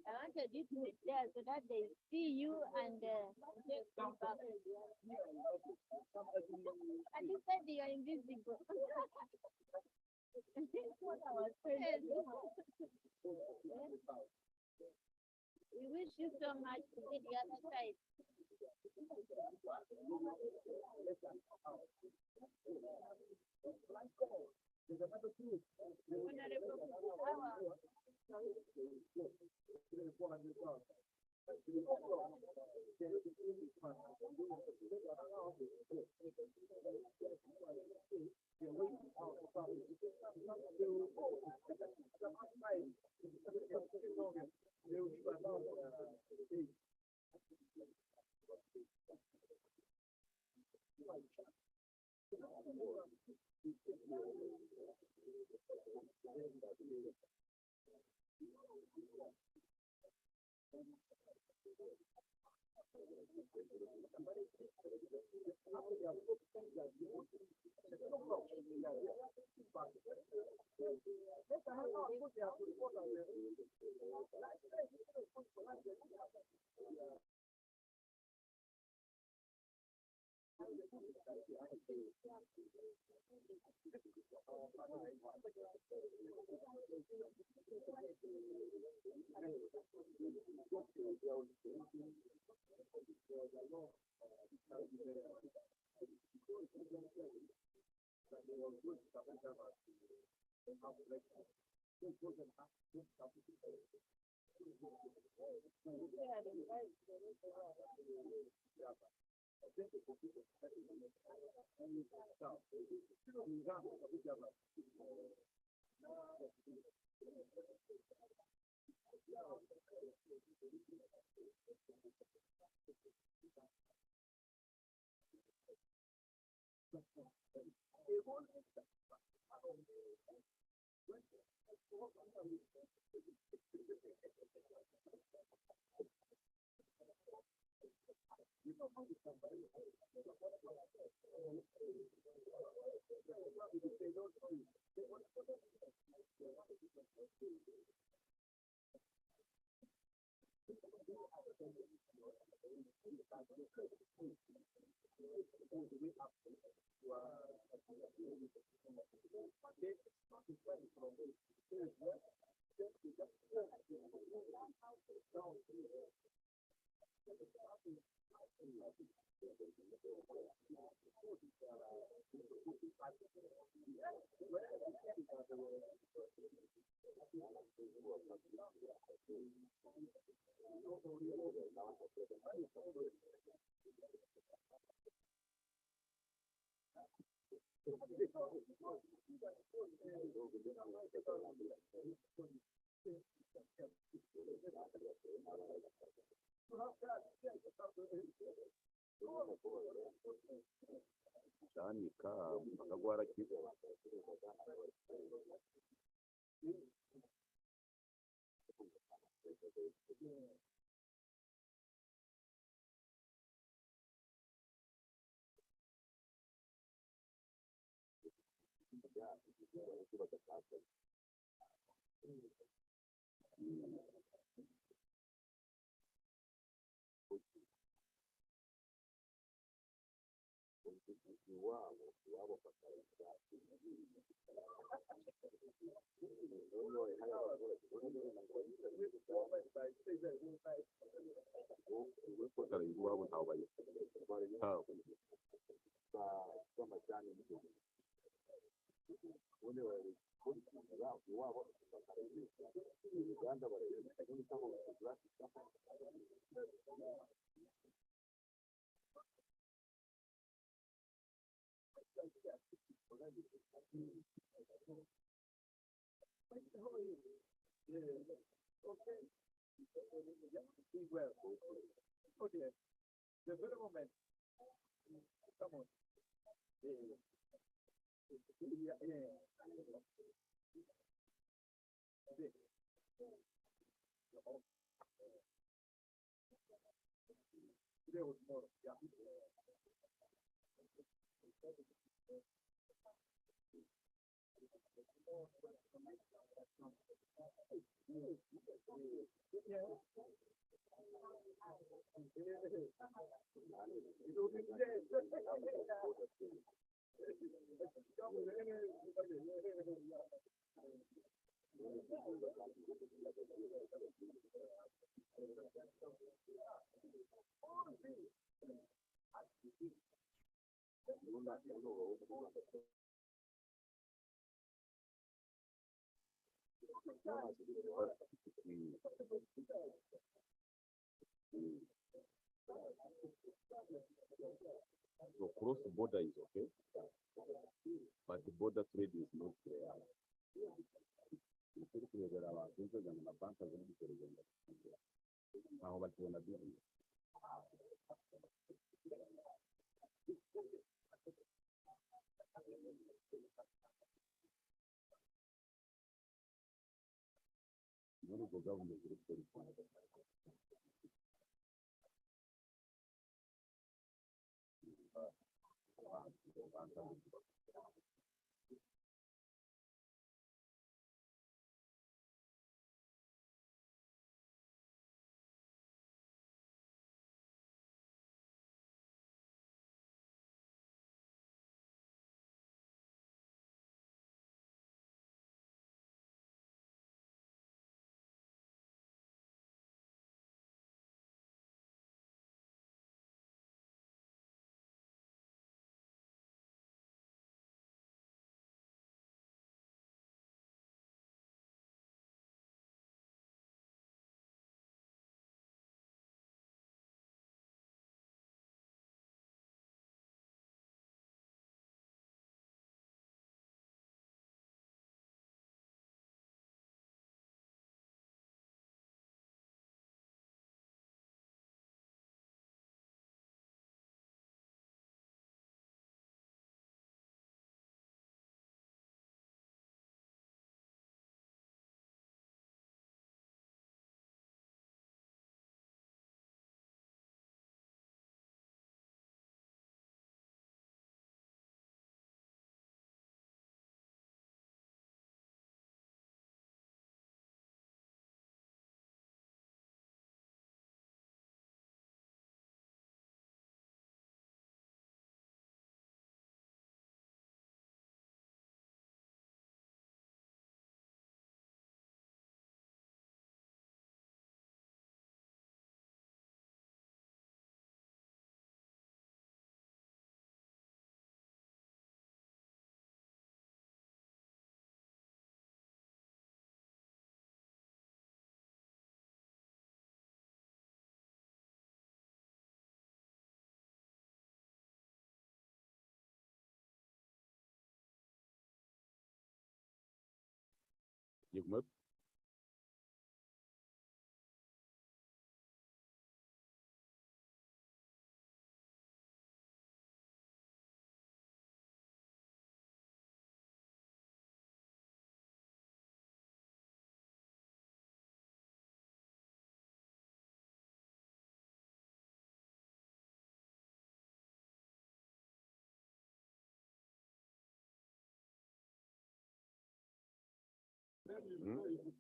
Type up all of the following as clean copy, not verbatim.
I wanted you to sit there so that they see you and take feedback. And you said you are invisible. What I was saying. We wish you so much to get the other side. Chanika akagwara kibo So cross border is okay, but the border trade is not there. There are things that are bank as now, but when I do government you Hmm?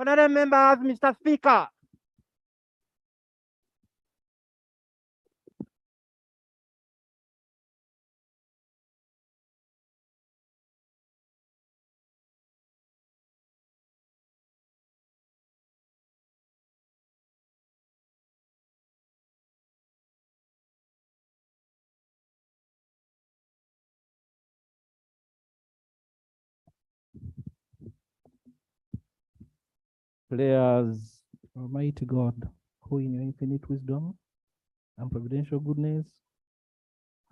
Honorable members, Mr. Speaker. Prayers, Almighty God, who in your infinite wisdom and providential goodness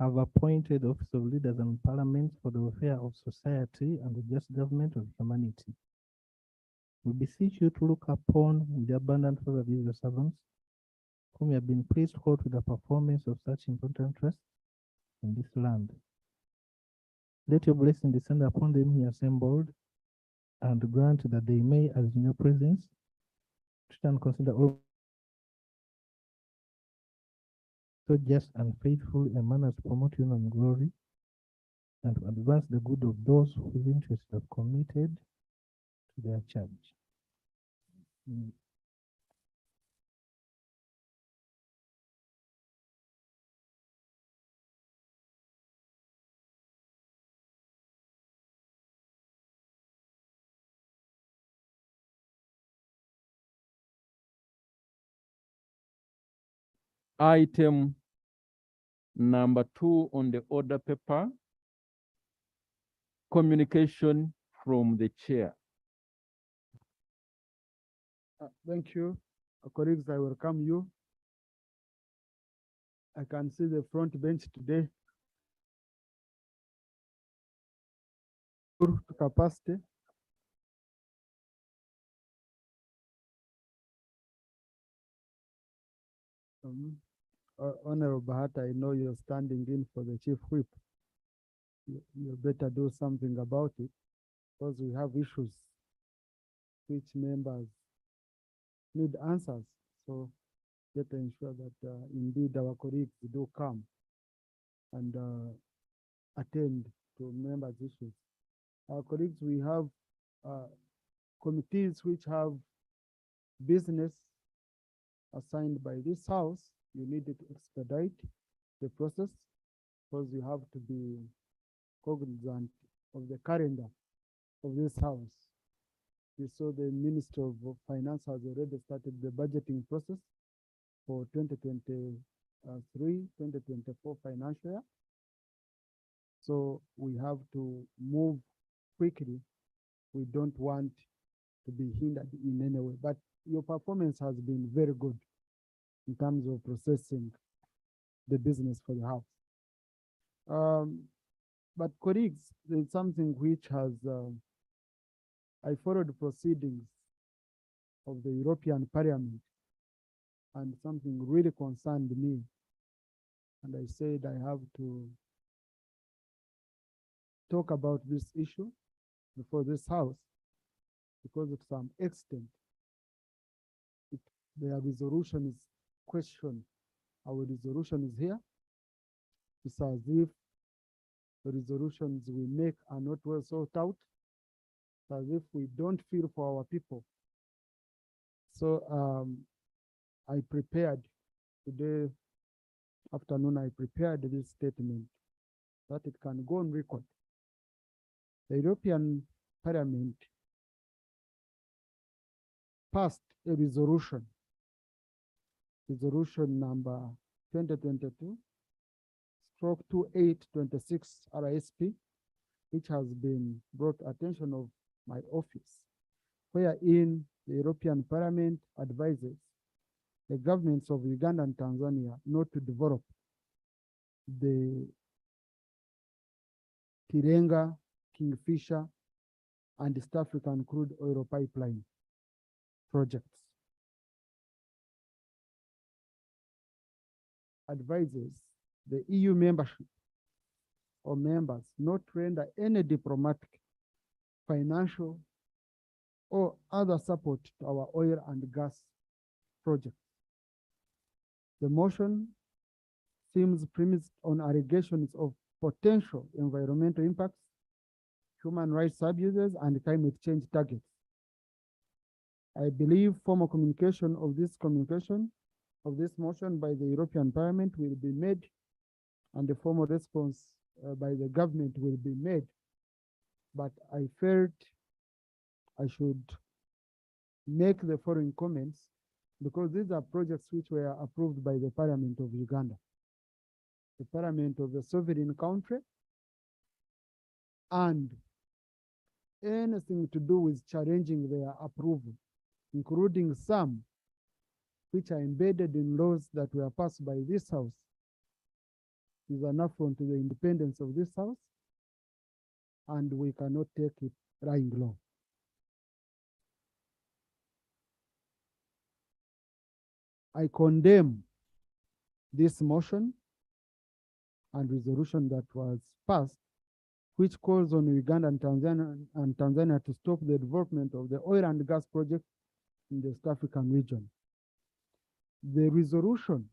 have appointed office of leaders and parliaments for the welfare of society and the just government of humanity. We beseech you to look upon with the abundant favor of your servants, whom you have been pleased hold with the performance of such important trusts in this land. Let your blessing descend upon them here assembled, and grant that they may, as in your presence, treat and consider all so just and faithful a manner to promote your own glory and to advance the good of those whose interests have committed to their charge. Item number 2 on the order paper, communication from the chair. Thank you. Colleagues, I welcome you. I can see the front bench today. To capacity. Honorable Bahata, I know you're standing in for the chief whip. You better do something about it, because we have issues which members need answers. So better ensure that indeed our colleagues do come and attend to members' issues. Our colleagues, we have committees which have business assigned by this house. You need to expedite the process because you have to be cognizant of the calendar of this house. You saw the Minister of Finance has already started the budgeting process for 2023-2024 financial year. So we have to move quickly. We don't want to be hindered in any way, but your performance has been very good in terms of processing the business for the house. But colleagues, there's something which has, I followed the proceedings of the European Parliament, and something really concerned me. And I said I have to talk about this issue before this house, because to some extent, their resolution is questioned. Our resolution is here. It's as if the resolutions we make are not well thought out. It's as if we don't feel for our people. So I prepared today afternoon, I prepared this statement that it can go on record. The European Parliament passed a resolution number 2022/2826 RSP, which has been brought to attention of my office, wherein the European Parliament advises the governments of Uganda and Tanzania not to develop the Tirenga, Kingfisher, and East African crude oil pipeline projects. Advises the EU membership or members not to render any diplomatic, financial, or other support to our oil and gas projects. The motion seems premised on allegations of potential environmental impacts, human rights abuses, and climate change targets. I believe formal communication of this motion by the European Parliament will be made, and the formal response by the government will be made. But I felt I should make the following comments because these are projects which were approved by the Parliament of Uganda, the Parliament of the sovereign country, and anything to do with challenging their approval, including some which are embedded in laws that were passed by this House, is an affront to the independence of this House, and we cannot take it lying low. I condemn this motion and resolution that was passed, which calls on Uganda and Tanzania to stop the development of the oil and gas project in the East African region. The resolution,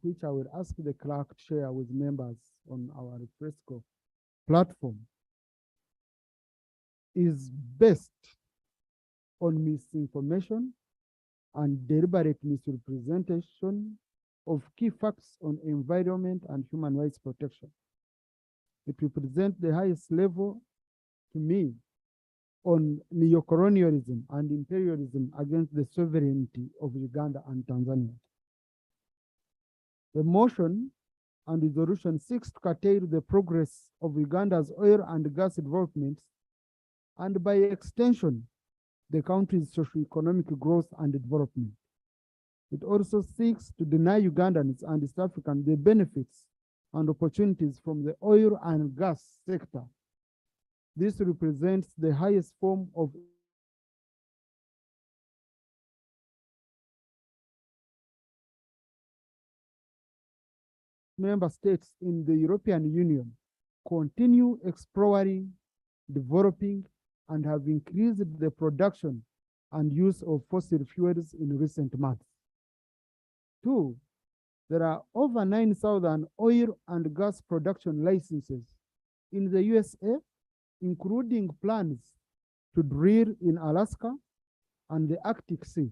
which I will ask the clerk to share with members on our Fresco platform, is based on misinformation and deliberate misrepresentation of key facts on environment and human rights protection. It represents the highest level, to me, on neocolonialism and imperialism against the sovereignty of Uganda and Tanzania. The motion and resolution seeks to curtail the progress of Uganda's oil and gas developments, and by extension, the country's socio-economic growth and development. It also seeks to deny Ugandans and East Africans the benefits and opportunities from the oil and gas sector. This represents the highest form of member states in the European Union continue exploring, developing, and have increased the production and use of fossil fuels in recent months. 2, there are over 9,000 oil and gas production licenses in the USA, including plans to drill in Alaska and the Arctic Sea.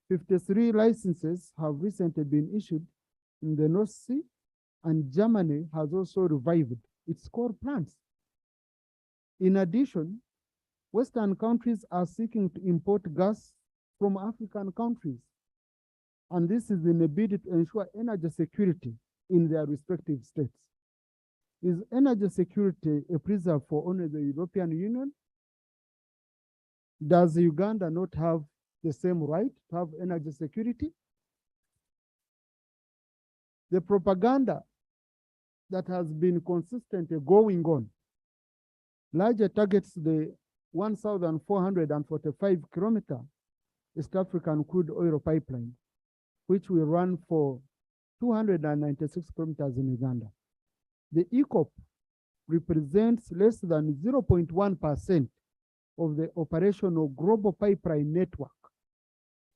53 licenses have recently been issued in the North Sea, and Germany has also revived its coal plants. In addition, Western countries are seeking to import gas from African countries, and this is in a bid to ensure energy security in their respective states. Is energy security a preserve for only the European Union? Does Uganda not have the same right to have energy security? The propaganda that has been consistently going on largely targets the 1,445 kilometer East African crude oil pipeline, which will run for 296 kilometers in Uganda. The ECOP represents less than 0.1% of the operational global pipeline network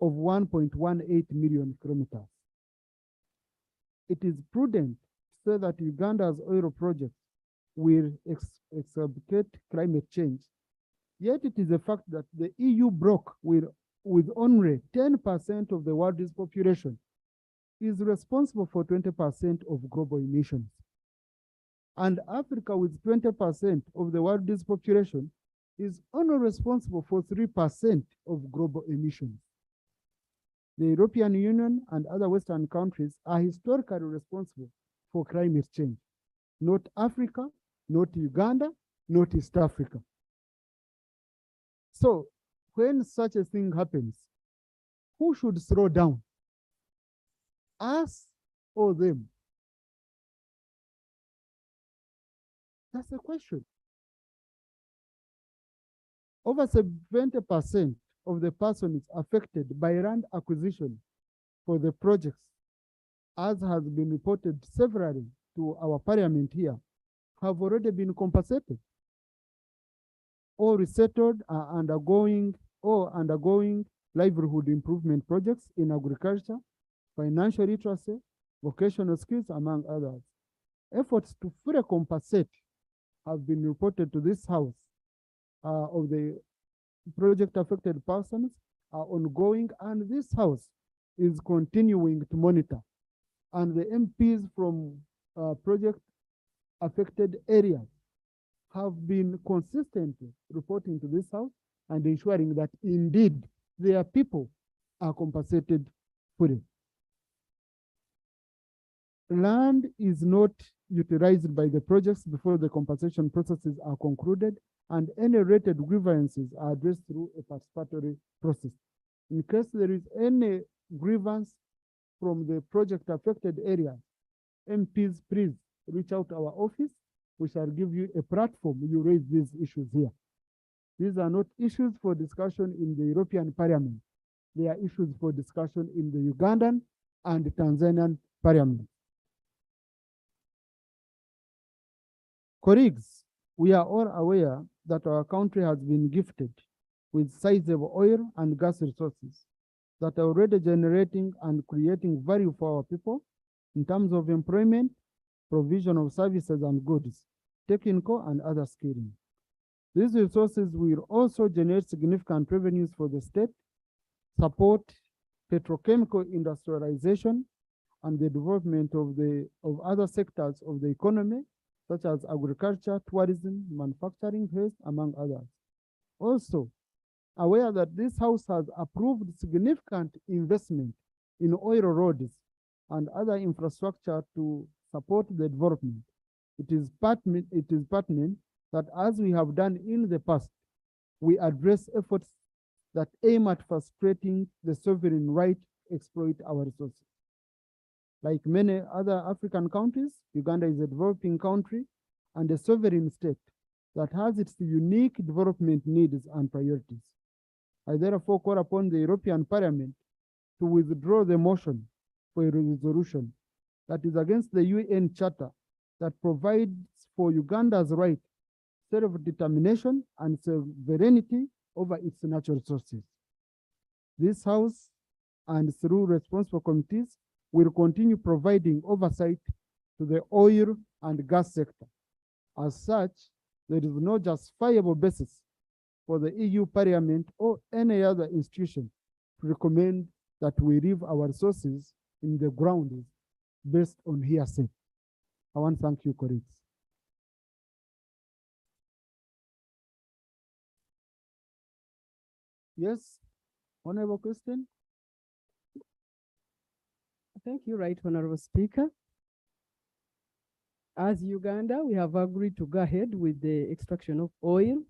of 1.18 million kilometers. It is prudent to say that Uganda's oil projects will exacerbate climate change. Yet it is a fact that the EU bloc, with only 10% of the world's population, is responsible for 20% of global emissions. And Africa, with 20% of the world's population, is only responsible for 3% of global emissions. The European Union and other Western countries are historically responsible for climate change. Not Africa, not Uganda, not East Africa. So when such a thing happens, who should slow down? Us or them? That's the question. Over 70% of the persons affected by land acquisition for the projects, as has been reported severally to our parliament here, have already been compensated or resettled, are undergoing livelihood improvement projects in agriculture, financial literacy, vocational skills, among others. Efforts to fully compensate have been reported to this House of the project affected persons are ongoing, and this House is continuing to monitor. And the MPs from project affected areas have been consistently reporting to this House and ensuring that indeed their people are compensated fully. Land is not utilized by the projects before the compensation processes are concluded, and any rated grievances are addressed through a participatory process. In case there is any grievance from the project affected area, MPs, please reach out to our office. We shall give you a platform. You raise these issues here. These are not issues for discussion in the European Parliament. They are issues for discussion in the Ugandan and Tanzanian Parliament. Colleagues, we are all aware that our country has been gifted with sizable oil and gas resources that are already generating and creating value for our people in terms of employment, provision of services and goods, technical and other skilling. These resources will also generate significant revenues for the state, support petrochemical industrialization and the development of other sectors of the economy, such as agriculture, tourism, manufacturing, health, among others. Also, aware that this House has approved significant investment in oil roads and other infrastructure to support the development. It is pertinent that, as we have done in the past, we address efforts that aim at frustrating the sovereign right to exploit our resources. Like many other African countries, Uganda is a developing country and a sovereign state that has its unique development needs and priorities. I therefore call upon the European Parliament to withdraw the motion for a resolution that is against the UN Charter that provides for Uganda's right, self-determination and sovereignty over its natural resources. This House, and through responsible committees, will continue providing oversight to the oil and gas sector. As such, there is no justifiable basis for the EU Parliament or any other institution to recommend that we leave our resources in the ground based on hearsay. I want to thank you, colleagues. Yes, Honorable Christine. Thank you, Right Honorable Speaker. As Uganda, we have agreed to go ahead with the extraction of oil,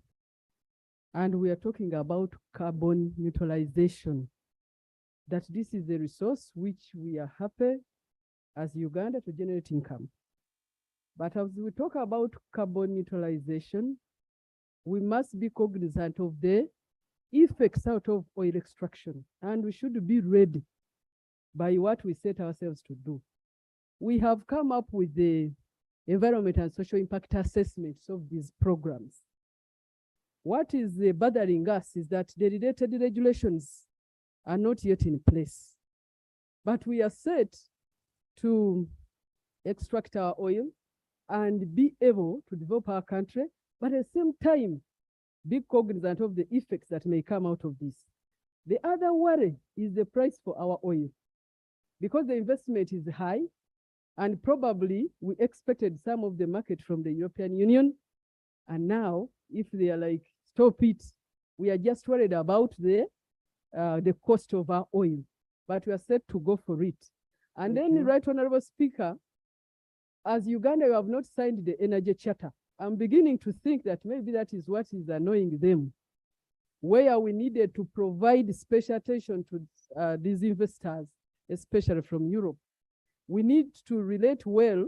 and we are talking about carbon neutralization. That this is the resource which we are happy as Uganda to generate income. But as we talk about carbon neutralization, we must be cognizant of the effects out of oil extraction, and we should be ready by what we set ourselves to do. We have come up with the environment and social impact assessments of these programs. What is bothering us is that the related regulations are not yet in place, but we are set to extract our oil and be able to develop our country, but at the same time, be cognizant of the effects that may come out of this. The other worry is the price for our oil, because the investment is high, and probably we expected some of the market from the European Union, and now if they are like, stop it, we are just worried about the cost of our oil, but we are set to go for it. And then, Right Honorable Speaker, as Uganda, you have not signed the Energy Charter. I'm beginning to think that maybe that is what is annoying them, where we needed to provide special attention to these investors, especially from Europe. We need to relate well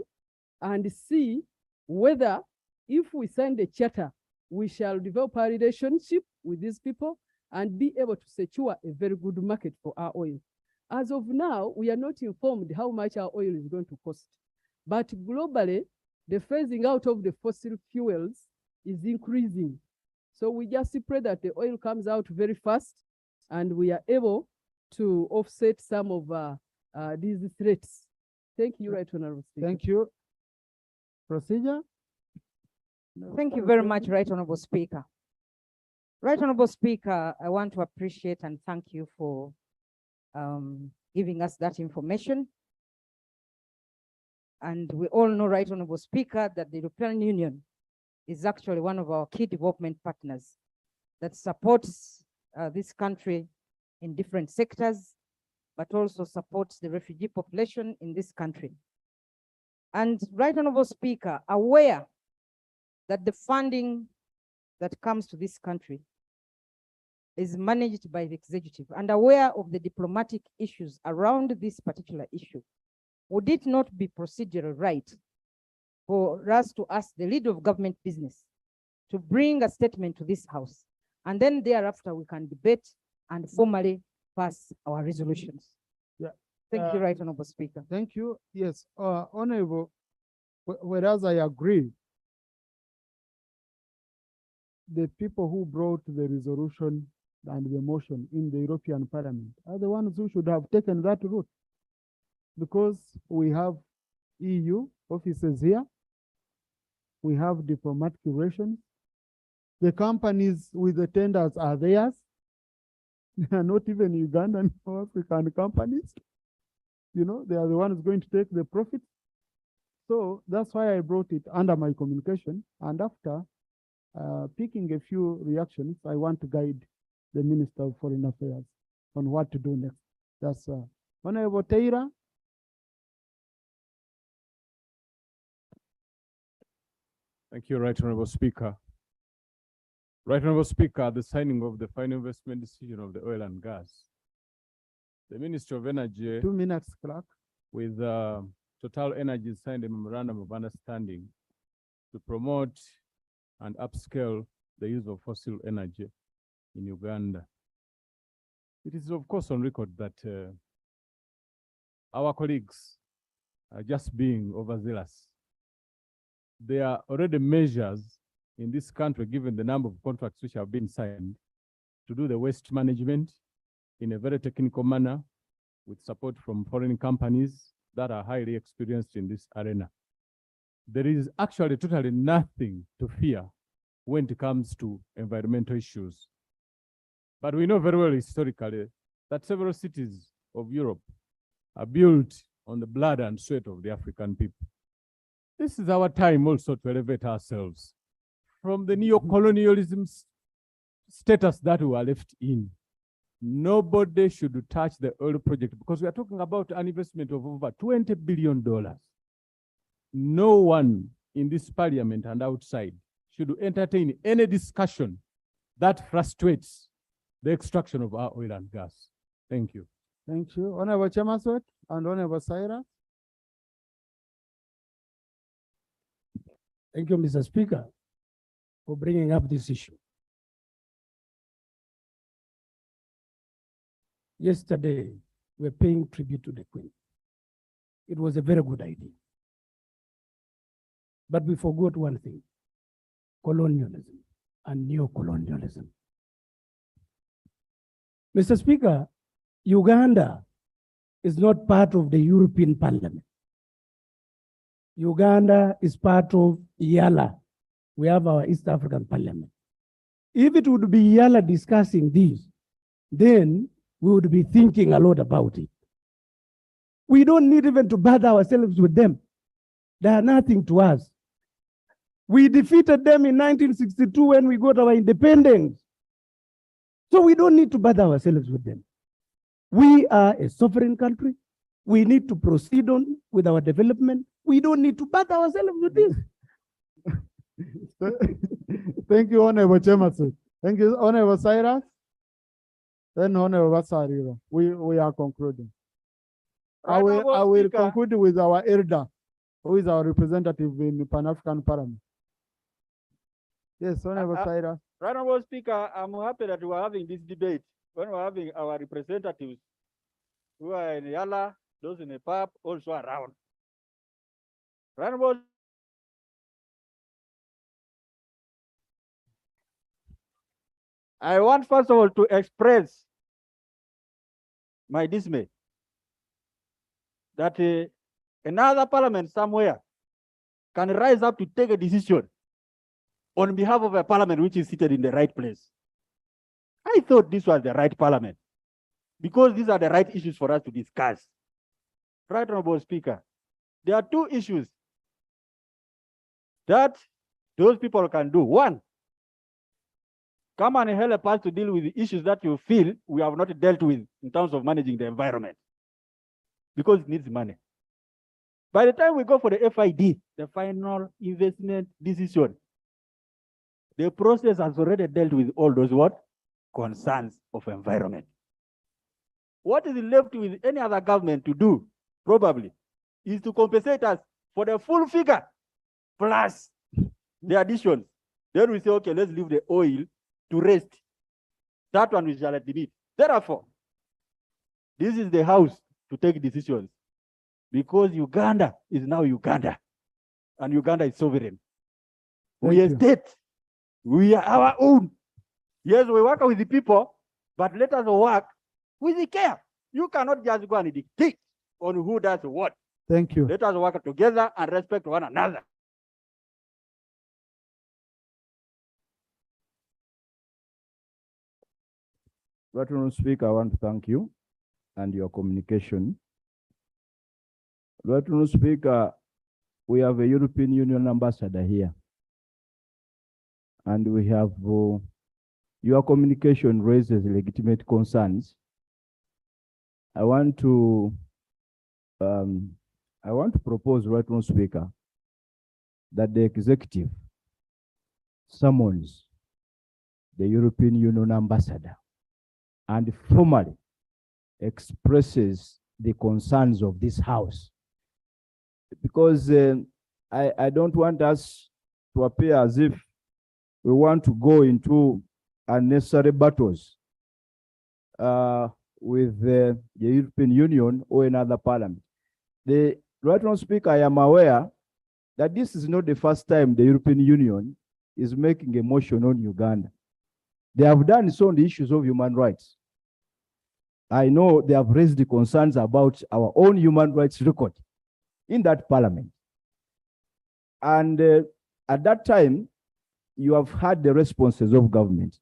and see whether if we sign the charter, we shall develop a relationship with these people and be able to secure a very good market for our oil. As of now, we are not informed how much our oil is going to cost. But globally, the phasing out of the fossil fuels is increasing. So we just pray that the oil comes out very fast and we are able to offset some of these threats. Thank you, Right Honorable Speaker. Thank you. Procedure? Thank you very much, Right Honorable Speaker. Right Honorable Speaker, I want to appreciate and thank you for giving us that information. And we all know, Right Honorable Speaker, that the European Union is actually one of our key development partners that supports this country in different sectors, but also supports the refugee population in this country. And Right Honorable Speaker, aware that the funding that comes to this country is managed by the executive and aware of the diplomatic issues around this particular issue, would it not be procedural right for us to ask the leader of government business to bring a statement to this house, and then thereafter we can debate and formally pass our resolutions? Yeah. Thank you, Right Honorable Speaker. Thank you. Yes, Honorable, whereas I agree, the people who brought the resolution and the motion in the European Parliament are the ones who should have taken that route, because we have EU offices here, we have diplomatic relations, the companies with the tenders are theirs, they are not even Ugandan or African companies. You know, they are the ones going to take the profit. So that's why I brought it under my communication, and after picking a few reactions, I want to guide the Minister of Foreign Affairs on what to do next. That's Honorable Taylor. Thank you, Right Honorable Speaker. Right Honorable Speaker, the signing of the final investment decision of the oil and gas, the Ministry of Energy 2 minutes, clerk. with Total Energy signed a memorandum of understanding to promote and upscale the use of fossil energy in Uganda. It is of course on record that our colleagues are just being overzealous. There are already measures in this country, given the number of contracts which have been signed, to do the waste management in a very technical manner with support from foreign companies that are highly experienced in this arena. There is actually totally nothing to fear when it comes to environmental issues. But we know very well historically that several cities of Europe are built on the blood and sweat of the African people. This is our time also to elevate ourselves from the neo-colonialism status that we are left in. Nobody should touch the oil project because we are talking about an investment of over $20 billion. No one in this parliament and outside should entertain any discussion that frustrates the extraction of our oil and gas. Thank you. Thank you. Honorable Chamaswet and Honorable Saira. Thank you, Mr. Speaker, for bringing up this issue. Yesterday, we were paying tribute to the Queen. It was a very good idea. But we forgot one thing: colonialism and neo-colonialism. Mr. Speaker, Uganda is not part of the European Parliament. Uganda is part of IALA. We have our East African Parliament. If it would be IALA discussing this, then we would be thinking a lot about it. We don't need even to bother ourselves with them. They are nothing to us. We defeated them in 1962 when we got our independence. So we don't need to bother ourselves with them. We are a sovereign country. We need to proceed on with our development. We don't need to bother ourselves with this. Thank you, Honorable Chairman. Thank you, Honorable Cyrus. Then Honorable Vasariro. We are concluding. I will conclude with our elder, who is our representative in the Pan-African Parliament. Yes, Honorable Cyrus. Right, Honorable Speaker, I'm happy that we're having this debate when we're having our representatives who are in Yala, those in the PAP, also around. Right, Honorable. I want first of all to express my dismay that another parliament somewhere can rise up to take a decision on behalf of a parliament which is seated in the right place. I thought this was the right parliament because these are the right issues for us to discuss. Right, Honorable Speaker, there are two issues that those people can do. One, come and help us to deal with the issues that you feel we have not dealt with in terms of managing the environment, because it needs money. By the time we go for the FID, the final investment decision, the process has already dealt with all those what? Concerns of environment. What is left with any other government to do, probably, is to compensate us for the full figure plus the additions. Then we say, okay, let's leave the oil to rest. That one we shall admit. Therefore, this is the house to take decisions, because Uganda is now Uganda, and Uganda is sovereign. We are state. We are our own. Yes, we work with the people, but let us work with the care. You cannot just go and dictate on who does what. Thank you. Let us work together and respect one another. Right, Honorable Speaker, I want to thank you and your communication. Right, Honorable Speaker, we have a European Union ambassador here. And we have your communication raises legitimate concerns. I want to propose, right, Honorable Speaker, that the executive summons the European Union ambassador and formally expresses the concerns of this house. Because I don't want us to appear as if we want to go into unnecessary battles with the European Union or another parliament. The right Honorable Speaker, I am aware that this is not the first time the European Union is making a motion on Uganda. They have done so on the issues of human rights. I know they have raised the concerns about our own human rights record in that parliament. And at that time, you have had the responses of government.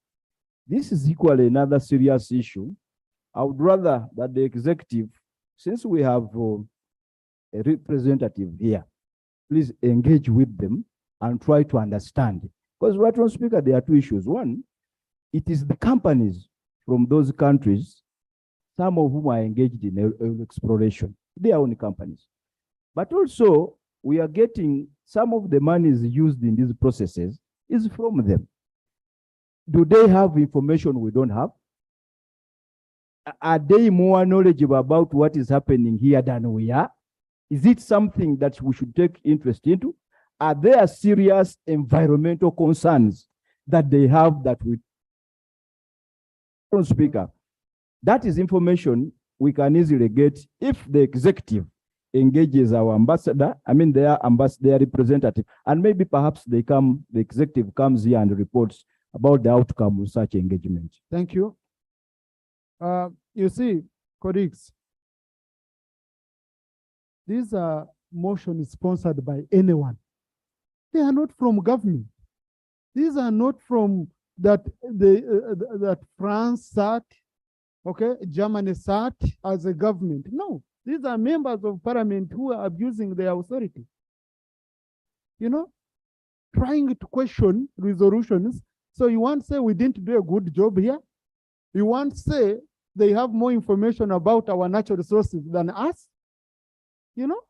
This is equally another serious issue. I would rather that the executive, since we have a representative here, please engage with them and try to understand. Because, right, Honorable Speaker, there are two issues. One, it is the companies from those countries, some of whom are engaged in oil exploration, their own companies. But also, we are getting some of the monies used in these processes is from them. Do they have information we don't have? Are they more knowledgeable about what is happening here than we are? Is it something that we should take interest into? Are there serious environmental concerns that they have that we... Speaker, that is information we can easily get if the executive engages our ambassador, their representative, and maybe perhaps the executive comes here and reports about the outcome of such engagement. Thank you. You see, colleagues, these are motions sponsored by anyone. They are not from government. These are not from that France sat, okay, Germany sat as a government. No, these are members of parliament who are abusing their authority. You know, trying to question resolutions. So you want to say we didn't do a good job here? You want to say they have more information about our natural resources than us? You know?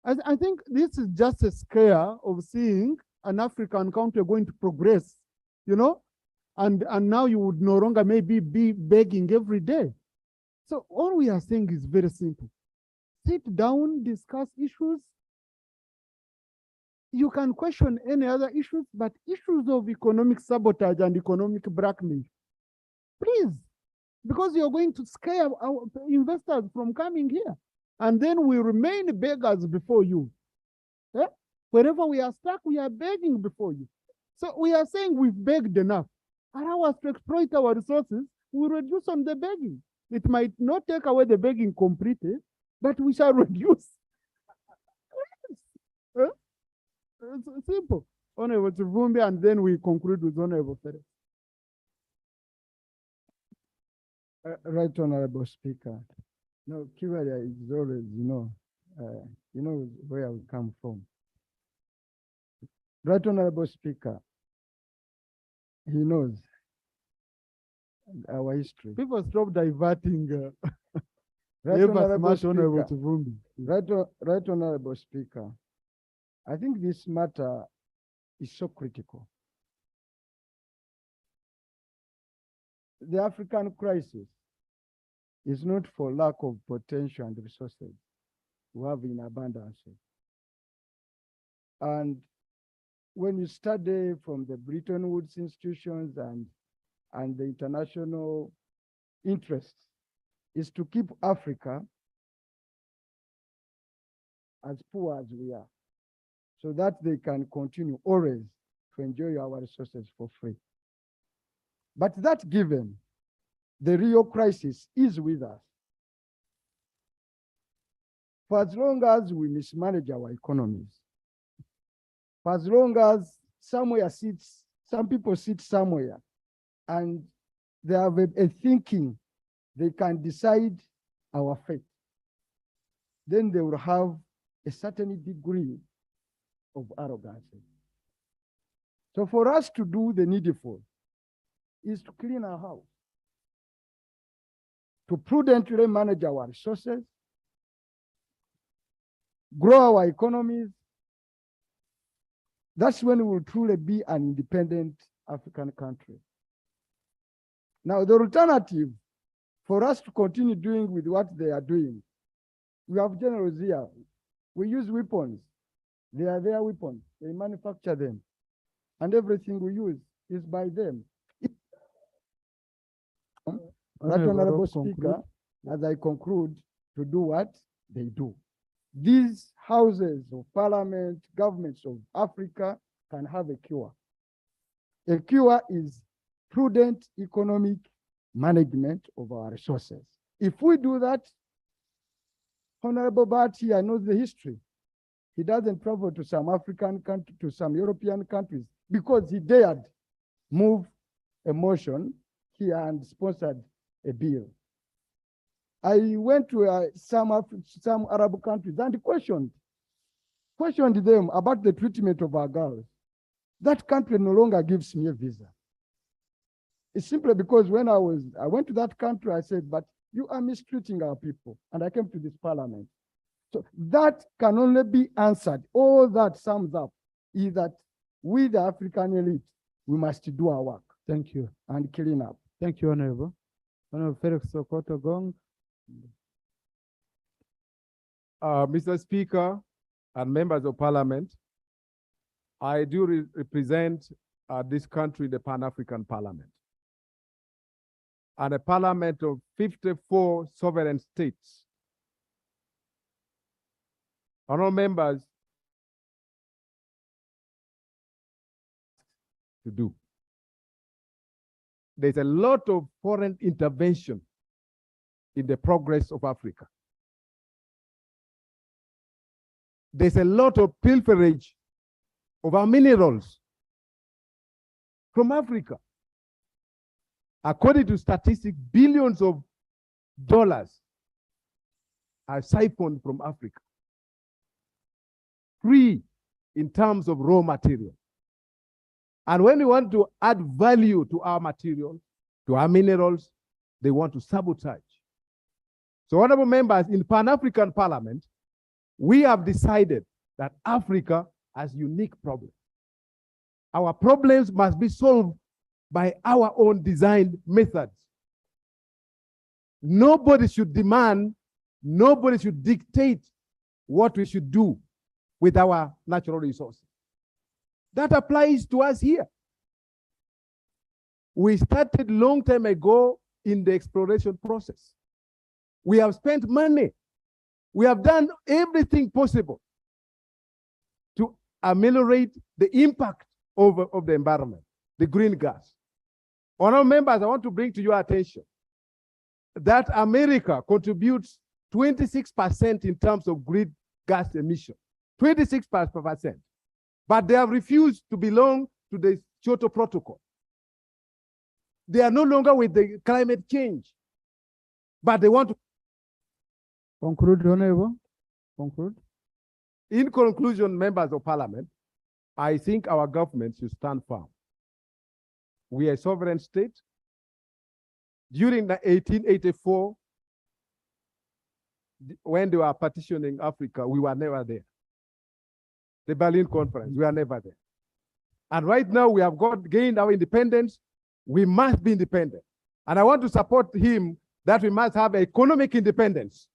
I think this is just a scare of seeing an African country going to progress, you know? And now you would no longer maybe be begging every day. So all we are saying is very simple. Sit down, discuss issues. You can question any other issues, but issues of economic sabotage and economic blackmail, please, because you're going to scare our investors from coming here. And then we remain beggars before you. Yeah? Wherever we are stuck, we are begging before you. So we are saying we've begged enough. Allow us to exploit our resources, we reduce on the begging. It might not take away the begging completely, but we shall reduce. It's simple. Honorable Chivumbi, and then we conclude with Honorable Ferrer. Right Honorable Speaker. No, Kivaria is always, where we come from. Right Honorable Speaker, he knows our history. People stop diverting. Right Ever Honorable smart Honorable Speaker, Tuvumbi. Right Honorable Speaker, I think this matter is so critical. The African crisis is not for lack of potential and resources we have in abundance. And when you study from the Bretton Woods institutions and the international interests, is to keep Africa as poor as we are, so that they can continue always to enjoy our resources for free. But that given, the real crisis is with us. For as long as we mismanage our economies, for as long as some people sit somewhere and they have a thinking they can decide our fate, then they will have a certain degree of arrogance. So for us to do the needful is to clean our house, to prudently manage our resources, grow our economies. That's when we will truly be an independent African country. Now, the alternative for us to continue doing with what they are doing, we have generals here. We use weapons. They are their weapons. They manufacture them. And everything we use is by them. Right, Honorable Speaker, as I conclude, to do what they do. These houses of parliament, governments of Africa can have a cure. A cure is prudent economic management of our resources. If we do that, Honorable Bart here knows the history. He doesn't travel to some African country, to some European countries, because he dared move a motion here and sponsored a bill. I went to some Arab countries and questioned them about the treatment of our girls. That country no longer gives me a visa. It's simply because when I went to that country, I said, but you are mistreating our people. And I came to this parliament. So that can only be answered. All that sums up is that we, the African elite, we must do our work. Thank you. And clean up. Thank you, Honorable. Honorable Felix Sokoto Gong. Mr. Speaker and members of Parliament, I do represent this country, the Pan-African Parliament, and a parliament of 54 sovereign states. Honorable members, to do. There's a lot of foreign intervention in the progress of Africa. There's a lot of pilferage of our minerals from Africa. According to statistics, billions of dollars are siphoned from Africa, free in terms of raw material. And when we want to add value to our material, to our minerals, they want to sabotage. So, honorable members, in Pan-African Parliament, we have decided that Africa has unique problems. Our problems must be solved by our own designed methods. Nobody should demand, nobody should dictate what we should do with our natural resources. That applies to us here. We started long time ago in the exploration process. We have spent money. We have done everything possible to ameliorate the impact of the environment, the green gas. Honorable members, I want to bring to your attention that America contributes 26% in terms of green gas emission, 26%. But they have refused to belong to the Kyoto Protocol. They are no longer with the climate change. but they want to. Conclude, Honorable. Conclude. In conclusion, members of parliament, I think our government should stand firm. We are a sovereign state. During the 1884, when they were partitioning Africa, we were never there. The Berlin Conference, we were never there. And right now we have gained our independence. We must be independent. And I want to support him that we must have economic independence.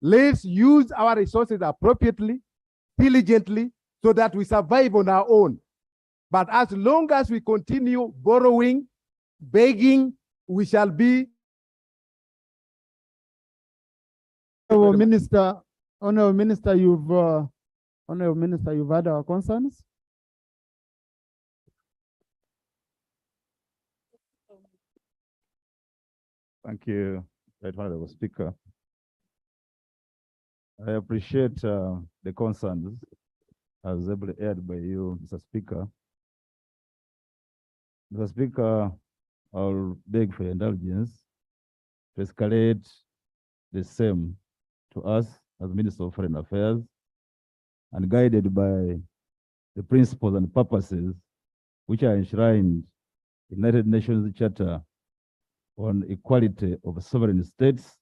Let's use our resources appropriately, diligently, so that we survive on our own. But as long as we continue borrowing, begging, we shall be. Honorable Minister, you've heard our concerns. Thank you, Right Honorable Speaker. I appreciate the concerns as ably aired by you, Mr. Speaker. Mr. Speaker, I'll beg for your indulgence to escalate the same to us as Minister of Foreign Affairs, and guided by the principles and purposes which are enshrined in the United Nations Charter on equality of sovereign states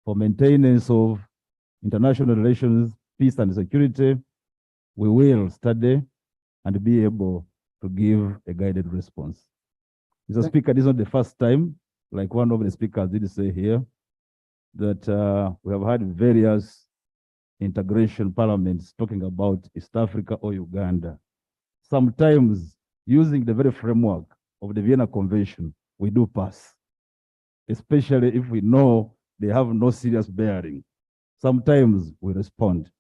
for maintenance of international relations, peace and security. We will study and be able to give a guided response. Mr. Speaker, this is not the first time, like one of the speakers did say here, that we have had various integration parliaments talking about East Africa or Uganda. Sometimes using the very framework of the Vienna Convention, we do pass, especially if we know they have no serious bearing. Sometimes we respond.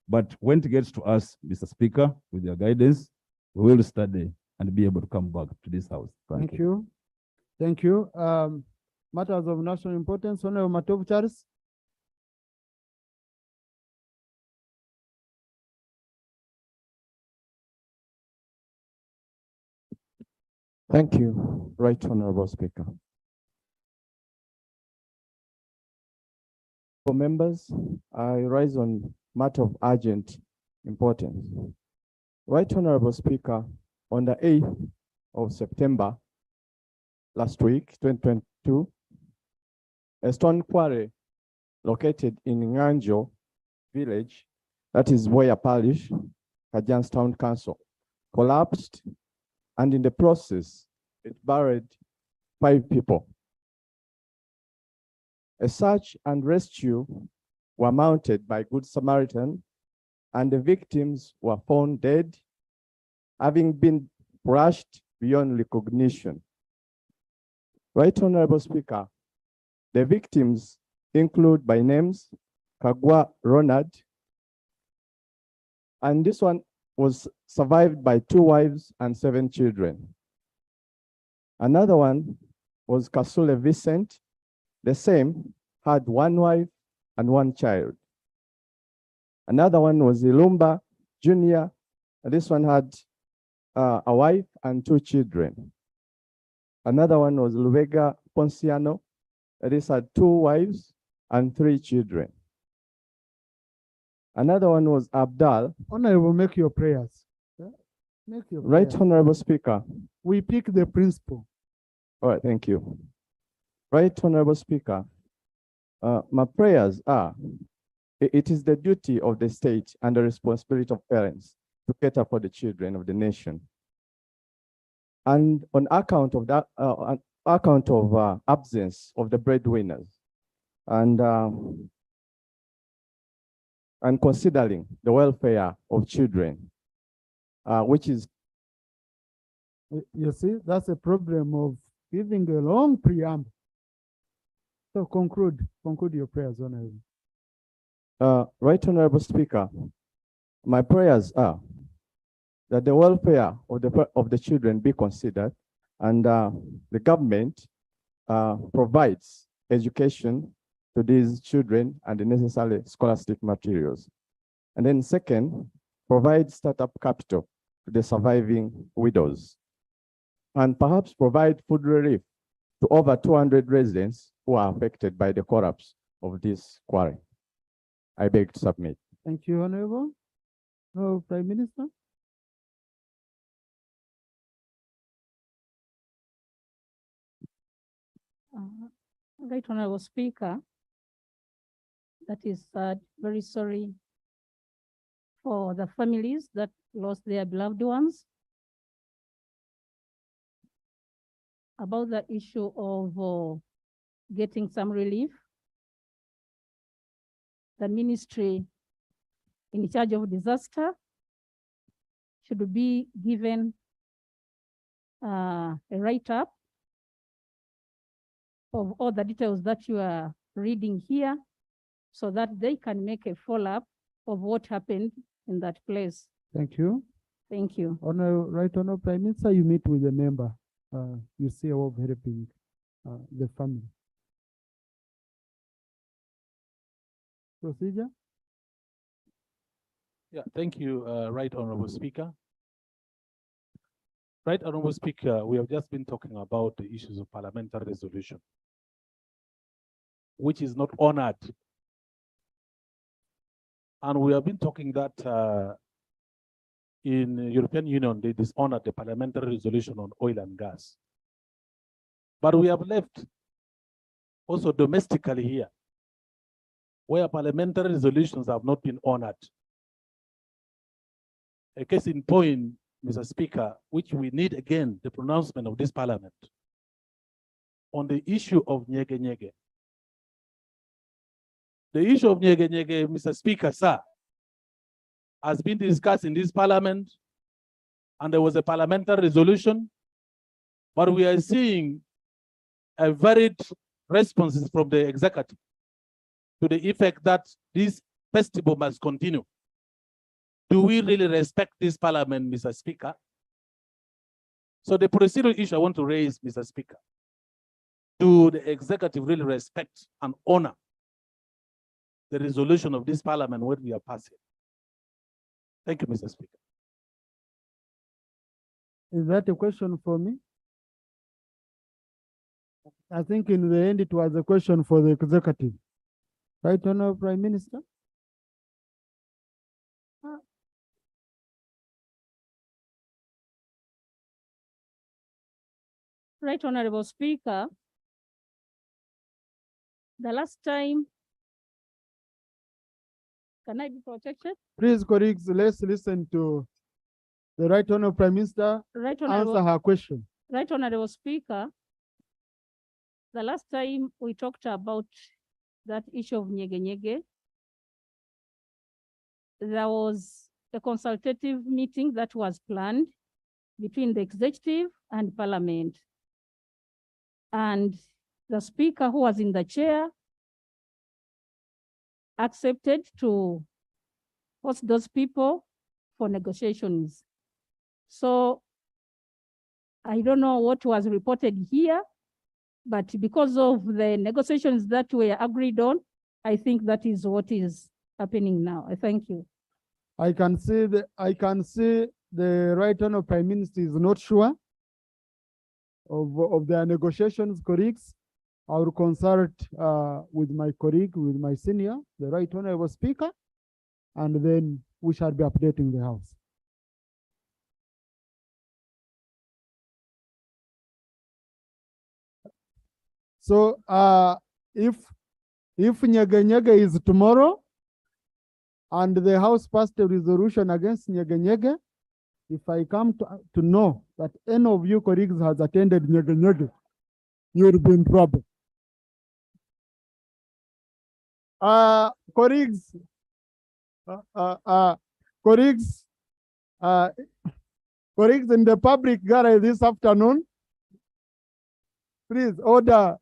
But when it gets to us, Mr. Speaker, with your guidance, we will study and be able to come back to this house. Thank you. Thank you. Matters of national importance, Honorable Matov Charles. Thank you, Right Honorable Speaker. For members, I rise on matter of urgent importance. Right Honorable Speaker, on the 8th of September last week, 2022, a stone quarry located in Nganjo village, that is Boya Parish, Kajan's Town Council, collapsed, and in the process, it buried 5 people. A search and rescue were mounted by Good Samaritan, and the victims were found dead, having been crushed beyond recognition. Right Honorable Speaker, the victims include by names Kagwa Ronald, and this one was survived by 2 wives and 7 children. Another one was Kasule Vincent. The same had 1 wife and 1 child. Another one was Ilumba Jr. And this one had a wife and 2 children. Another one was Luvega Ponciano. This had 2 wives and 3 children. Another one was Abdal. Honorable, make your prayers. Make your Right prayers. Honorable Speaker. We pick the principle. All right, thank you. Right Honorable Speaker, my prayers are, it is the duty of the state and the responsibility of parents to cater for the children of the nation. And on account of that, absence of the breadwinners, and considering the welfare of children, which is. You see, that's a problem of giving a long preamble. So conclude your prayers, Honorable. Right Honorable Speaker, my prayers are that the welfare of the children be considered, and the government provides education to these children and the necessary scholastic materials. And then second, provide startup capital to the surviving widows, and perhaps provide food relief to over 200 residents who are affected by the collapse of this quarry. I beg to submit. Thank you, Honorable. No, Prime Minister. Right Honorable Speaker, that is very sorry for the families that lost their beloved ones. About the issue of getting some relief, the ministry in charge of disaster should be given a write-up of all the details that you are reading here so that they can make a follow-up of what happened in that place. Thank you. Thank you. Right Honorable Prime Minister, you meet with a member. You see how of helping the family. Procedure? Yeah, thank you, Right Honorable Speaker. Right Honorable Speaker, we have just been talking about the issues of parliamentary resolution, which is not honored. And we have been talking that in the European Union, they dishonored the parliamentary resolution on oil and gas. But we have left also domestically here, where parliamentary resolutions have not been honored. A case in point, Mr. Speaker, which we need again, the pronouncement of this parliament on the issue of Nyege Nyege. The issue of Nyege Nyege, Mr. Speaker, sir, has been discussed in this parliament, and there was a parliamentary resolution, but we are seeing a varied responses from the executive to the effect that this festival must continue. Do we really respect this parliament, Mr. Speaker? So the procedural issue I want to raise, Mr. Speaker, do the executive really respect and honor the resolution of this parliament when we are passing? Thank you, Mr. Speaker. Is that a question for me? I think in the end, it was a question for the executive. Right, Honorable Prime Minister? Right Honorable Speaker, the last time, can I be protected? Please, colleagues, let's listen to the Right Honorable Prime Minister Right answer Honorable, her question. Right Honorable Speaker, the last time we talked about that issue of Nyege Nyege, there was a consultative meeting that was planned between the executive and parliament. And the speaker, who was in the chair, accepted to host those people for negotiations. So I don't know what was reported here, but because of the negotiations that were agreed on, I think that is what is happening now. I thank you. I can see the Right Honorable Prime Minister is not sure of their negotiations, colleagues. I will consult with my colleague, with my senior, the Right Honorable Speaker, and then we shall be updating the House. So if Nyege Nyege is tomorrow and the House passed a resolution against Nyege Nyege, if I come to know that any of you colleagues has attended Nyege Nyege, you will be in trouble. Colleagues, colleagues in the public gallery this afternoon, please order.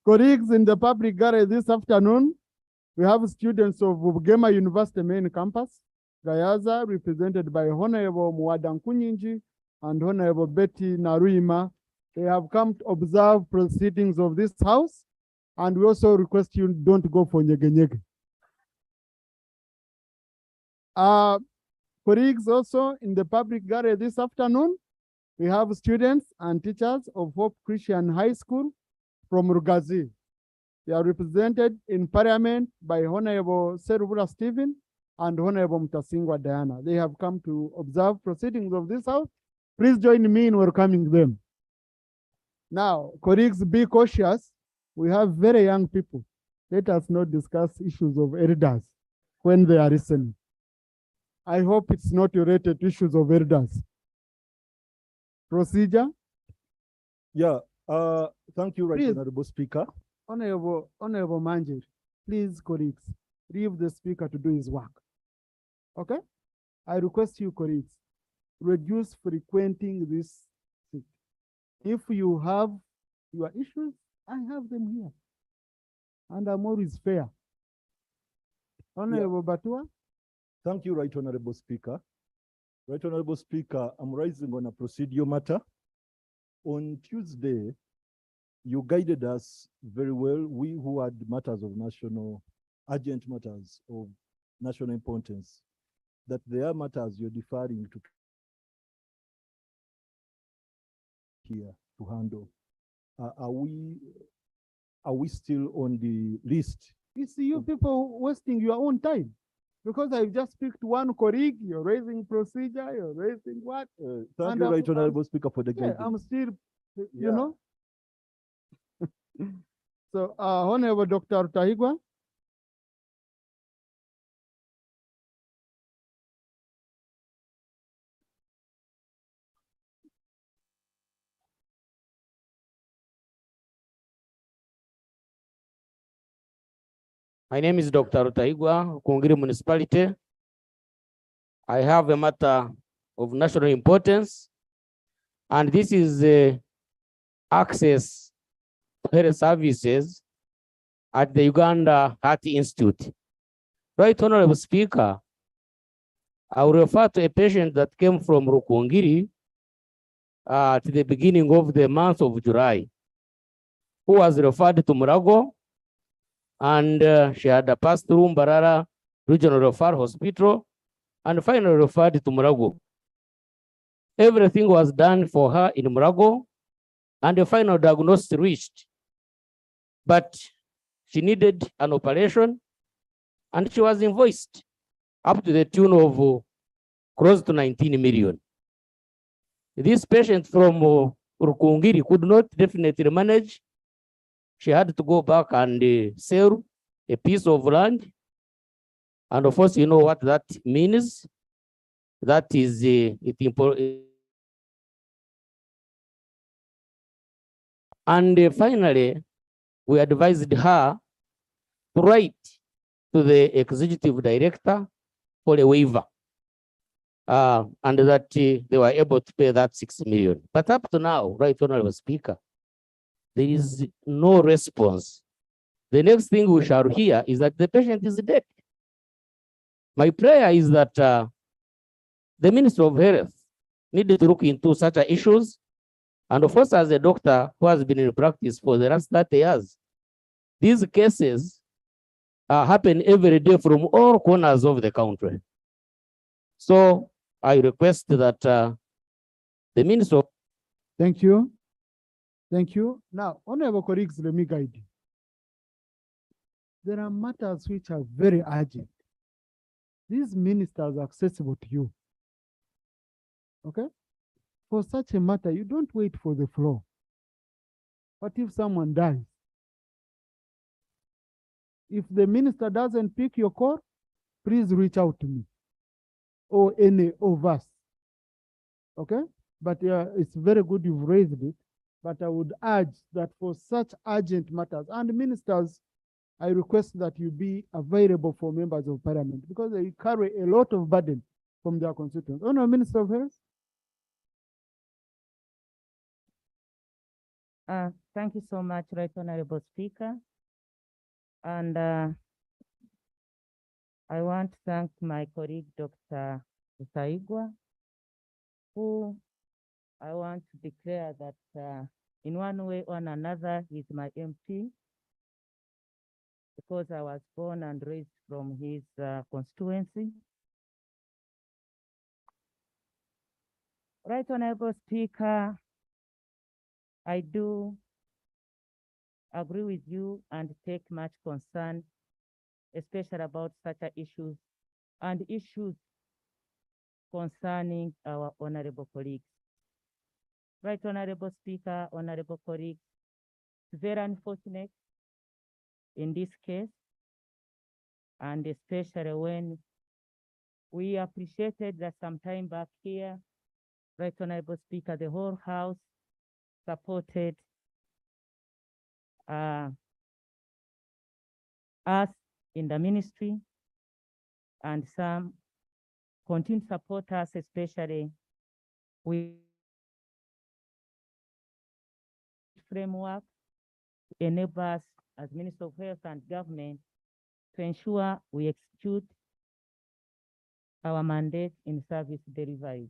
Colleagues in the public gallery this afternoon, we have students of Bugema University main campus, Gayaza, represented by Honorable Muadankunyinji and Honorable Betty Naruima. They have come to observe proceedings of this House, and we also request you don't go for Nyege Nyege. Colleagues, also in the public gallery this afternoon, we have students and teachers of Hope Christian High School from Rugazi. They are represented in Parliament by Honorable Serubula Stephen and Honorable Mutasingwa Diana. They have come to observe proceedings of this House. Please join me in welcoming them. Now, colleagues, be cautious. We have very young people. Let us not discuss issues of elders when they are listening. I hope it's not related to issues of elders. Procedure? Yeah, thank you, Right Please. Honorable Speaker. Honorable Manjir, please, colleagues, leave the speaker to do his work. Okay? I request you, colleagues, reduce frequenting this seat. If you have your issues, I have them here. And I'm always fair. Honorable Batua? Thank you, Right Honorable Speaker. Right Honorable Speaker, I'm rising on a procedural matter. On Tuesday, you guided us very well, we who had matters of urgent matters of national importance, that there are matters you're deferring to here to handle. Are we still on the list? It's you people wasting your own time. Because I've just picked one colleague, you're raising procedure, you're raising what? Thank you, Right Honorable Speaker, for the Yeah, guidance. I'm still, you Yeah. know? So, Honorable Dr. Tahigwa? My name is Dr. Taigwa, Kungiri Municipality. I have a matter of national importance, and this is access to health services at the Uganda Heart Institute. Right Honorable Speaker, I will refer to a patient that came from Rukungiri at the beginning of the month of July, who was referred to Murago, and she had passed through Mbarara Regional Referral Hospital and finally referred to Murago. Everything was done for her in Murago and the final diagnosis reached. But she needed an operation and she was invoiced up to the tune of close to 19 million. This patient from Rukungiri could not definitely manage. She had to go back and sell a piece of land. And of course, you know what that means. That is And finally, we advised her to write to the executive director for a waiver. And that they were able to pay that 6 million. But up to now, Right Honorable Speaker, there is no response. The next thing we shall hear is that the patient is dead. My prayer is that the Minister of Health needed to look into such issues. And of course, as a doctor who has been in practice for the last 30 years, these cases happen every day from all corners of the country. So I request that the Minister. Thank you. Thank you. Now, honorable colleagues, let me guide you. There are matters which are very urgent. These ministers are accessible to you. Okay? For such a matter, you don't wait for the floor. What if someone dies? If the minister doesn't pick your call, please reach out to me or any of us. Okay? But it's very good you've raised it. But I would urge that for such urgent matters, and ministers, I request that you be available for members of parliament because they carry a lot of burden from their constituents. Honorable Minister of Health. Thank you so much, Right Honorable Speaker. And I want to thank my colleague, Dr. Taigwa, who I want to declare that in one way or another, he's my MP because I was born and raised from his constituency. Right Honorable Speaker, I do agree with you and take much concern, especially about such issues and issues concerning our honorable colleagues. Right Honorable Speaker, honorable colleagues, it's very unfortunate in this case, and especially when we appreciated that some time back here, Right Honorable Speaker, the whole House supported us in the ministry, and some continue to support us, especially with framework to enable us as Minister of Health and Government to ensure we execute our mandate in service delivery.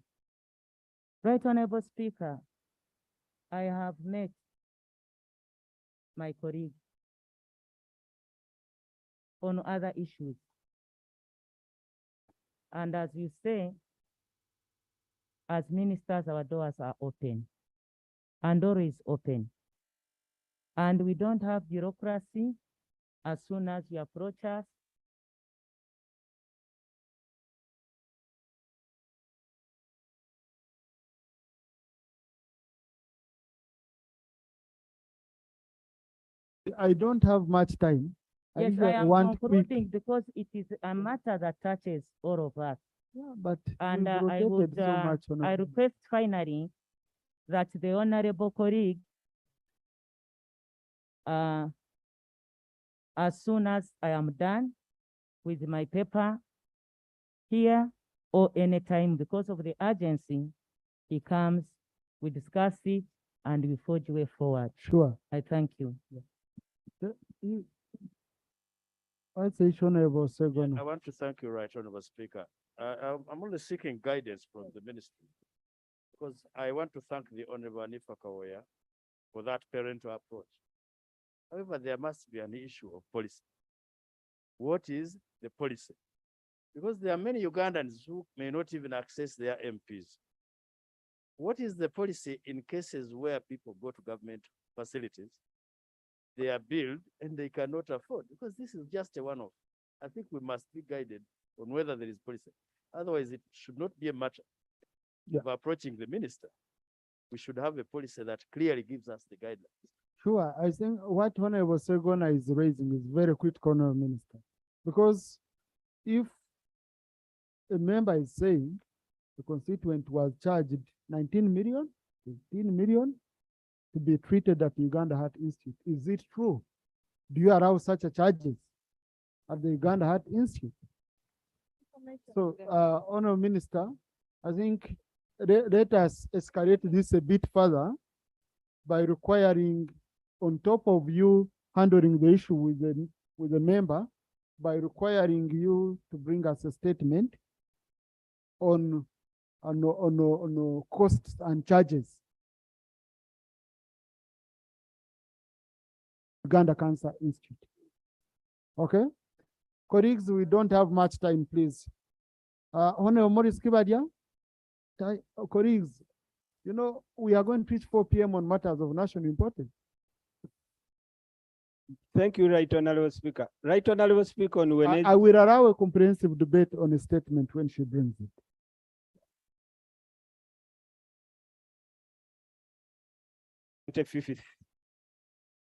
Right Honorable Speaker, I have met my colleagues on other issues. And as you say, as ministers, our doors are open and always open. And we don't have bureaucracy. As soon as you approach us, I don't have much time. yes, I usually am want quick. concluding because it is a matter that touches all of us. Yeah, but And you've I would, rotated so much on I it. request finally that the honorable colleague, as soon as I am done with my paper here or anytime, because of the urgency, he comes, we discuss it, and we forge way forward. Sure. I thank you. What's the honorable Yeah, second? I want to thank you, Right Honorable Speaker. I'm only seeking guidance from the ministry because I want to thank the Honorable Anifa Kawoya for that parental approach. However, there must be an issue of policy. What is the policy? Because there are many Ugandans who may not even access their MPs. What is the policy in cases where people go to government facilities, they are billed and they cannot afford? Because this is just a one-off. I think we must be guided on whether there is policy. Otherwise, it should not be a matter of approaching the minister. We should have a policy that clearly gives us the guidelines. Sure, I think what Honorable Segona is raising is very critical, Honorable Minister. Because if a member is saying the constituent was charged 19 million, 15 million to be treated at Uganda Heart Institute, is it true? Do you allow such a charges at the Uganda Heart Institute? So, Honorable Minister, I think let us escalate this a bit further by requiring, on top of you handling the issue with the member, by requiring you to bring us a statement on costs and charges. Uganda Cancer Institute. Okay? Colleagues, we don't have much time, please. Honorable Maurice Kibadia, colleagues, you know, we are going to reach 4 p.m. on matters of national importance. Thank you, Right Honorable Speaker. Right Honorable Speaker, on Wednesday. I will allow a comprehensive debate on a statement when she brings it.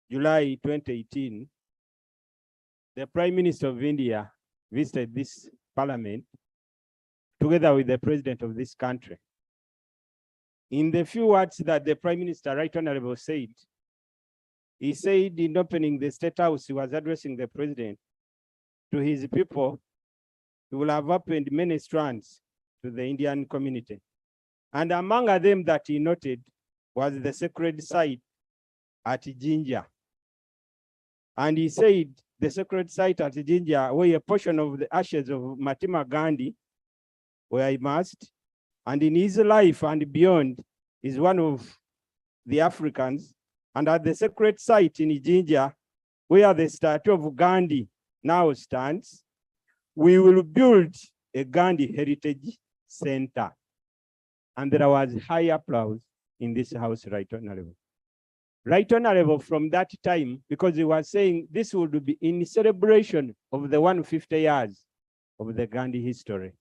July 2018, the Prime Minister of India visited this parliament together with the president of this country. In the few words that the Prime Minister, Right Honorable, said, he said in opening the State House, he was addressing the president, to his people, he will have opened many strands to the Indian community. And among them that he noted was the sacred site at Jinja. And he said the sacred site at Jinja, where a portion of the ashes of Mahatma Gandhi were immersed, and in his life and beyond is one of the Africans. And at the sacred site in Jinja, where the statue of Gandhi now stands, we will build a Gandhi Heritage Center. And there was high applause in this house, Right Honorable. Right Honorable, from that time, because he was saying this would be in celebration of the 150 years of the Gandhi history.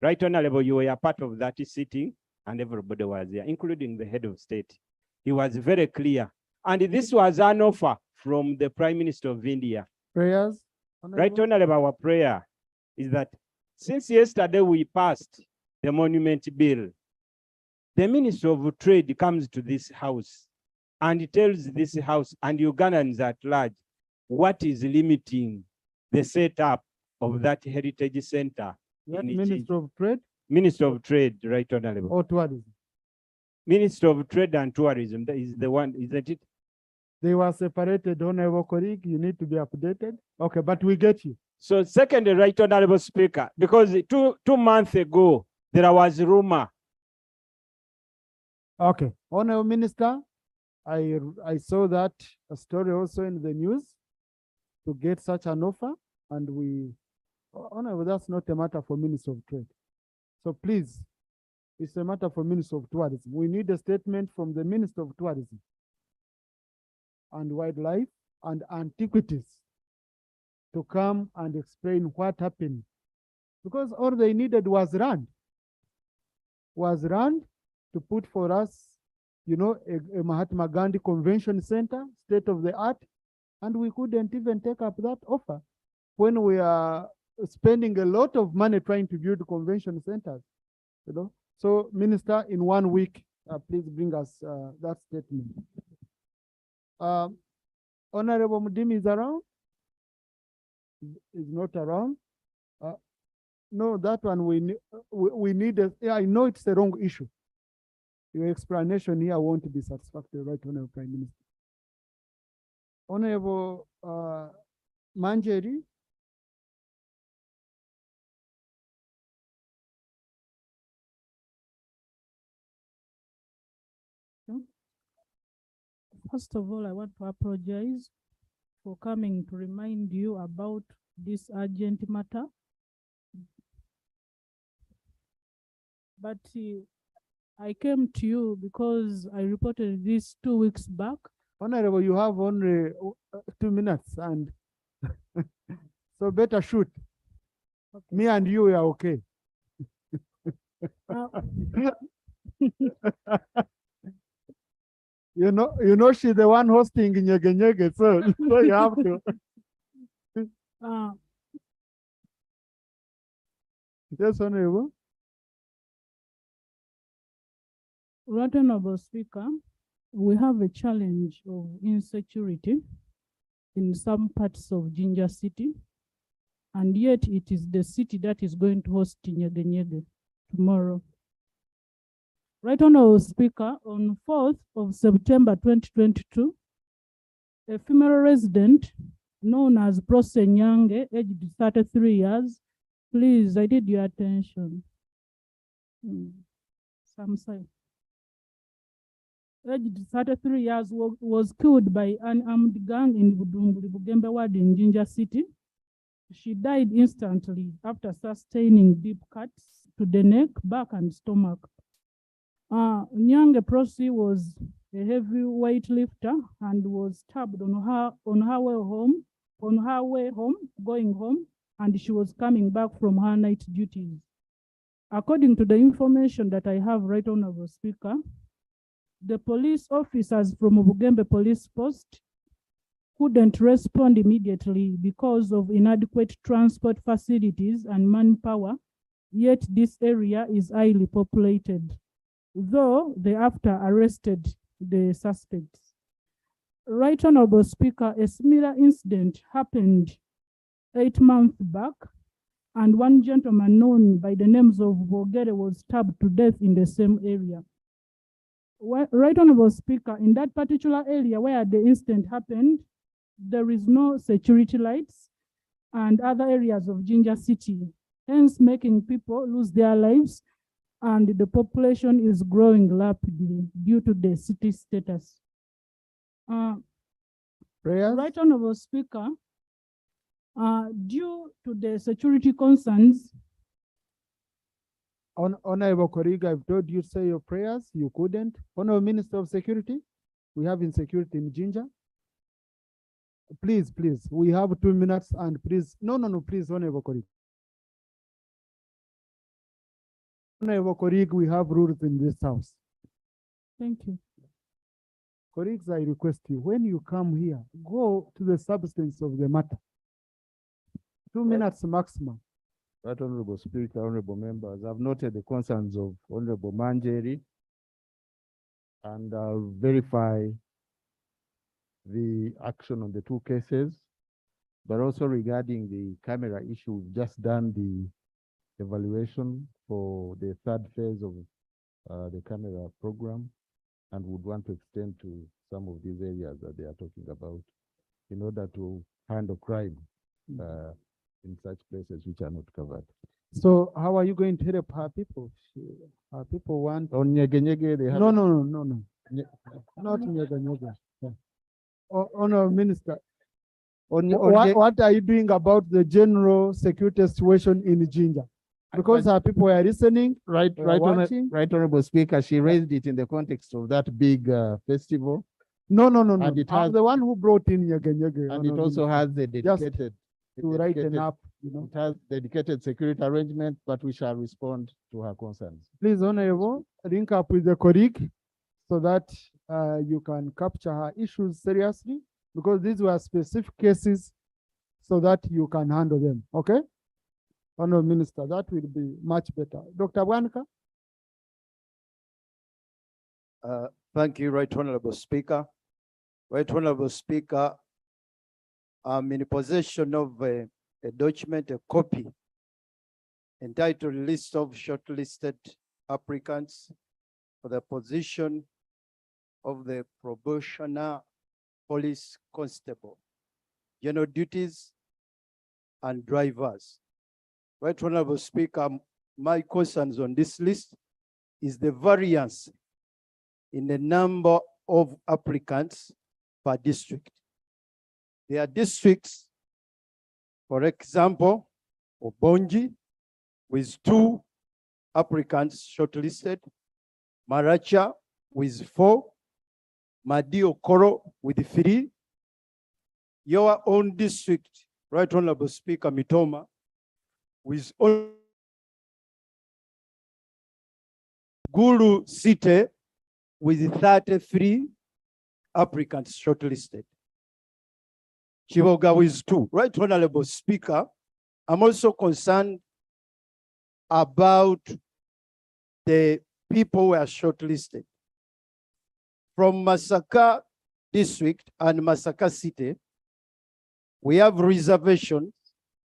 Right Honorable, you were a part of that sitting and everybody was there, including the head of state. He was very clear. And this was an offer from the Prime Minister of India. Prayers? Right Honorable, our prayer is that since yesterday we passed the monument bill, the Minister of Trade comes to this house and tells this house and Ugandans at large what is limiting the setup of that heritage center. Minister of Trade? Minister of Trade, Right Honorable. Or tourism? Minister of Trade and Tourism, that is the one, isn't it? They were separated, Honorable colleague. You need to be updated. Okay, but we get you. So second, Right Honorable Speaker, because two months ago, there was a rumor. Okay, Honorable Minister, I saw that a story also in the news to get such an offer, and we, Honorable, that's not a matter for Minister of Trade. So please, it's a matter for Minister of Tourism. We need a statement from the Minister of Tourism and Wildlife and Antiquities to come and explain what happened. Because all they needed was land. To put for us, you know, a Mahatma Gandhi Convention Center, state of the art, and we couldn't even take up that offer when we are spending a lot of money trying to build convention centers, you know. So, Minister, in 1 week, please bring us that statement. Honorable Mudimi is around? Is not around? No, that one we need. I know it's a wrong issue. Your explanation here won't be satisfactory, Right Honorable Prime Minister. Honorable Manjeri. First of all, I want to apologize for coming to remind you about this urgent matter. But I came to you because I reported this 2 weeks back. Honorable, you have only 2 minutes, and so better shoot. Okay. Me and you are okay. You know, she's the one hosting Nyege, so you have to. Yes, Honorable. Right Honorable Speaker, we have a challenge of insecurity in some parts of Jinja City, and yet it is the city that is going to host Nyege tomorrow. Right Honorable Speaker, on 4th of September 2022, a female resident known as Prose Nyange, aged 33 years, please, I need your attention. Some side. Aged 33 years was killed by an armed gang in Bugembe Ward in Jinja City. She died instantly after sustaining deep cuts to the neck, back, and stomach. Nyange Prosi was a heavy weightlifter and was stabbed on her way home, going home, and she was coming back from her night duties. According to the information that I have, Right Honorable Speaker, the police officers from Bugembe Police Post couldn't respond immediately because of inadequate transport facilities and manpower, yet this area is highly populated, though they after arrested the suspects. Right Honorable Speaker, a similar incident happened 8 months back, and one gentleman known by the names of Bogere was stabbed to death in the same area. Right Honorable Speaker, in that particular area where the incident happened, there is no security lights and other areas of Jinja City, hence making people lose their lives, and the population is growing rapidly due to the city status. Right Honorable Speaker, due to the security concerns, Honorable colleague, I've told you to say your prayers. You couldn't. Honorable Minister of Security, we have insecurity in Ginger. Please, please, we have 2 minutes and please, no, please, Honorable colleague. Honorable colleague, we have rules in this house. Thank you. Colleagues, I request you, when you come here, go to the substance of the matter. 2 minutes maximum. Right, Honorable Speaker, honorable members, I've noted the concerns of Honorable Manjeri, and I'll verify the action on the 2 cases, but also regarding the camera issue, we've just done the evaluation for the 3rd phase of the camera program, and would want to extend to some of these areas that they are talking about in order to handle crime in such places which are not covered. So how are you going to help our people? Our people want. On Nyege, they have. No. Not Nyege. Yeah. Honorable Minister, what are you doing about the general security situation in Ginger? Because our people are listening. Right, watching. right, Honorable Speaker, she raised it in the context of that big festival. No. And it I'm has, the one who brought in Nyege. and it also has the dedicated. To write an app, you know. It has dedicated security arrangement, but we shall respond to her concerns. Please, Honorable, link up with the colleague so that you can capture her issues seriously, because these were specific cases so that you can handle them, okay? Honorable Minister, that will be much better. Dr. Bwanka? Thank you, Right Honorable Speaker. Right Honorable Speaker, I'm in possession of a document, a copy, entitled List of Shortlisted Applicants for the position of the probationer police constable, general duties, and drivers. Right Honorable Speaker, my concerns on this list is the variance in the number of applicants per district. There are districts, for example, Obonji, with 2 applicants shortlisted, Maracha with 4, Madio Koro with 3, your own district, Right Honorable Speaker, Mitoma, with Guru City with 33 applicants shortlisted. Chivoga with 2. Right Honorable Speaker, I'm also concerned about the people who are shortlisted. From Masaka District and Masaka City, we have reservations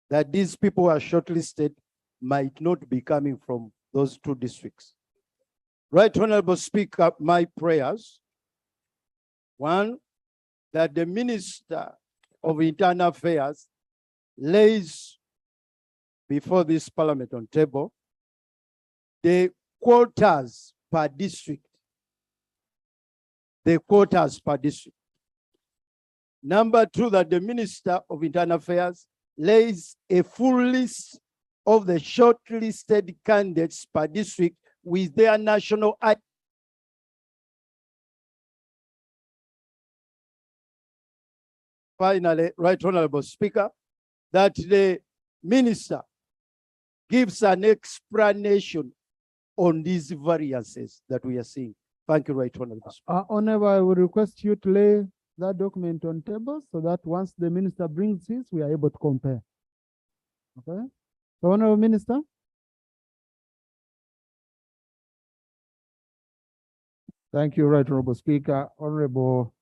that these people who are shortlisted might not be coming from those 2 districts. Right Honorable Speaker, my prayers, 1, that the Minister of Internal Affairs lays before this Parliament on table the quotas per district. The quotas per district. Number 2, that the Minister of Internal Affairs lays a full list of the shortlisted candidates per district with their national ID. Finally, Right Honorable Speaker, that the Minister gives an explanation on these variances that we are seeing. Thank you, Right Honorable Speaker. Honorable, I will request you to lay that document on table so that once the Minister brings this, we are able to compare. Okay? So, Honorable Minister. Thank you, Right Honorable Speaker. Honorable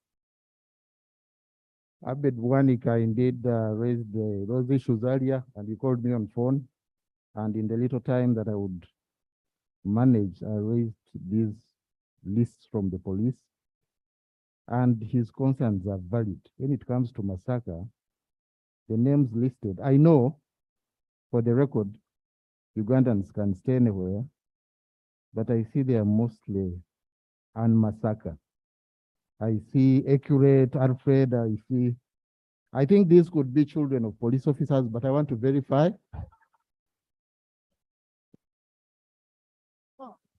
Abed Bwanika indeed raised those issues earlier, and he called me on phone. And in the little time that I would manage, I raised these lists from the police. And his concerns are valid. When it comes to Masaka, the names listed, I know for the record, Ugandans can stay anywhere, but I see they are mostly Masaka. I see Accurate, Alfred, I think these could be children of police officers, but I want to verify.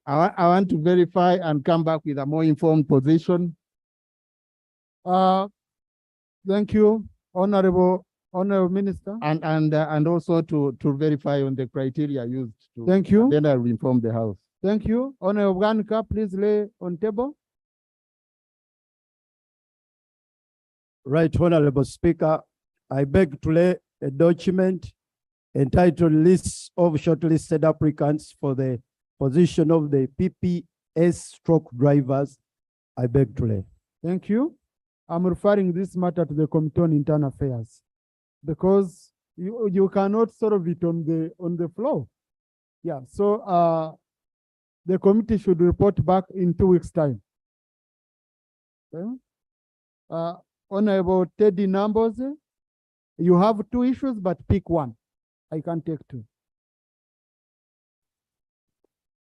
I want to verify and come back with a more informed position. Thank you, Honorable Minister. And also to verify on the criteria used to. Thank you. Then I will inform the House. Thank you. Honorable Ganika, please lay on table. Right, Honorable Speaker, I beg to lay a document entitled Lists of Shortlisted Applicants for the position of the PPS stroke drivers. I beg to lay. Thank you. I'm referring this matter to the Committee on Internal Affairs because you cannot solve it on the floor. Yeah, so the committee should report back in 2 weeks' time. Okay. Honorable Teddy Numbers, you have 2 issues, but pick one. I can take 2.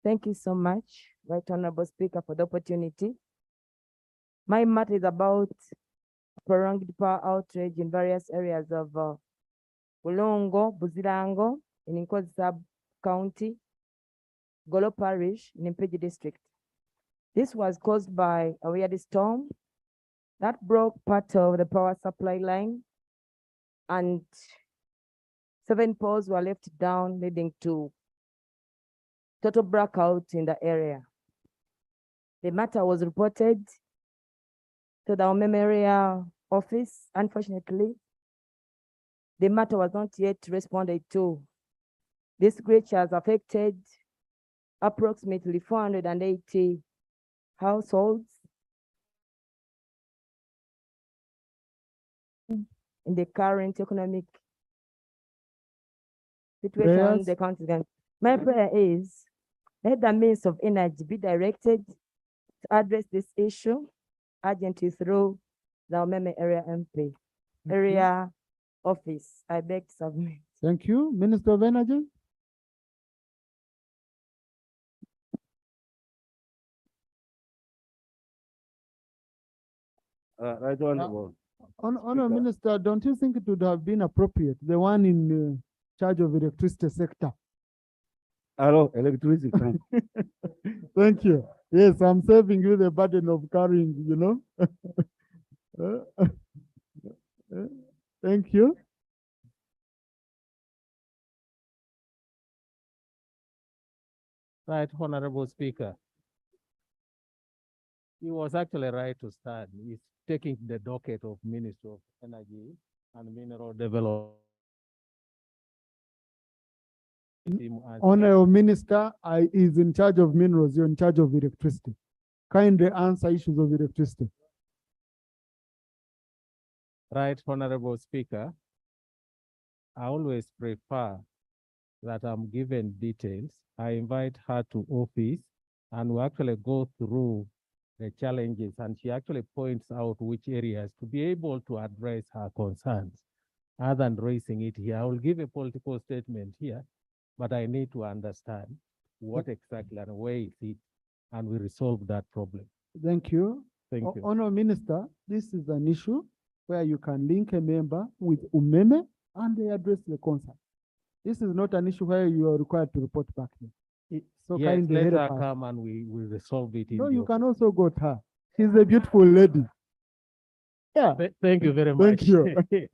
Thank you so much, Right Honorable Speaker, for the opportunity. My matter is about prolonged power outage in various areas of Bulongo, Buzirango, in Inkozi Sub-County, Golo Parish, in Impeji District. This was caused by a weird storm that broke part of the power supply line, and 7 poles were left down, leading to total blackout in the area. The matter was reported to the Omeme area office. Unfortunately, the matter was not yet responded to. This glitch has affected approximately 480 households in the current economic situation the country is going. My prayer is, let the means of energy be directed to address this issue urgently through the Omeme area MP, area office. I beg to submit. Thank you. Minister of Energy. Right Honorable. Honorable Minister, don't you think it would have been appropriate, the one in charge of electricity sector? Hello, electricity. Thank you. Yes, I'm saving you the burden of carrying, you know. Thank you. Right, Honorable Speaker. He was actually right to start. He's taking the docket of Minister of Energy and Mineral Development. Honorable Minister is in charge of minerals, you're in charge of electricity. Kindly answer issues of electricity. Right, Honorable Speaker. I always prefer that I'm given details. I invite her to office and we actually go through the challenges, and she actually points out which areas to be able to address her concerns. Other than raising it here, I will give a political statement here, but I need to understand what exactly and where is it, and we resolve that problem. Thank you. Thank you. Honorable Minister, this is an issue where you can link a member with Umeme and they address the concern. This is not an issue where you are required to report back here. So Yes, kindly let help her us. come and we resolve it. No, you can also go to her. She's a beautiful lady. Yeah. Thank you very much. Thank you.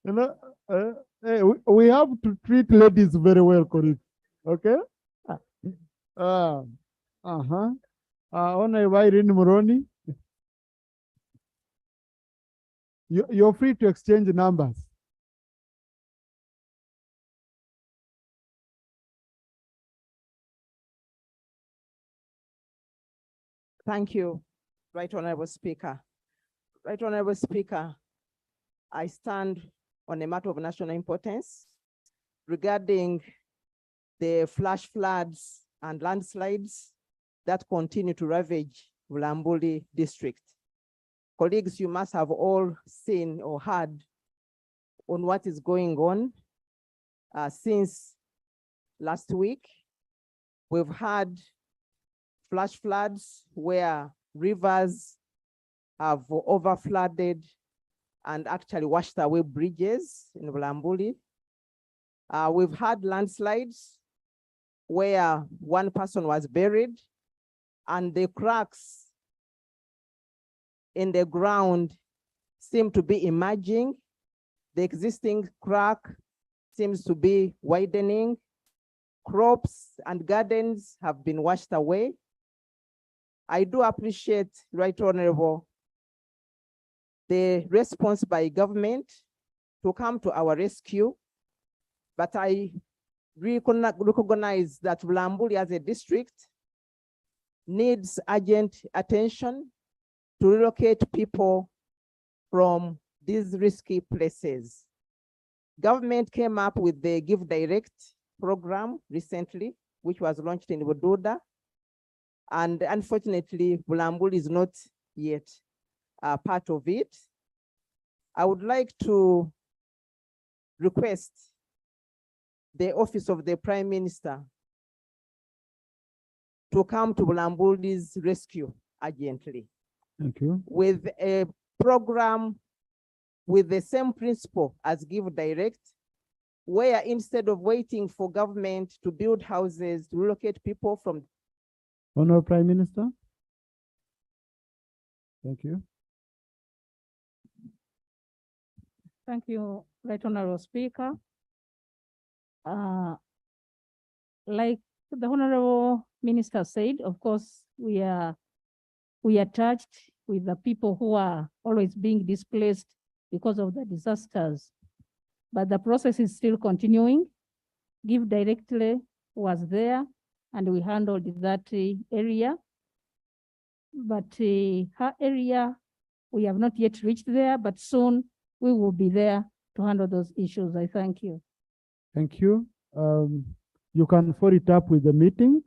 You know, hey, we have to treat ladies very well, Corinne. Okay? Honorable Irene Moroni. You're free to exchange numbers. Thank you, Right Honorable Speaker. Right Honorable Speaker, I stand on a matter of national importance regarding the flash floods and landslides that continue to ravage Bulambuli district. Colleagues, you must have all seen or heard on what is going on since last week. We've had flash floods where rivers have overflooded and actually washed away bridges in Bulambuli. We've had landslides where one person was buried and the cracks in the ground seem to be emerging. The existing crack seems to be widening. Crops and gardens have been washed away. I do appreciate, Right Honorable, the response by government to come to our rescue, but I recognize that Bulambuli as a district needs urgent attention to relocate people from these risky places. Government came up with the Give Direct program recently, which was launched in Bududa. And unfortunately, Bulambuli is not yet part of it. I would like to request the Office of the Prime Minister to come to Bulambuli's rescue urgently. Thank you. With a program with the same principle as Give Direct, where instead of waiting for government to build houses, to relocate people from. Honorable Prime Minister. Thank you. Thank you, Right Honorable Speaker. Like the Honorable Minister said, of course, we are touched with the people who are always being displaced because of the disasters. But the process is still continuing. Give Directly was there and we handled that area. But her area, we have not yet reached there, but soon we will be there to handle those issues. I thank you. Thank you. You can follow it up with the meeting.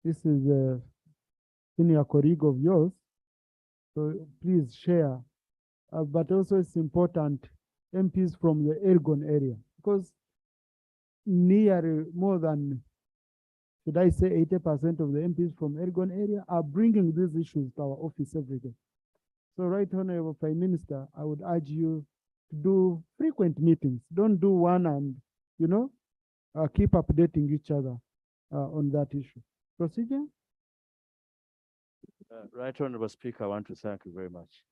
This is a senior colleague of yours, so please share. But also it's important, MPs from the Elgon area, because more than, should I say 80% of the MPs from Elgon area are bringing these issues to our office every day. So Right Honorable Prime Minister, I would urge you to do frequent meetings. Don't do one and, keep updating each other on that issue. Procedure? Right Honorable Speaker, I want to thank you very much.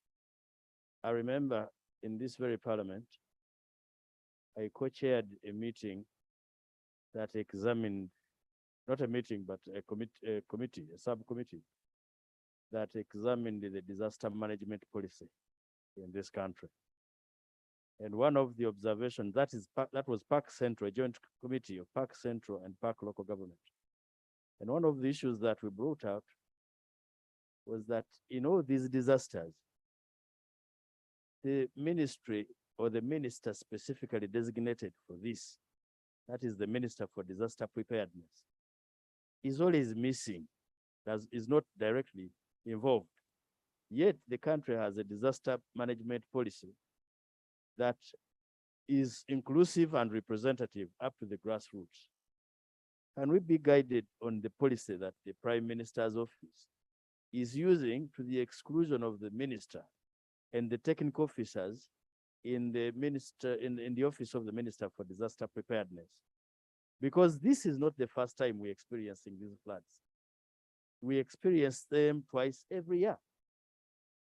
I remember in this very parliament, I co-chaired a meeting that examined, not a meeting, but a committee, a subcommittee that examined the disaster management policy in this country. And one of the observations, that was Park Central, a joint committee of Park Central and Park local government. And one of the issues that we brought out was that in all these disasters, the ministry or the minister specifically designated for this, that is the Minister for Disaster Preparedness, is always missing, is not directly involved. Yet the country has a disaster management policy that is inclusive and representative up to the grassroots. Can we be guided on the policy that the Prime Minister's office is using to the exclusion of the minister and the technical officers in the office of the Minister for Disaster Preparedness? Because this is not the first time we're experiencing these floods. We experience them twice every year.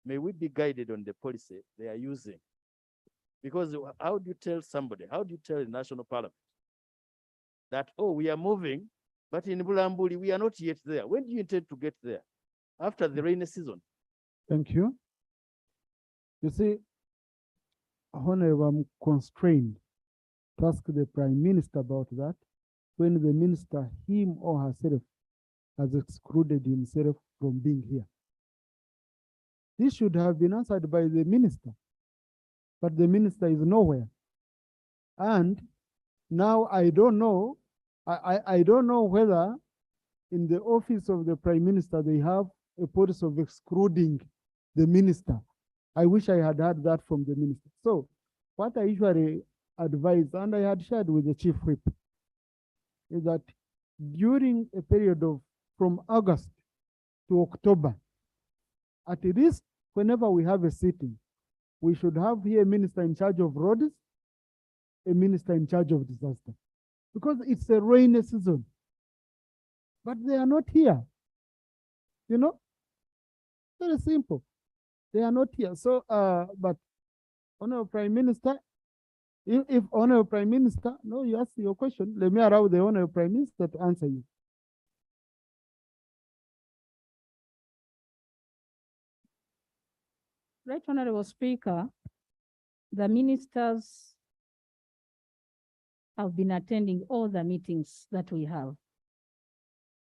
May we be guided on the policy they are using? Because how do you tell somebody, how do you tell the national parliament that, oh, we are moving, but in Bulambuli, we are not yet there? When do you intend to get there? After the rainy season? Thank you. You see, Honorable, I'm constrained to ask the Prime Minister about that when the minister, him or herself, has excluded himself from being here. This should have been answered by the minister, but the minister is nowhere. And now I don't know, I don't know whether in the office of the Prime Minister, they have a policy of excluding the minister. I wish I had heard that from the minister. So what I usually advise, and I had shared with the Chief Whip, is that during a period of from August to October, at least whenever we have a sitting, we should have here a minister in charge of roads, a minister in charge of disaster. because it's a rainy season. But they are not here. You know, very simple. They are not here. So, but Honorable Prime Minister, if Honorable Prime Minister, no, you ask your question. Let me allow the Honorable Prime Minister to answer you. Right Honorable Speaker, the ministers have been attending all the meetings that we have.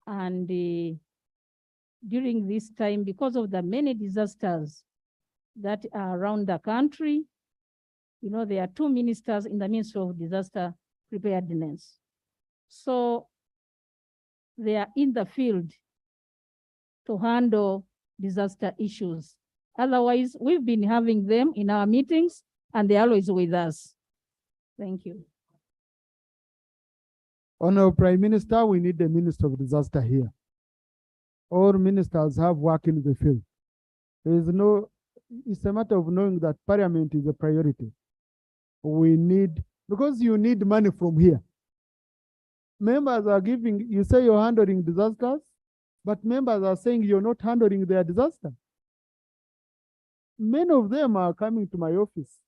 And during this time, because of the many disasters that are around the country, you know, there are 2 ministers in the Ministry of Disaster Preparedness. So they are in the field to handle disaster issues. Otherwise, we've been having them in our meetings and they're always with us. Thank you. Honorable Prime Minister, we need the Minister of Disaster here. All ministers have work in the field. There is no, it's a matter of knowing that Parliament is a priority. We need, because you need money from here. Members are giving, you say you're handling disasters, but members are saying you're not handling their disaster. Many of them are coming to my office.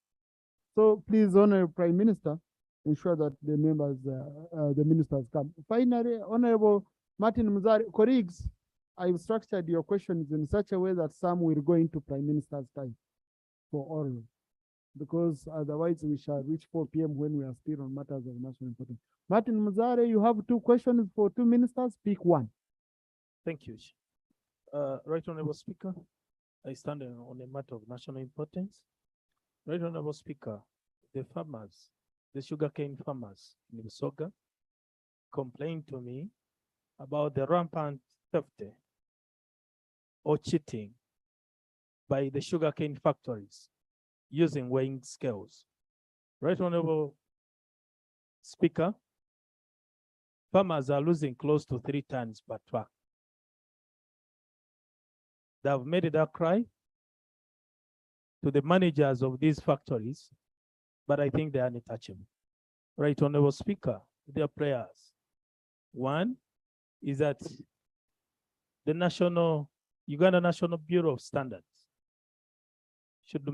So please, Honorable Prime Minister, ensure that the members, the ministers come. Finally, Honorable Martin Muzari, colleagues, I've structured your questions in such a way that some will go into Prime Minister's time for all, because otherwise we shall reach 4 p.m. when we are still on matters of national importance. Martin Muzare, you have 2 questions for 2 ministers, pick one. Thank you. Right Honorable Speaker, I stand on a matter of national importance. Right Honorable Speaker, the farmers, the sugarcane farmers in Busoga complained to me about the rampant theft or cheating by the sugarcane factories using weighing scales. Right Honorable Speaker, farmers are losing close to 3 tons per truck. They have made that cry to the managers of these factories, but I think they are untouchable. Right Honorable Speaker, their prayers. One is that the Uganda National Bureau of Standards should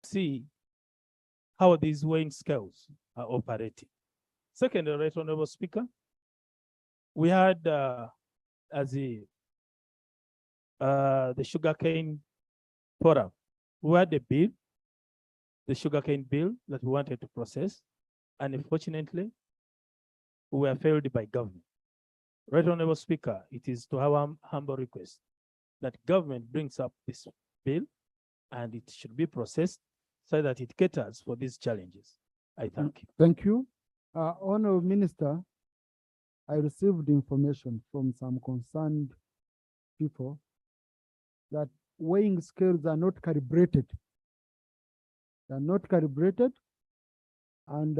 see how these weighing scales are operating. Second, Right Honorable Speaker, we had the sugarcane forum. We had a bill, the sugarcane bill that we wanted to process, and unfortunately, we were failed by government. Right Honorable Speaker, it is to our humble request that government brings up this bill and it should be processed so that it caters for these challenges. I thank you. Thank you. Honorable Minister, I received information from some concerned people that weighing scales are not calibrated. They are not calibrated, and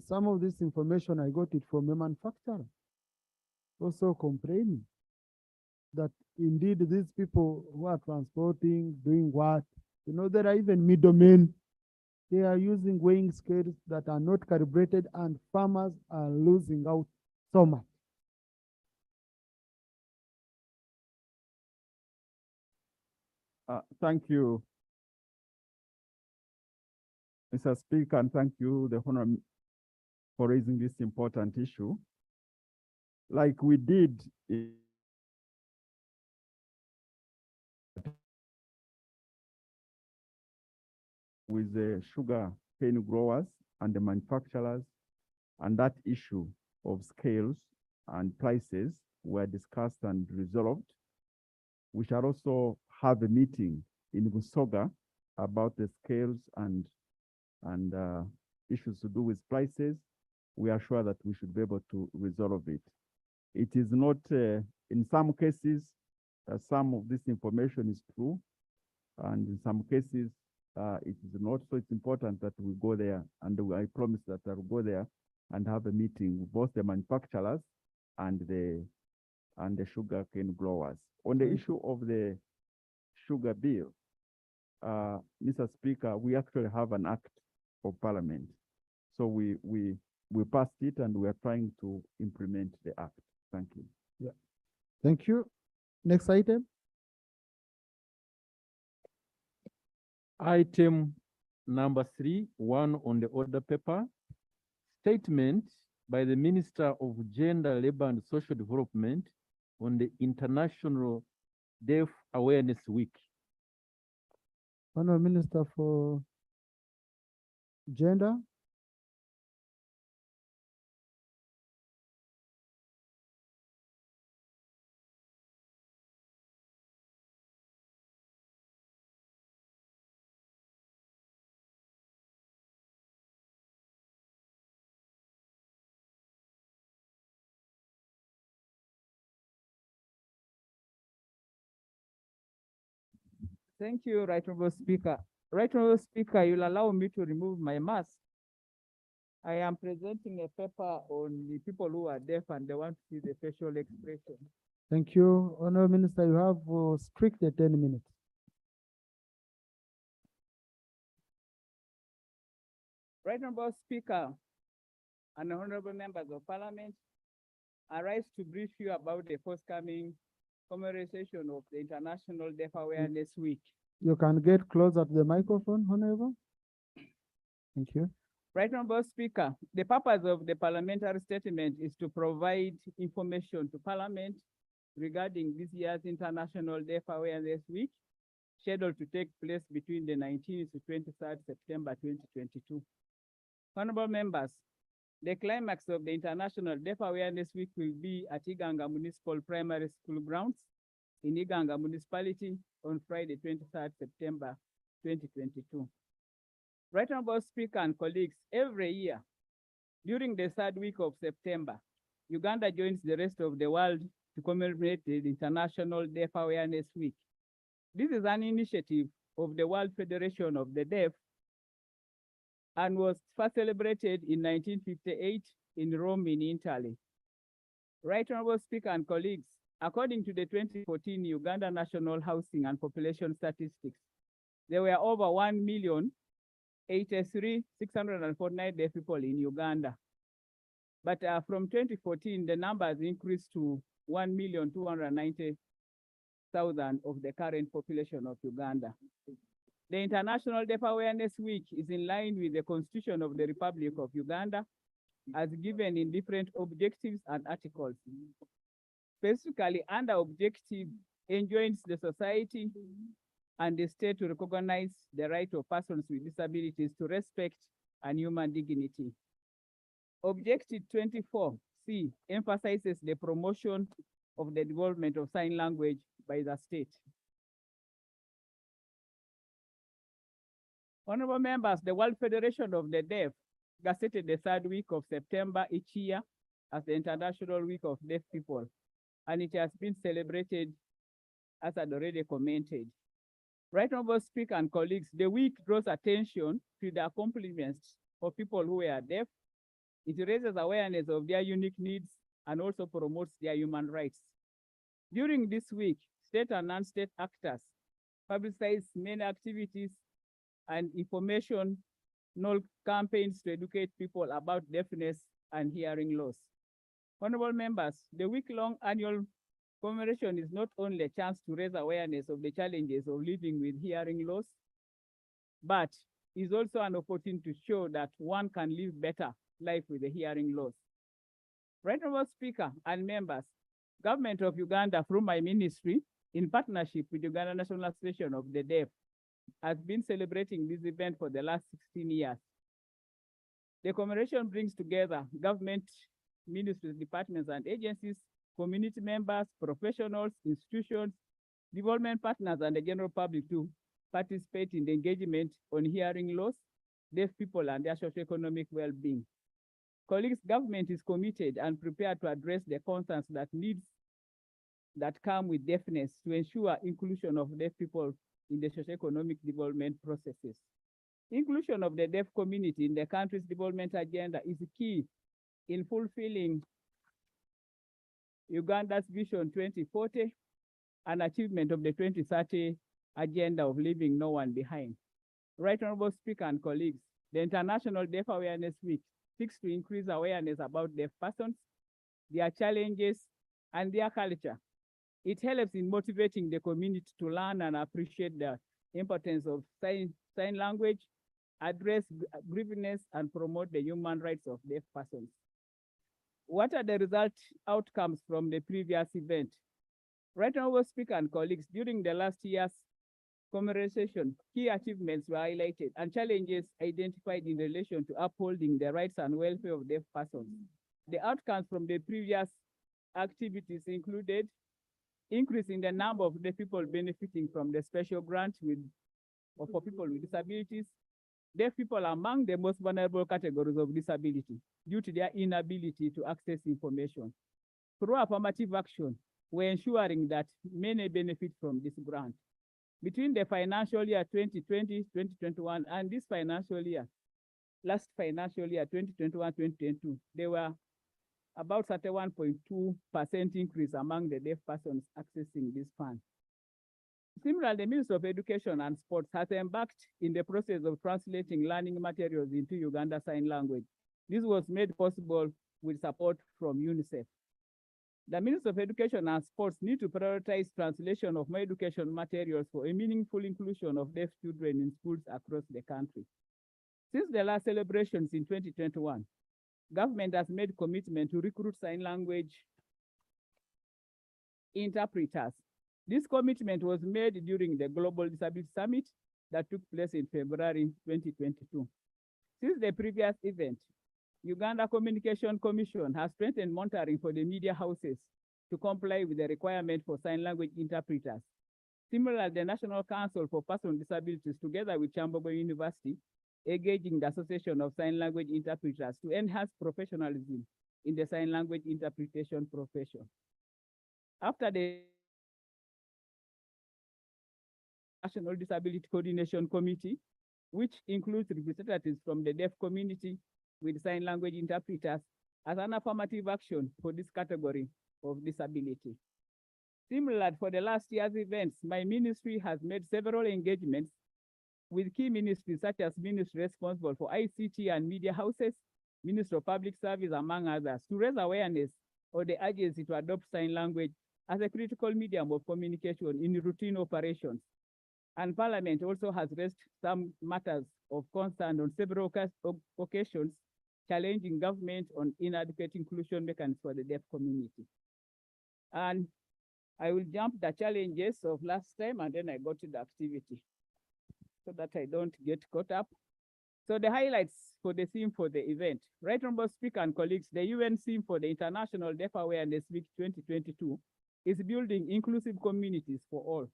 some of this information, I got it from a manufacturer, also complaining that indeed these people who are transporting, doing what, you know, there are even middlemen. They are using weighing scales that are not calibrated, and farmers are losing out so much. Thank you, Mr. Speaker, and thank you, the Honorable, for raising this important issue. Like we did with the sugar cane growers and the manufacturers, and that issue of scales and prices were discussed and resolved. We shall also have a meeting in Busoga about the scales and issues to do with prices. We are sure that we should be able to resolve it. It is not, in some cases, some of this information is true, and in some cases, it is not. So it's important that we go there, and I promise that I will go there and have a meeting with both the manufacturers and the sugar cane growers. On the issue of the sugar bill, Mr. Speaker, we actually have an act of Parliament. So we passed it and we are trying to implement the act. Thank you. Yeah. Thank you. Next item. Item number 3, 1 on the order paper. Statement by the Minister of Gender, Labor and Social Development on the International Deaf Awareness Week. Honorable Minister for Gender. Thank you, Right Honorable Speaker. Right Honorable Speaker, you'll allow me to remove my mask. I am presenting a paper on the people who are deaf and they want to see the facial expression. Thank you. Honorable Minister, you have strictly 10 minutes. Right Honorable Speaker and honorable members of Parliament, I rise to brief you about the forthcoming commemoration of the International Deaf Awareness Week. You can get closer to the microphone, Honorable. Thank you. Right Honorable Speaker, the purpose of the parliamentary statement is to provide information to Parliament regarding this year's International Deaf Awareness Week, scheduled to take place between the 19th to 23rd September 2022. Honorable members, the climax of the International Deaf Awareness Week will be at Iganga Municipal Primary School grounds in Iganga Municipality on Friday, 23rd September 2022. Right Honorable Speaker and colleagues, every year during the 3rd week of September, Uganda joins the rest of the world to commemorate the International Deaf Awareness Week. This is an initiative of the World Federation of the Deaf and was first celebrated in 1958 in Rome in Italy. Right Honorable Speaker and colleagues, according to the 2014 Uganda National Housing and Population Statistics, there were over 1,083,649 deaf people in Uganda. But from 2014, the numbers increased to 1,290,000 of the current population of Uganda. The International Deaf Awareness Week is in line with the Constitution of the Republic of Uganda, as given in different objectives and articles. Specifically, under objective enjoins the society and the state to recognize the right of persons with disabilities to respect and human dignity. Objective 24C emphasizes the promotion of the development of sign language by the state. Honorable members, the World Federation of the Deaf gazetted the 3rd week of September each year as the International Week of Deaf People, and it has been celebrated as I'd already commented. Right Honorable Speaker and colleagues, the week draws attention to the accomplishments of people who are deaf. It raises awareness of their unique needs and also promotes their human rights. During this week, state and non-state actors publicize many activities and informational campaigns to educate people about deafness and hearing loss. Honorable members, the week-long annual commemoration is not only a chance to raise awareness of the challenges of living with hearing loss, but is also an opportunity to show that one can live better life with a hearing loss. Right Honorable Speaker and members, Government of Uganda through my ministry, in partnership with Uganda National Association of the Deaf, has been celebrating this event for the last 16 years. The commemoration brings together government, ministries, departments, and agencies, community members, professionals, institutions, development partners, and the general public to participate in the engagement on hearing loss, deaf people, and their socioeconomic well-being. Colleagues, government is committed and prepared to address the concerns that come with deafness to ensure inclusion of deaf people in the socioeconomic development processes. Inclusion of the deaf community in the country's development agenda is key in fulfilling Uganda's Vision 2040 and achievement of the 2030 agenda of leaving no one behind. Right Honorable Speaker and colleagues, The International Deaf Awareness Week seeks to increase awareness about deaf persons, their challenges, and their culture. It helps in motivating the community to learn and appreciate the importance of sign language, address grievances, and promote the human rights of deaf persons. What are the outcomes from the previous event? Right Honorable Speaker and colleagues, during the last year's commemoration, key achievements were highlighted and challenges identified in relation to upholding the rights and welfare of deaf persons. The outcomes from the previous activities included increase in the number of deaf people benefiting from the special grant for people with disabilities. Deaf people are among the most vulnerable categories of disability due to their inability to access information. Through affirmative action, we're ensuring that many benefit from this grant. Between the financial year 2020-2021 and this financial year, last financial year 2021-2022, there were about 31.2% increase among the deaf persons accessing this fund. Similarly, the Ministry of Education and Sports has embarked in the process of translating learning materials into Uganda Sign Language. This was made possible with support from UNICEF. The Ministry of Education and Sports need to prioritize translation of my education materials for a meaningful inclusion of deaf children in schools across the country. Since the last celebrations in 2021, government has made commitment to recruit sign language interpreters. This commitment was made during the Global Disability Summit that took place in February 2022. Since the previous event, Uganda Communication Commission has strengthened monitoring for the media houses to comply with the requirement for sign language interpreters. Similarly, the National Council for Persons with Disabilities, together with Chambogo University, engaging the Association of Sign Language Interpreters to enhance professionalism in the sign language interpretation profession. After the National Disability Coordination Committee, which includes representatives from the deaf community with sign language interpreters, as an affirmative action for this category of disability. Similarly, for the last year's events, my ministry has made several engagements with key ministries such as Ministry responsible for ICT and media houses, Ministry of Public Service, among others, to raise awareness of the urgency to adopt sign language as a critical medium of communication in routine operations. And Parliament also has raised some matters of concern on several occasions, challenging government on inadequate inclusion mechanisms for the deaf community. And I will jump the challenges of last time and then I go to the activity so that I don't get caught up. So the highlights for the theme for the event. Right Honorable Speaker and colleagues, the UN theme for the International Deaf Awareness Week 2022 is building inclusive communities for all.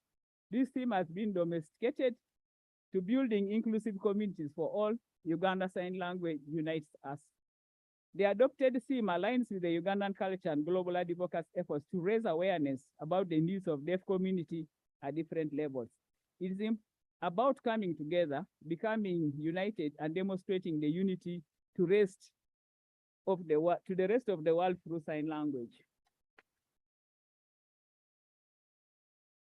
This theme has been domesticated to building inclusive communities for all. Uganda Sign Language unites us. The adopted theme aligns with the Ugandan culture and global advocacy efforts to raise awareness about the needs of deaf community at different levels. It is about coming together, becoming united, and demonstrating the unity to the rest of the world through sign language.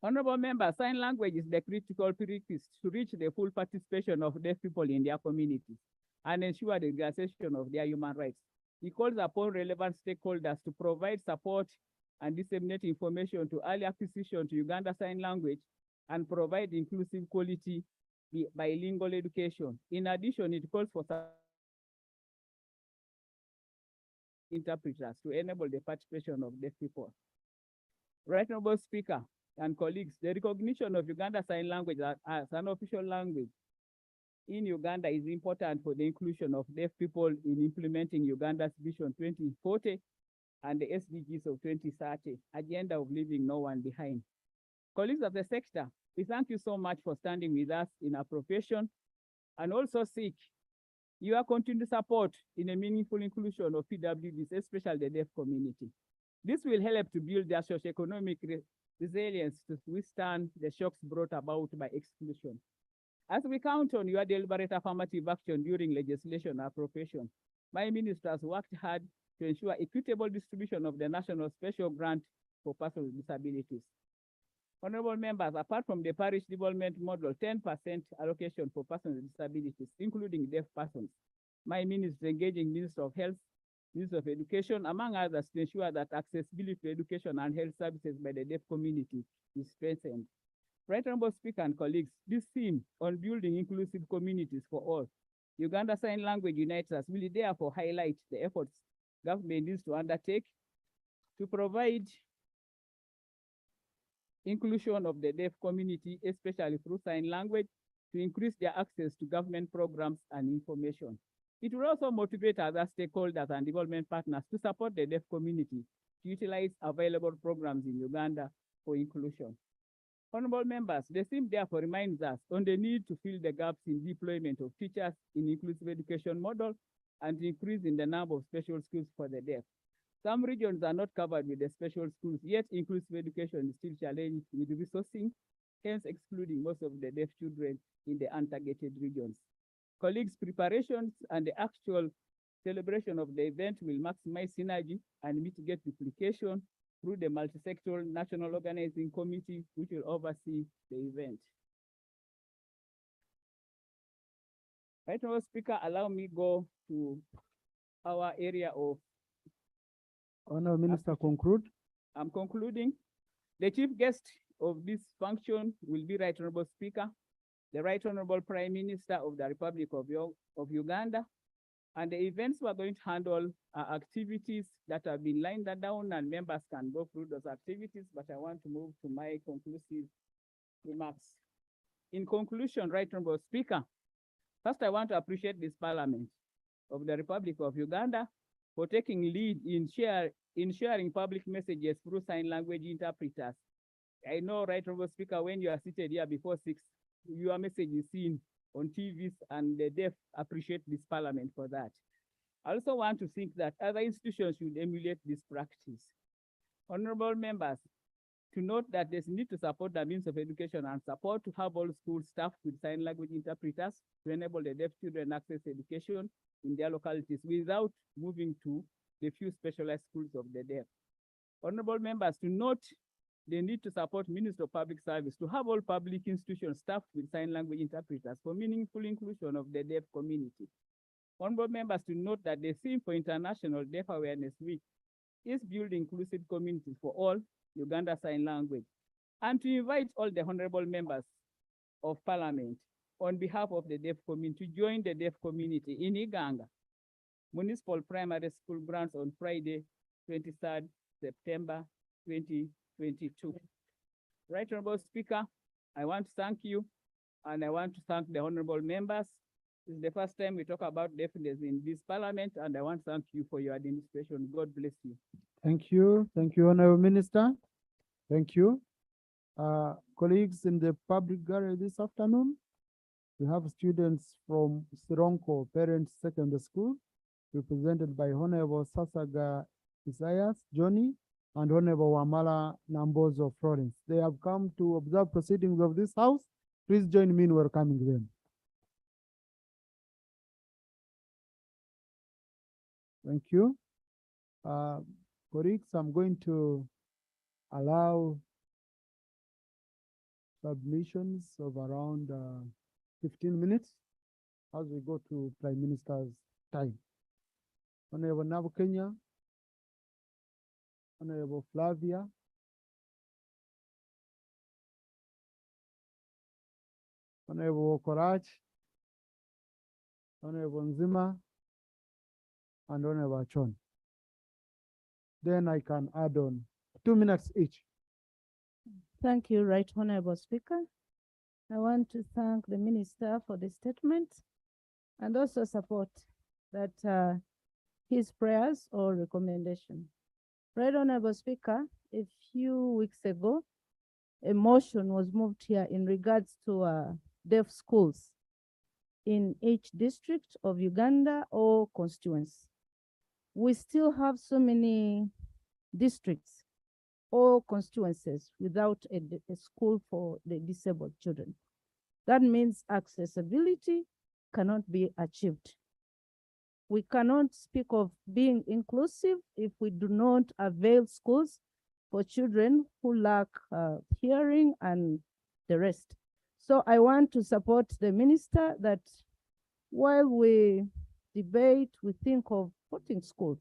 Honorable members, sign language is the critical prerequisite to reach the full participation of deaf people in their communities and ensure the realization of their human rights. He calls upon relevant stakeholders to provide support and disseminate information to early acquisition to Uganda Sign Language and provide inclusive quality bilingual education. In addition, it calls for interpreters to enable the participation of deaf people. Right Honorable Speaker and colleagues, the recognition of Uganda Sign Language as an official language in Uganda is important for the inclusion of deaf people in implementing Uganda's Vision 2040 and the SDGs of 2030, agenda of leaving no one behind. Colleagues of the sector, we thank you so much for standing with us in our profession and also seek your continued support in a meaningful inclusion of PWDs, especially the deaf community. This will help to build their socioeconomic resilience to withstand the shocks brought about by exclusion. As we count on your deliberate affirmative action during legislation appropriation, my minister has worked hard to ensure equitable distribution of the National Special Grant for Persons with Disabilities. Honorable members, apart from the parish development model, 10% allocation for persons with disabilities, including deaf persons, my ministry engaging Minister of Health, Minister of Education, among others, to ensure that accessibility to education and health services by the deaf community is strengthened. Right Honorable Speaker and colleagues, this theme on building inclusive communities for all, Uganda Sign Language Unites Us, will therefore highlight the efforts government needs to undertake to provide inclusion of the deaf community, especially through sign language, to increase their access to government programs and information. It will also motivate other stakeholders and development partners to support the deaf community to utilize available programs in Uganda for inclusion. Honorable members, the theme therefore reminds us on the need to fill the gaps in deployment of teachers in inclusive education model and increase in the number of special schools for the deaf. Some regions are not covered with the special schools, yet inclusive education is still challenged with resourcing, hence excluding most of the deaf children in the untargeted regions. Colleagues, preparations and the actual celebration of the event will maximize synergy and mitigate duplication through the multi-sectoral national organizing committee, which will oversee the event. Right now, Speaker, allow me go to our area of. Honorable Minister, conclude. I'm concluding. The chief guest of this function will be Right Honorable Speaker, the Right Honorable Prime Minister of the Republic of Uganda. And the events we're going to handle are activities that have been lined down, and members can go through those activities, but I want to move to my conclusive remarks. In conclusion, Right Honorable Speaker, first I want to appreciate this Parliament of the Republic of Uganda for taking lead in sharing public messages through sign language interpreters. I know, Right Honorable Speaker, when you are seated here before 6, your message is seen on TVs, and the deaf appreciate this Parliament for that. I also want to think that other institutions should emulate this practice. Honorable members, to note that there's need to support the means of education and support to have all schools staffed with sign language interpreters to enable the deaf children access education in their localities without moving to the few specialized schools of the deaf. Honorable members, to note the need to support Minister of Public Service to have all public institutions staffed with sign language interpreters for meaningful inclusion of the deaf community. Honorable members, to note that the theme for International Deaf Awareness Week is building inclusive communities for all, Uganda Sign Language, and to invite all the honorable members of Parliament on behalf of the deaf community to join the deaf community in Uganda Municipal Primary School grounds on Friday, 23rd September 2022. Right Honorable Speaker, I want to thank you, and I want to thank the honorable members. This is the first time we talk about deafness in this Parliament, and I want to thank you for your administration. God bless you. Thank you. Thank you, Honorable Minister. Thank you. Colleagues in the public gallery this afternoon, we have students from Sironko Parents Secondary School, represented by Honorable Sasaga Isaias Johnny and Honorable Wamala Nambozo Florence. They have come to observe proceedings of this house. Please join me in welcoming them. Thank you. Colleagues, I'm going to allow submissions of around 15 minutes as we go to Prime Minister's time. Honorable Nabu Kenya, Honorable Flavia, Honorable Korach, Honorable Nzima, and Honorable Chon. Then I can add on 2 minutes each. Thank you, Right Honorable Speaker. I want to thank the Minister for the statement and also support that his prayers or recommendation. Right Honorable Speaker, a few weeks ago, a motion was moved here in regards to deaf schools in each district of Uganda or constituency. We still have so many districts or constituencies without a school for the disabled children. That means accessibility cannot be achieved. We cannot speak of being inclusive if we do not avail schools for children who lack hearing and the rest. So I want to support the minister that while we debate, we think of putting schools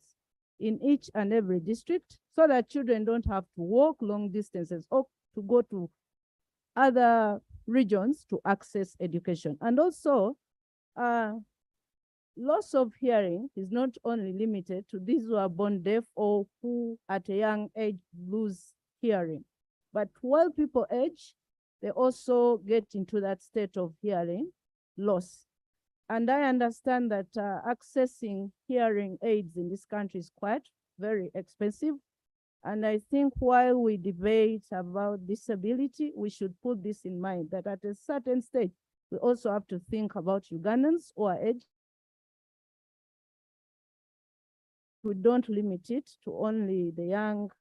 in each and every district so that children don't have to walk long distances or to go to other regions to access education. And also, loss of hearing is not only limited to these who are born deaf or who at a young age lose hearing, but while people age, they also get into that state of hearing loss. And I understand that accessing hearing aids in this country is quite very expensive. And I think while we debate about disability, we should put this in mind that at a certain stage, we also have to think about Ugandans who are aged. We don't limit it to only the young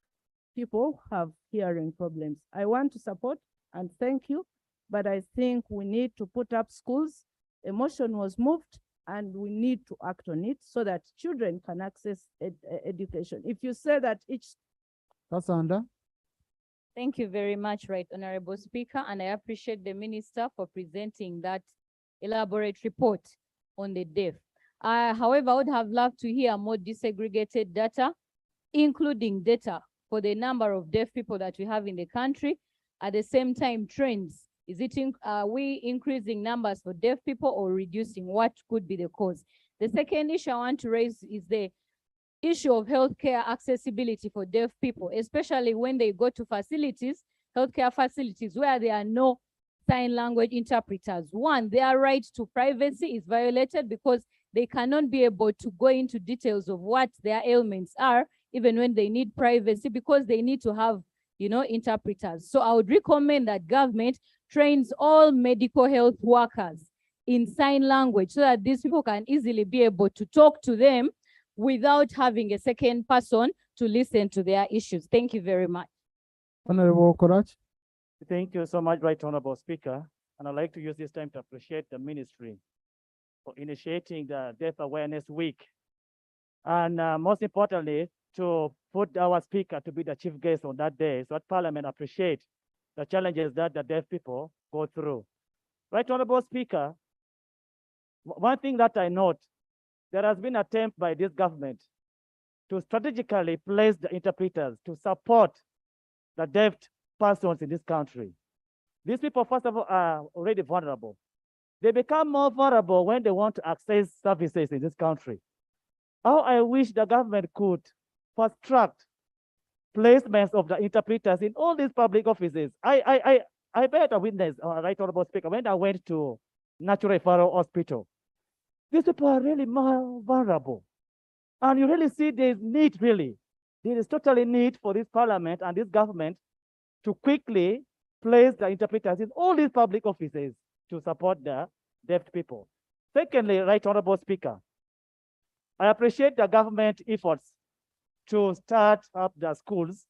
people who have hearing problems. I want to support and thank you, but I think we need to put up schools. Emotion was moved and we need to act on it so that children can access education. If you say that each Kasanda. Thank you very much, Right Honorable Speaker, and I appreciate the Minister for presenting that elaborate report on the deaf. However, I would have loved to hear more disaggregated data, including data for the number of deaf people that we have in the country. At the same time, trends. Is it are we increasing numbers for deaf people or reducing? What could be the cause? The second issue I want to raise is the issue of healthcare accessibility for deaf people, especially when they go to facilities, healthcare facilities where there are no sign language interpreters. One, their right to privacy is violated because they cannot be able to go into details of what their ailments are, even when they need privacy, because they need to have, you know, interpreters. So I would recommend that government trains all medical health workers in sign language so that these people can easily be able to talk to them without having a second person to listen to their issues. Thank you very much. Honorable Korach. Thank you so much, Right Honorable Speaker. And I'd like to use this time to appreciate the ministry for initiating the Deaf Awareness Week. And most importantly, to put our speaker to be the chief guest on that day, so that Parliament appreciate the challenges that the deaf people go through. Right Honorable Speaker, one thing that I note, there has been an attempt by this government to strategically place the interpreters to support the deaf persons in this country. These people, first of all, are already vulnerable. They become more vulnerable when they want to access services in this country. How I wish the government could fast track placements of the interpreters in all these public offices. I bear a witness, Right Honorable Speaker, when I went to Natural Referral Hospital. These people are really more vulnerable. And you really see there's need, really. There is totally need for this Parliament and this government to quickly place the interpreters in all these public offices to support the deaf people. Secondly, Right Honorable Speaker, I appreciate the government efforts to start up the schools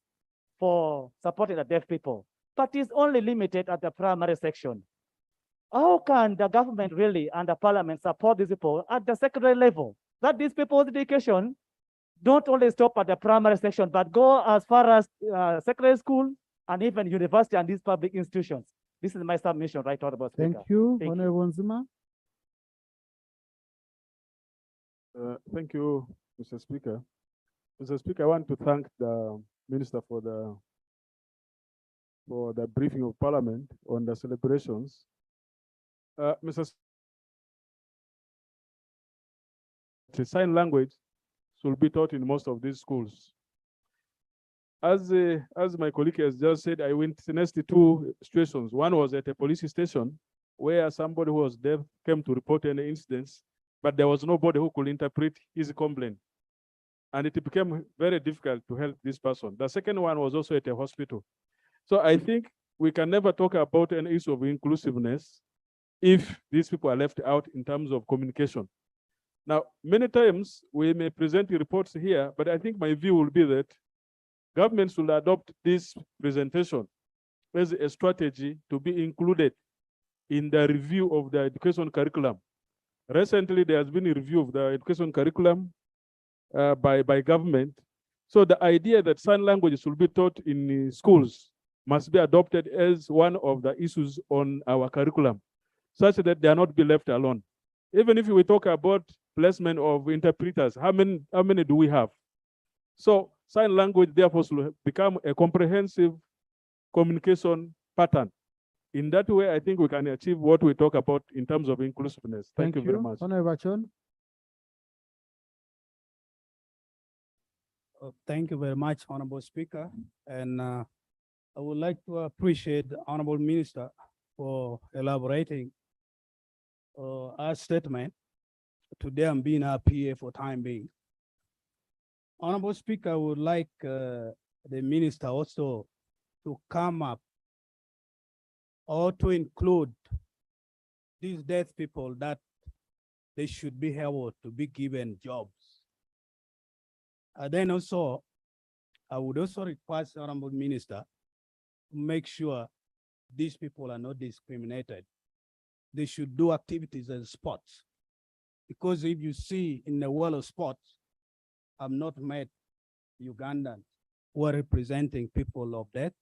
for supporting the deaf people, but it's only limited at the primary section. How can the government really and the Parliament support these people at the secondary level? That these people's education don't only stop at the primary section, but go as far as secondary school and even university and these public institutions. This is my submission, Right Honorable Speaker. Thank you, Honorable Nzima. Thank you, Mr. Speaker. Mr. Speaker, I want to thank the Minister for the briefing of Parliament on the celebrations. Mr. The sign language should be taught in most of these schools. As my colleague has just said, I witnessed two situations. One was at a police station where somebody who was deaf came to report an incident, but there was nobody who could interpret his complaint. And it became very difficult to help this person. The second one was also at a hospital. So I think we can never talk about an issue of inclusiveness if these people are left out in terms of communication. Now, many times we may present reports here, but I think my view will be that government should adopt this presentation as a strategy to be included in the review of the education curriculum. Recently, there has been a review of the education curriculum by government. So the idea that sign language should be taught in schools must be adopted as one of the issues on our curriculum, such that they are not be left alone. Even if we talk about placement of interpreters, how many do we have? So sign language therefore should become a comprehensive communication pattern. In that way, I think we can achieve what we talk about in terms of inclusiveness. Thank you very much. Honorable Chon. Thank you very much, Honorable Speaker. And I would like to appreciate the Honorable Minister for elaborating our statement. Today I'm being our PA for time being. Honorable Speaker, I would like the Minister also to come up or to include these deaf people that they should be able to be given jobs. Then also, I would also request Honorable Minister to make sure these people are not discriminated. They should do activities as sports. Because if you see in the world of sports, I've not met Ugandans who are representing people of that.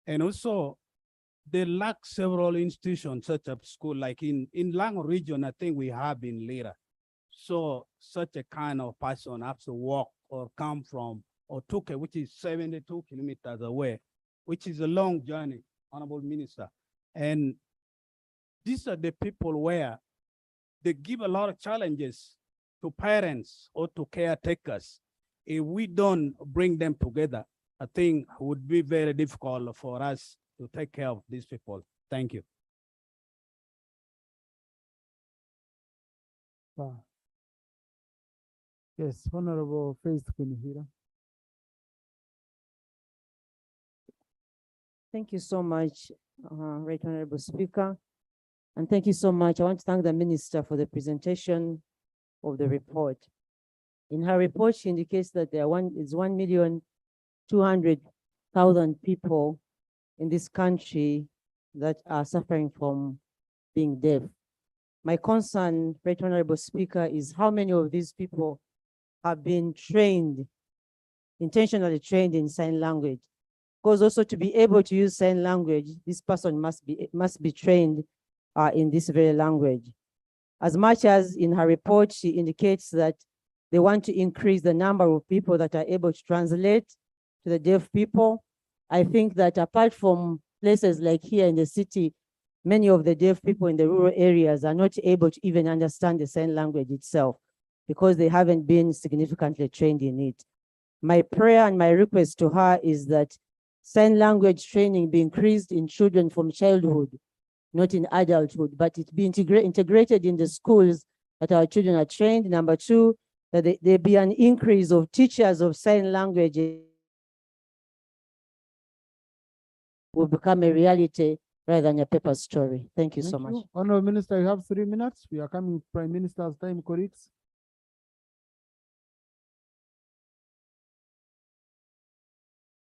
And also, they lack several institutions such as school, like in Lang region, I think we have in Lira. So such a kind of person has to walk or come from Otuke, which is 72 kilometers away, which is a long journey, Honorable Minister. And these are the people where they give a lot of challenges to parents or to caretakers. If we don't bring them together, I think it would be very difficult for us to take care of these people. Thank you. Yes, Honorable Faith Kunihira. Thank you so much, Right Honorable Speaker. And thank you so much. I want to thank the Minister for the presentation of the report. In her report, she indicates that there is 1,200,000 people in this country that are suffering from being deaf. My concern, Right Honorable Speaker, is how many of these people have been trained, intentionally trained in sign language. Because also to be able to use sign language, this person must be trained in this very language. As much as in her report, she indicates that they want to increase the number of people that are able to translate to the deaf people. I think that apart from places like here in the city, many of the deaf people in the rural areas are not able to even understand the sign language itself because they haven't been significantly trained in it. My prayer and my request to her is that sign language training be increased in children from childhood, not in adulthood, but it be integrated in the schools that our children are trained. Number two, that there be an increase of teachers of sign language will become a reality rather than a paper story. Thank you so much. Honorable Minister, you have 3 minutes. We are coming Prime Minister's time, colleagues.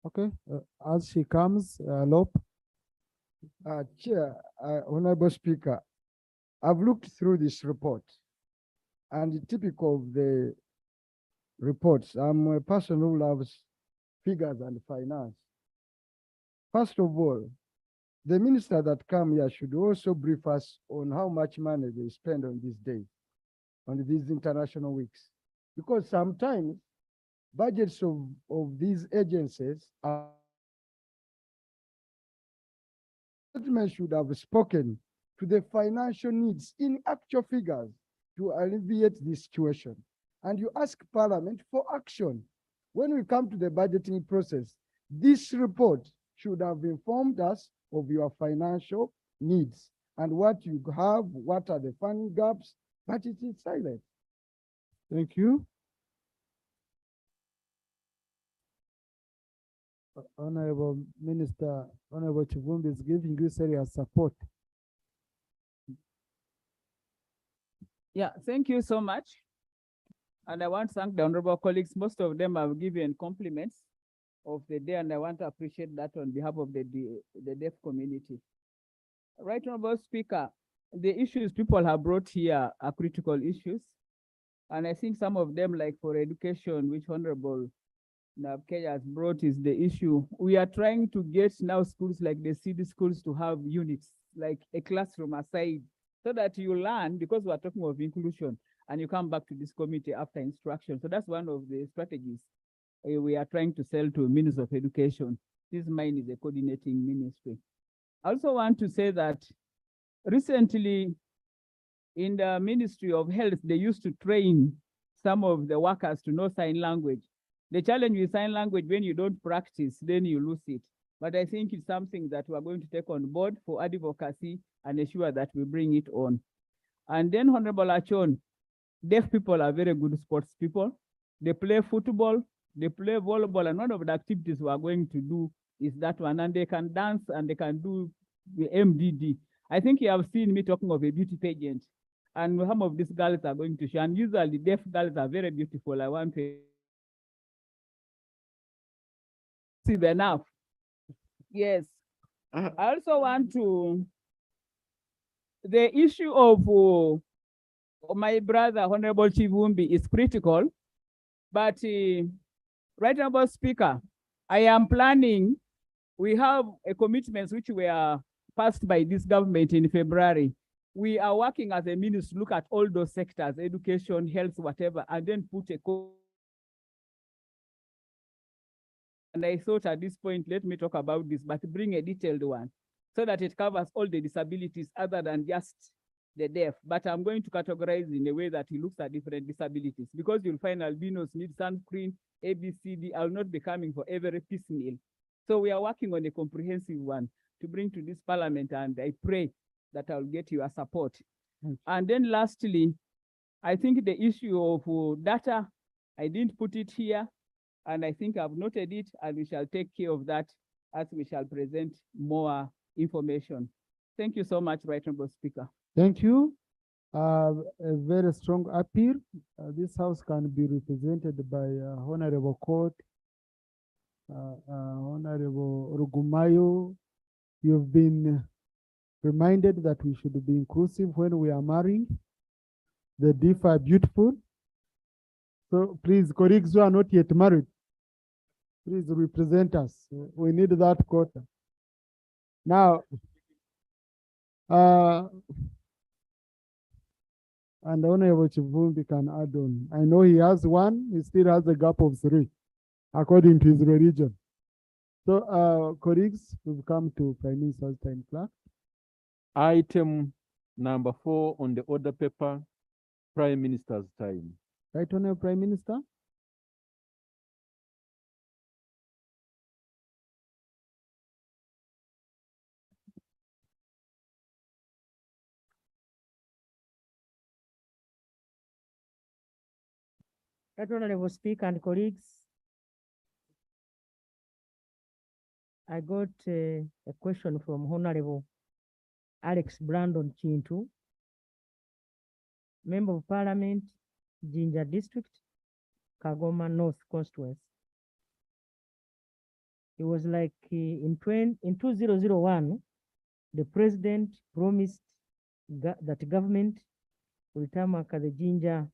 Okay, as she comes, Lop. Chair, Honorable Speaker, I've looked through this report, and typical of the reports, I'm a person who loves figures and finance. First of all, the minister that come here should also brief us on how much money they spend on this day, on these international weeks. Because sometimes budgets of these agencies are should have spoken to the financial needs in actual figures to alleviate this situation. And you ask Parliament for action. When we come to the budgeting process, this report should have informed us of your financial needs and what you have, what are the funding gaps, but it is silent. Thank you. Honorable Minister, Honorable Chivumbi is giving this area support. Yeah, thank you so much. And I want to thank the honorable colleagues. Most of them have given compliments of the day, and I want to appreciate that on behalf of the deaf community. Right, Honorable Speaker, the issues people have brought here are critical issues. And I think some of them, like for education, which Honorable Kenya has brought is the issue. We are trying to get now schools like the city schools to have units, like a classroom aside, so that you learn, because we are talking of inclusion, and you come back to this committee after instruction. So that's one of the strategies we are trying to sell to Minister of Education. This mine is a coordinating ministry. I also want to say that recently in the Ministry of Health, they used to train some of the workers to know sign language. The challenge with sign language, when you don't practice, then you lose it. But I think it's something that we are going to take on board for advocacy and ensure that we bring it on. And then Honorable Achon, deaf people are very good sports people. They play football, they play volleyball, and one of the activities we are going to do is that one, and they can dance and they can do the MDD. I think you have seen me talking of a beauty pageant, and some of these girls are going to show, and usually deaf girls are very beautiful. I want to see enough. Yes. I also want to, the issue of my brother, Honorable Chivumbi, is critical, but right now, Speaker, I am planning, we have a commitment which were passed by this government in February. We are working as a ministry, look at all those sectors, education, health, whatever, and then put a and I thought at this point, let me talk about this, but bring a detailed one so that it covers all the disabilities other than just the deaf. But I'm going to categorize in a way that he looks at different disabilities, because you'll find albinos need sunscreen, ABCD. I'll not be coming for every piecemeal. So we are working on a comprehensive one to bring to this parliament, and I pray that I'll get your support. And then lastly, I think the issue of data, I didn't put it here, and I think I've noted it, and we shall take care of that as we shall present more information. Thank you so much, Right Honorable Speaker. Thank you. A very strong appeal. This house can be represented by Honorable Court, Honorable Rugumayo. You've been reminded that we should be inclusive when we are marrying. The deaf are beautiful. So please, colleagues who are not yet married, please represent us. We need that quota. Now, and Honorable Chivumbi can add on. I know he has one, he still has a gap of 3, according to his religion. So, colleagues, we've come to Prime Minister's time clock. Item number 4 on the order paper, Prime Minister's time. Right, Honorable Prime Minister. Right Honorable Speaker and colleagues, I got a question from Honorable Alex Brandon Chintu, Member of Parliament, Jinja District, Kagoma North Constituency. It was like in 2001, the president promised that government will tarmac the Jinja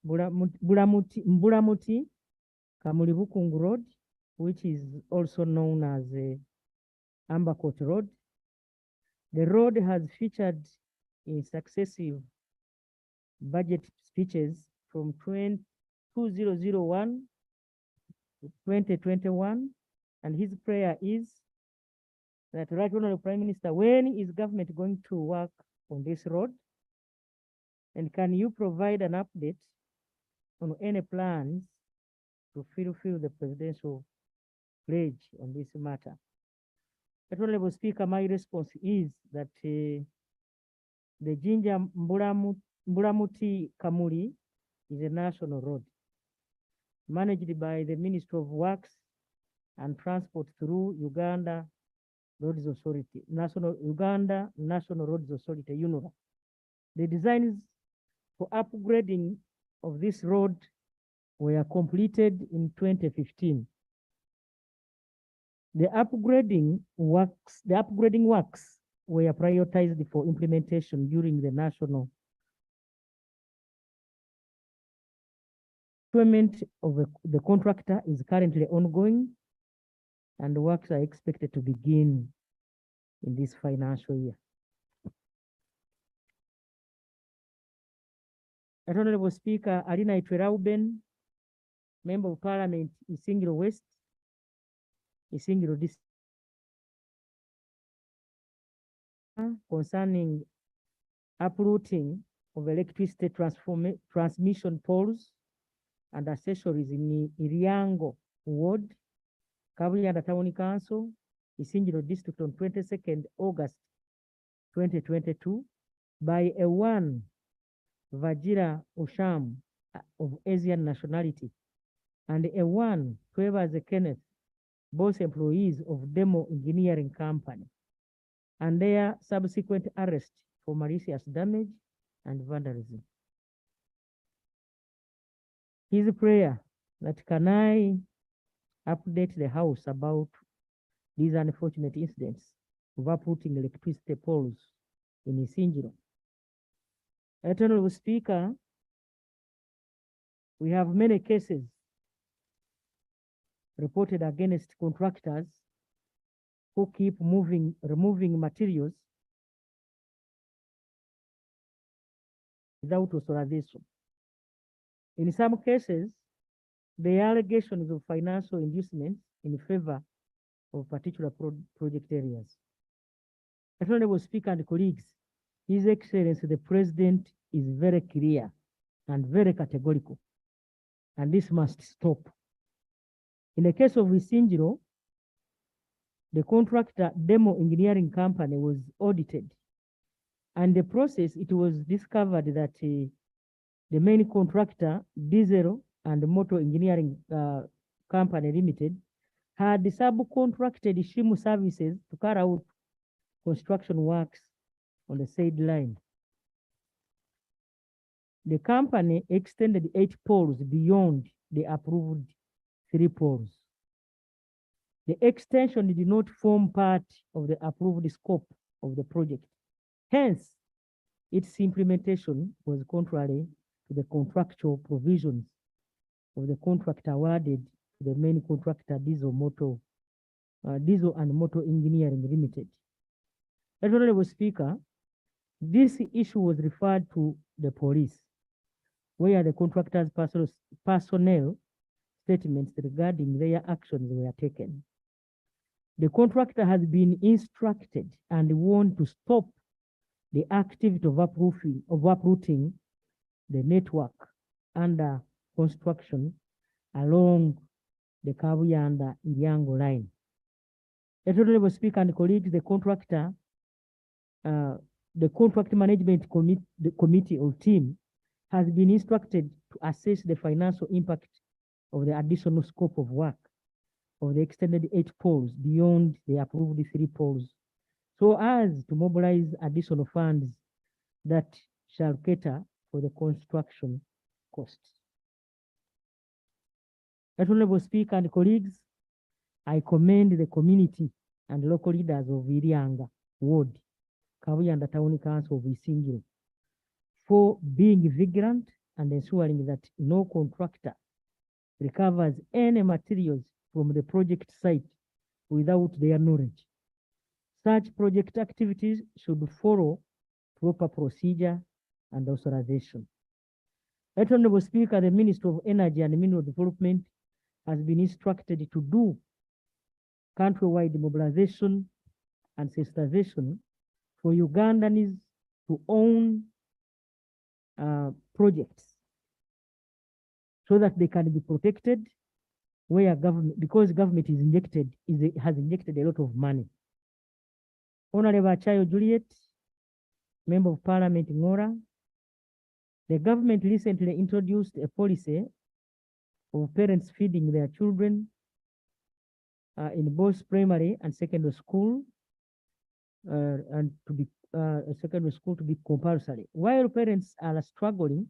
Mbulamuti Kamulibukungu Road, which is also known as Ambakot Road. The road has featured in successive budget speeches from 2001 to 2021, and his prayer is that Right Honorable Prime Minister, when is government going to work on this road? And can you provide an update on any plans to fulfill the presidential pledge on this matter? Honorable Speaker, my response is that the Jinja Mbulamuti Kamuli is a national road managed by the Ministry of Works and Transport through Uganda Roads Authority, Uganda National Roads Authority, UNORA. The designs for upgrading of this road were completed in 2015. The upgrading works were prioritized for implementation during the national procurement of the contractor is currently ongoing, and works are expected to begin in this financial year. Right Honorable Speaker, Alina Itwerauben, Member of Parliament, Isingiro West, Isingiro District, concerning uprooting of electricity transmission poles and accessories in Iriango Ward, Kabuyanda Town Council, Isingiro District on 22nd August 2022 by a one Vajira Osham of Asian nationality and a one Twevas Kenneth, both employees of Demo Engineering Company, and their subsequent arrest for malicious damage and vandalism. His prayer that can I update the House about these unfortunate incidents of uprooting electricity poles in Isingiro. Honorable Speaker, we have many cases reported against contractors who keep removing materials without authorization. In some cases, the allegations of financial inducements in favor of particular project areas. Honorable Speaker and colleagues, His Excellency the President is very clear and very categorical, and this must stop. In the case of Isingiro, the contractor Demo Engineering Company was audited, and the process, it was discovered that the main contractor, Diesel and Motor Engineering Company Limited, had subcontracted Shimu services to carry out construction works on the said line. The company extended 8 poles beyond the approved 3 poles. The extension did not form part of the approved scope of the project. Hence, its implementation was contrary to the contractual provisions of the contract awarded to the main contractor Diesel and Motor Engineering Limited. Honorable Speaker, this issue was referred to the police, where the contractor's personnel statements regarding their actions were taken. The contractor has been instructed and warned to stop the activity of uprooting the network under construction along the Kabuyanda Iriango line. Honorable Speaker and colleagues, the contract management committee or team has been instructed to assess the financial impact of the additional scope of work of the extended 8 poles beyond the approved 3 poles, so as to mobilize additional funds that shall cater for the construction costs. Honorable Speaker and colleagues, I commend the community and local leaders of Irianga Ward, Kabuyanda Town Council of Isingiro, for being vigilant and ensuring that no contractor recovers any materials from the project site without their knowledge. Such project activities should follow proper procedure and authorization. Honorable Speaker, the Minister of Energy and Mineral Development has been instructed to do countrywide mobilization and sensitization for Ugandans to own projects so that they can be protected where government, because government has injected a lot of money. Honorable Achayo Juliet, Member of Parliament Ngora, the government recently introduced a policy of parents feeding their children in both primary and secondary school, and to be secondary school to be compulsory. While parents are struggling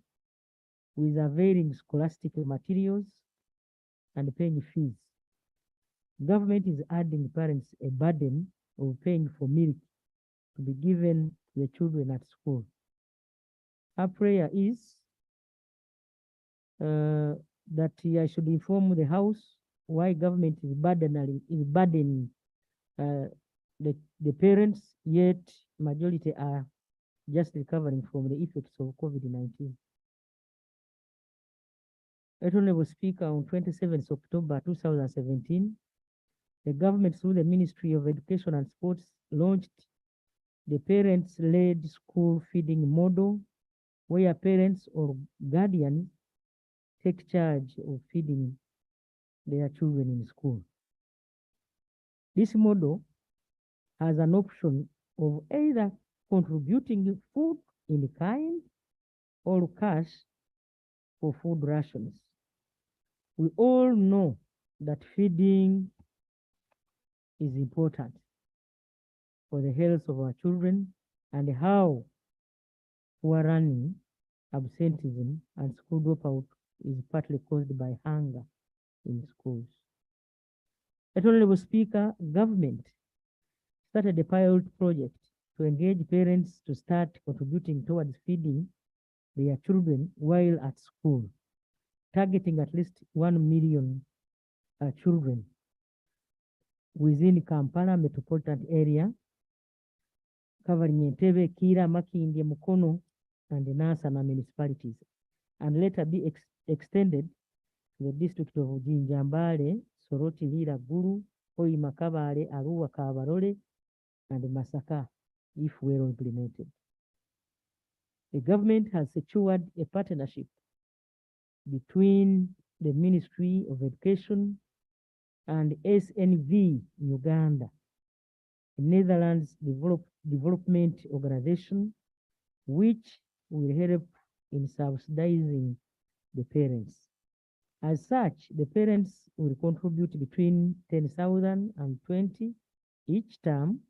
with availing scholastic materials and paying fees, government is adding parents a burden of paying for milk to be given to the children at school. Our prayer is that I should inform the House why government is burdening the parents, yet majority are just recovering from the effects of COVID-19. Honorable Speaker, on 27th October 2017, the government through the Ministry of Education and Sports launched the parents-led school feeding model, where parents or guardians take charge of feeding their children in school. This model has an option of either contributing food in kind or cash for food rations. We all know that feeding is important for the health of our children, and how poor running, absenteeism, and school dropout is partly caused by hunger in schools. Honorable Speaker, government started a pilot project to engage parents to start contributing towards feeding their children while at school, targeting at least 1 million children within Kampala metropolitan area, covering Entebbe, Kira, Makindye, Mukono, and the Nansana municipalities, and later be extended to the district of Jinjambale, Soroti, Lira, Gulu, Hoima, Kabale, Arua, Kabarole, and Masaka, if well implemented. The government has secured a partnership between the Ministry of Education and SNV Uganda, a Netherlands development organization, which will help in subsidizing the parents. As such, the parents will contribute between 10,000 and 20 each term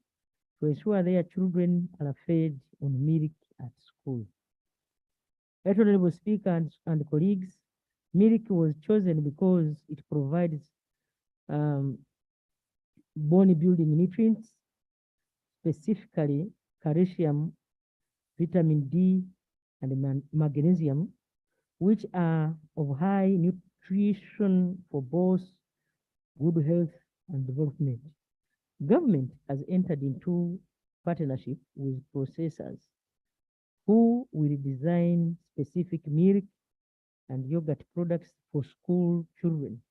to ensure their children are fed on milk at school. Honorable Speaker and colleagues, milk was chosen because it provides bone building nutrients, specifically calcium, vitamin D, and magnesium, which are of high nutrition for both good health and development. Government has entered into partnership with processors who will design specific milk and yogurt products for school children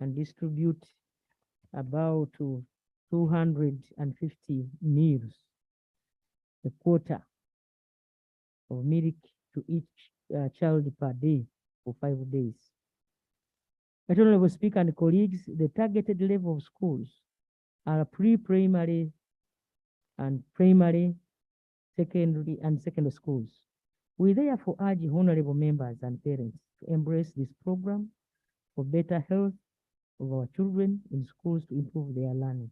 and distribute about 250 meals, a quarter of milk to each child per day for 5 days. Honorable Speaker and colleagues, the targeted level of schools are pre-primary and primary, secondary, and secondary schools. We therefore urge honorable members and parents to embrace this program for better health of our children in schools to improve their learning.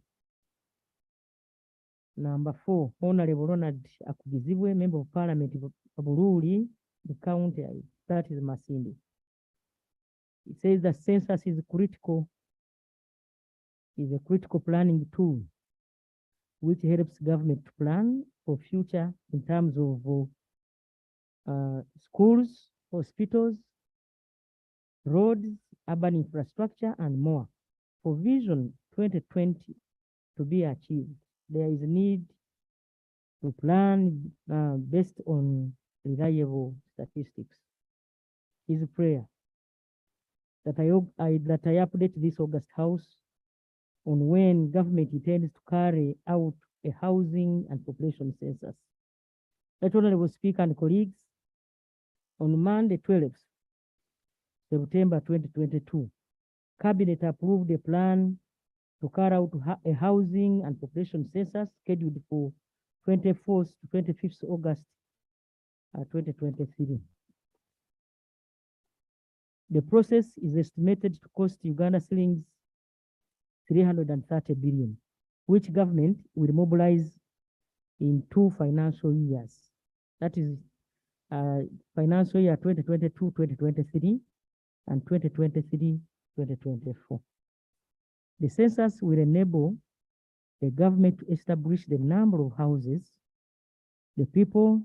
Number 4, Honorable Ronald Akugizibwe, Member of Parliament of Bururi, the county, that is Masindi. It says that census is a critical planning tool which helps government to plan for future in terms of schools, hospitals, roads, urban infrastructure, and more. For Vision 2020 to be achieved, there is a need to plan based on reliable statistics. His prayer that I update this August House on when government intends to carry out a housing and population census. Honorable Speaker and colleagues, on Monday 12th September 2022, Cabinet approved a plan to carry out a housing and population census scheduled for 24th to 25th August 2023. The process is estimated to cost Uganda shillings 330 billion, which government will mobilize in 2 financial years. That is financial year 2022-2023 and 2023-2024. The census will enable the government to establish the number of houses, the people,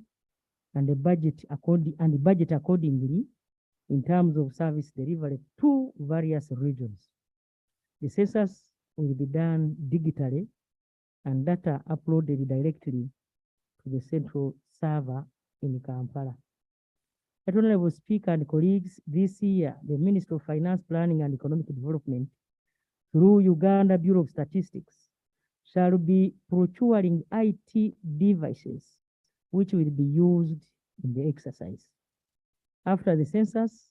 and the budget accordingly, in terms of service delivery to various regions. The census will be done digitally and data uploaded directly to the central server in Kampala. Honorable Speaker and colleagues, this year, the Ministry of Finance, Planning and Economic Development, through Uganda Bureau of Statistics, shall be procuring IT devices which will be used in the exercise. After the census,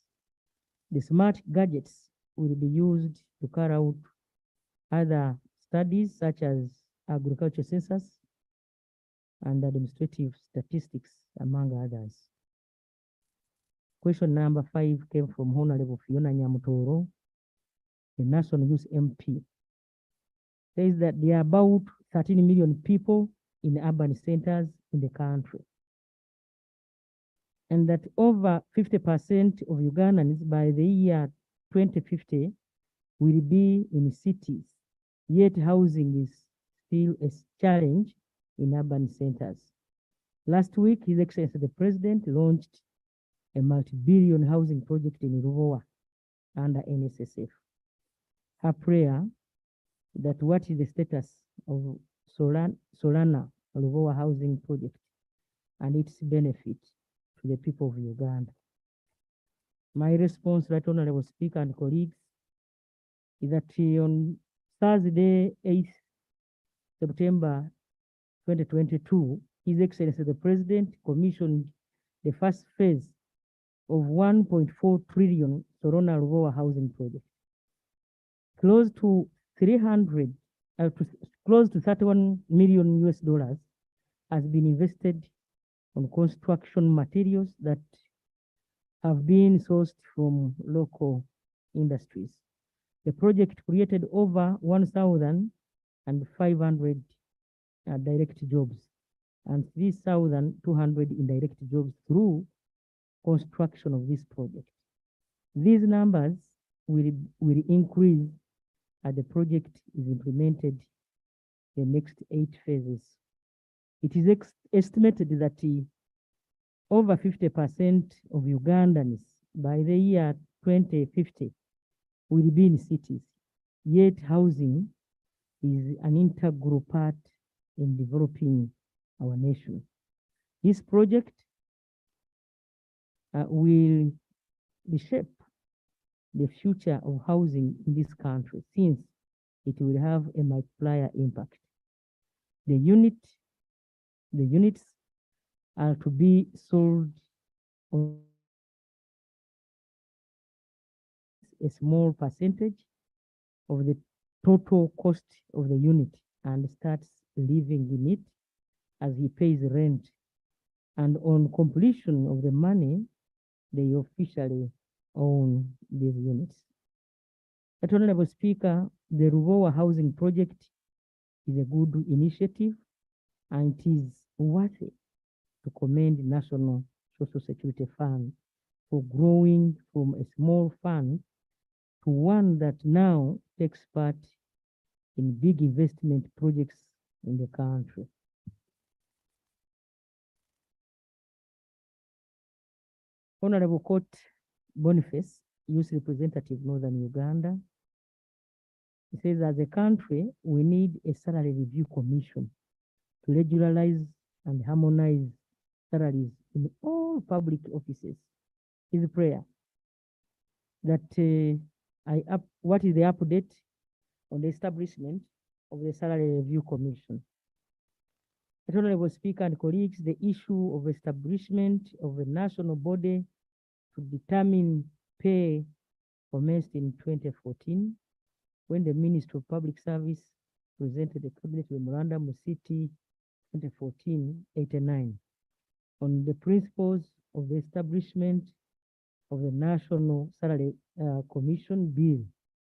the smart gadgets will be used to carry out other studies such as agriculture census and administrative statistics, among others. Question number 5 came from Honorable Fiona Nyamutoro, the National Youth MP. Says that there are about 13 million people in urban centers in the country, and that over 50% of Ugandans by the year 2050 will be in cities, yet housing is still a challenge in urban centers. Last week, His Excellency the President launched a multi-billion housing project in Ruvowa under NSSF. Her prayer that what is the status of Solana Ruvowa housing project and its benefit to the people of Uganda. My response, Right Honorable Speaker and colleagues, is that on Thursday, 8th September 2022, His Excellency the President commissioned the first phase of 1.4 trillion Solana Ruvowa housing project. Close to 31 million US dollars has been invested on construction materials that have been sourced from local industries. The project created over 1,500 direct jobs and 3,200 indirect jobs through construction of this project. These numbers will increase as the project is implemented the next 8 phases. It is estimated that over 50% of Ugandans by the year 2050 will be in cities, yet housing is an integral part in developing our nation. This project will reshape the future of housing in this country, since it will have a multiplier impact. The units are to be sold on a small percentage of the total cost of the unit and starts living in it as he pays rent. And on completion of the money, they officially own these units. Honorable Speaker, the Ruvowa housing project is a good initiative, and it is worthy to commend National Social Security Fund for growing from a small fund to one that now takes part in big investment projects in the country. Honorable Court Boniface, Youth Representative, Northern Uganda. He says, as a country, we need a salary review commission to regularize and harmonize salaries in all public offices. His prayer that what is the update on the establishment of the Salary Review Commission? Honorable Speaker and colleagues, the issue of establishment of a national body to determine pay commenced in 2014 when the Ministry of Public Service presented the Cabinet Memorandum of CT 2014-89 on the principles of the establishment of the National Salary Commission Bill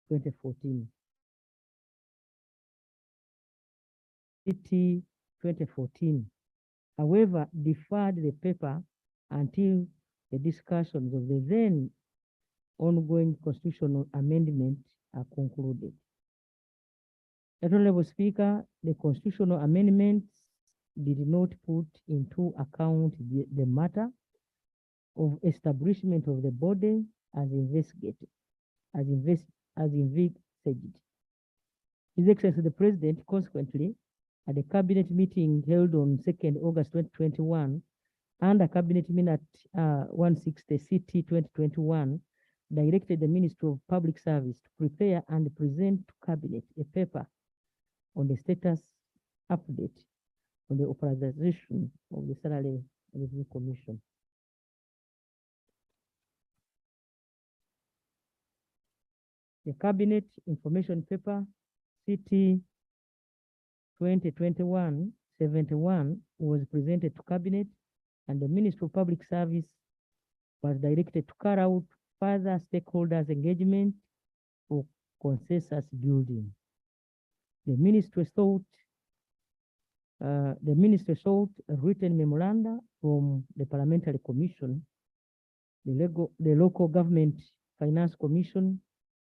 2014. CT 2014, however, deferred the paper until the discussions of the then ongoing constitutional amendment are concluded. Honorable Speaker, the constitutional amendments did not put into account the matter of establishment of the body as investigated, as envisaged. His Excellency the President, consequently, at a cabinet meeting held on 2nd August 2021, and a cabinet minute 160 CT 2021, directed the Ministry of Public Service to prepare and present to Cabinet a paper on the status update on the authorization of the Salary Review Commission. The Cabinet Information Paper CT 2021-71 was presented to Cabinet, and the Ministry of Public Service was directed to carry out further stakeholders engagement for consensus building. The Ministry sought a written memoranda from the Parliamentary Commission, the Local Government Finance Commission,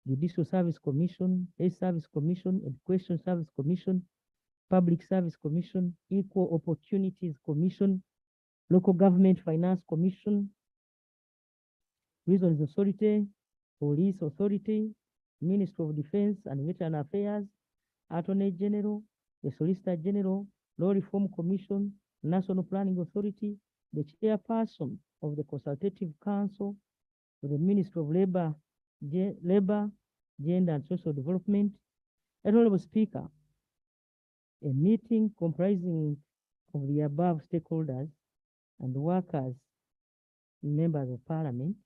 Judicial Service Commission, Health Service Commission, Education Service Commission, Public Service Commission, Equal Opportunities Commission, Local Government Finance Commission, Prisons Authority, Police Authority, Ministry of Defense and Veteran Affairs, Attorney General, the Solicitor General, Law Reform Commission, National Planning Authority, the Chairperson of the Consultative Council, the Ministry of Labor, Gender and Social Development. Honorable Speaker, a meeting comprising of the above stakeholders and workers, members of Parliament,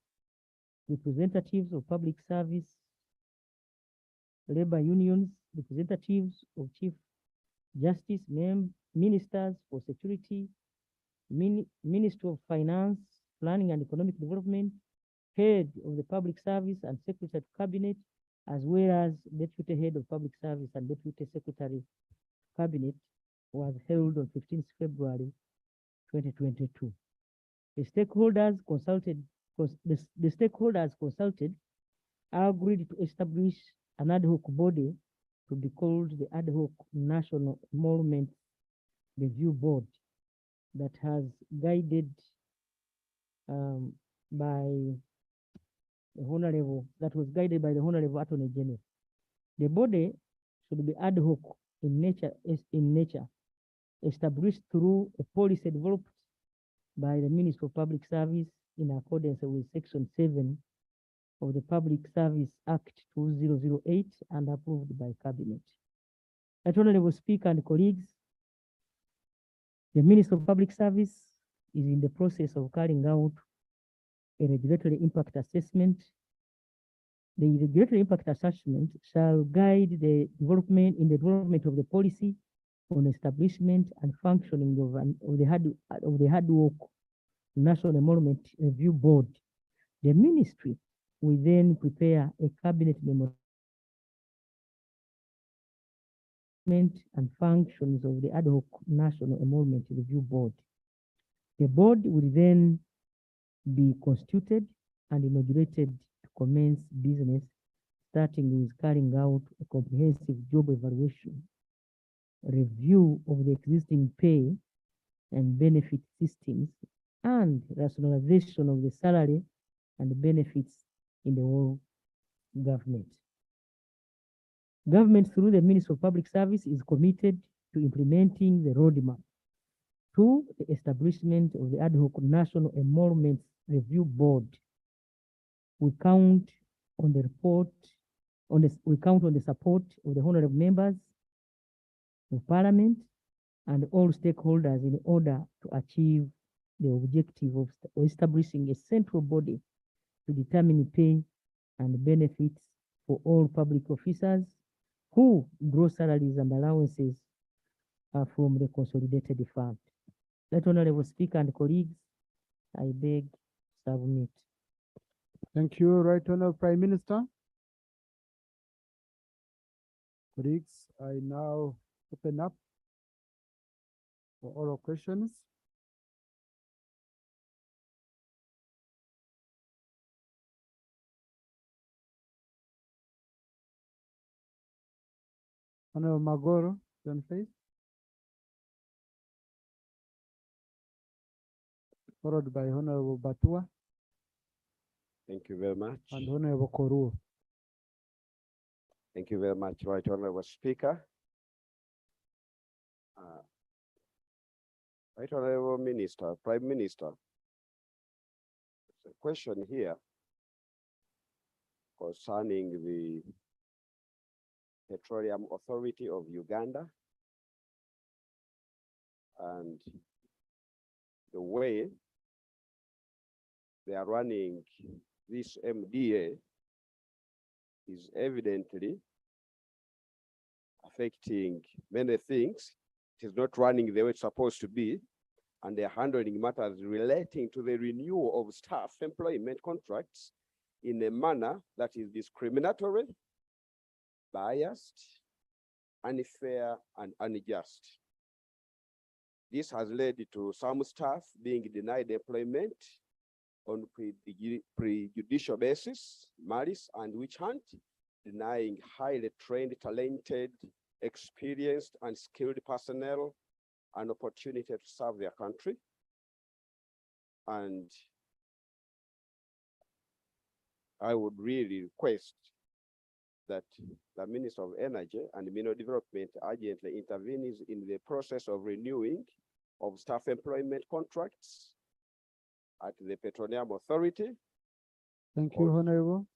representatives of public service, labor unions, representatives of Chief Justice, ministers for security, Ministry of Finance, Planning and Economic Development, head of the public service and secretary to cabinet, as well as deputy head of public service and deputy secretary to cabinet, was held on 15th February 2022. The stakeholders consulted agreed to establish an ad hoc body to be called the Ad Hoc National Emolument Review Board that has guided was guided by the Honorable Attorney General. The body should be ad hoc in nature, established through a policy developed by the Ministry of Public Service in accordance with Section 7 of the Public Service Act 2008 and approved by Cabinet. Honorable Speaker and colleagues, the Ministry of Public Service is in the process of carrying out a regulatory impact assessment. The regulatory impact assessment shall guide the development of the policy on establishment and functioning of the Ad Hoc National Emolument Review Board. The ministry will then prepare a cabinet memorandum and functions of the Ad Hoc National Emolument Review Board. The board will then be constituted and inaugurated to commence business, starting with carrying out a comprehensive job evaluation, review of the existing pay and benefit systems, and rationalization of the salary and benefits in the whole government. Government, through the Ministry of Public Service, is committed to implementing the roadmap to the establishment of the Ad Hoc National Emolument Review Board. We count on the support of the honorable members of Parliament and all stakeholders in order to achieve the objective of establishing a central body to determine pay and benefits for all public officers who draw salaries and allowances from the consolidated fund. Let Honorable Speaker and colleagues, I beg submit. Thank you, Right Honorable Prime Minister. Colleagues, I now open up for oral questions. Honorable Magoro, turn face. Followed by Honorable Batua. Thank you very much. and Honorable Koru. Thank you very much, Right Honorable Speaker. Right Honorable Minister, Prime Minister. There's a question here concerning the Petroleum Authority of Uganda and the way they are running this MDA is evidently affecting many things. It is not running the way it's supposed to be, and they're handling matters relating to the renewal of staff employment contracts in a manner that is discriminatory, biased, unfair, and unjust. This has led to some staff being denied employment on prejudicial basis, malice, and witch hunt, denying highly trained, talented, experienced, and skilled personnel an opportunity to serve their country. And I would really request that the Minister of Energy and Mineral Development urgently intervenes in the process of renewing of staff employment contracts at the Petroleum Authority. Thank you, Honorable.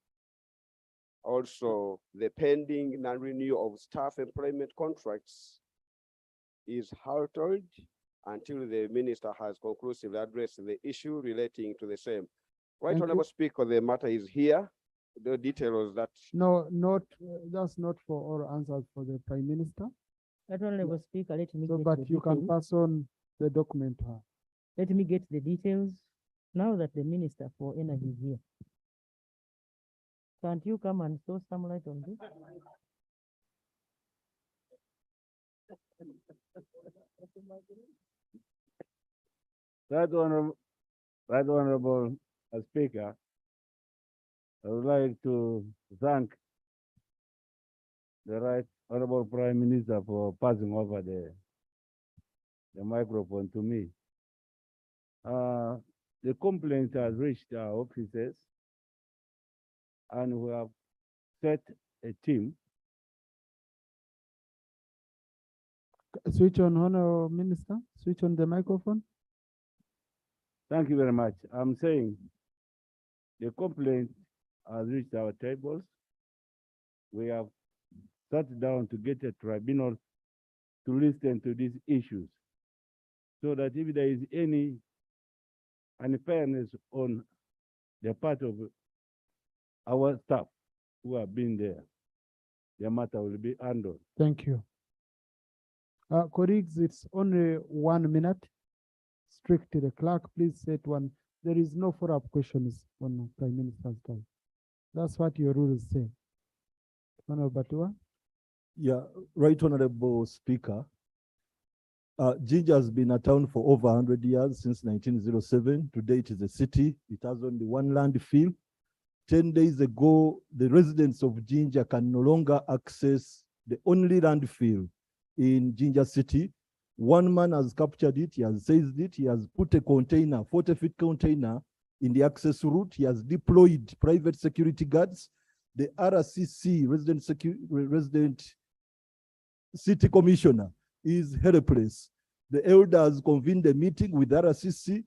Also, the pending non-renewal of staff employment contracts is halted until the minister has conclusively addressed the issue relating to the same. Right, Thank Honorable you. Speaker, the matter is here. The details that. No, not, that's not for all answers for the Prime Minister. Right Honorable Speaker, let me So, get but the you can details. pass on the document to her. Let me get the details now that the Minister for Energy is here. Can't you come and throw some light on this? Right Honorable Speaker, I would like to thank the Right Honorable Prime Minister for passing over the microphone to me. The complaint has reached our offices, and we have set a team. Switch on, Honorable Minister. Switch on the microphone. Thank you very much. I'm saying the complaint has reached our tables. We have sat down to get a tribunal to listen to these issues, so that if there is any unfairness on the part of our staff who have been there, the matter will be handled. Thank you. Colleagues, it's only 1 minute. Strict to the clerk, please set one. There is no follow-up questions on Prime Minister's time. That's what your rules say. Honorable Batua? Yeah, Right Honorable Speaker. Jinja has been a town for over 100 years, since 1907. Today it is a city. It has only one landfill. 10 days ago, the residents of Jinja can no longer access the only landfill in Jinja city. One man has captured it, he has seized it, he has put a container, 40-foot container in the access route. He has deployed private security guards. The RCC, resident city commissioner, is helpless. The elders convened a meeting with RCC,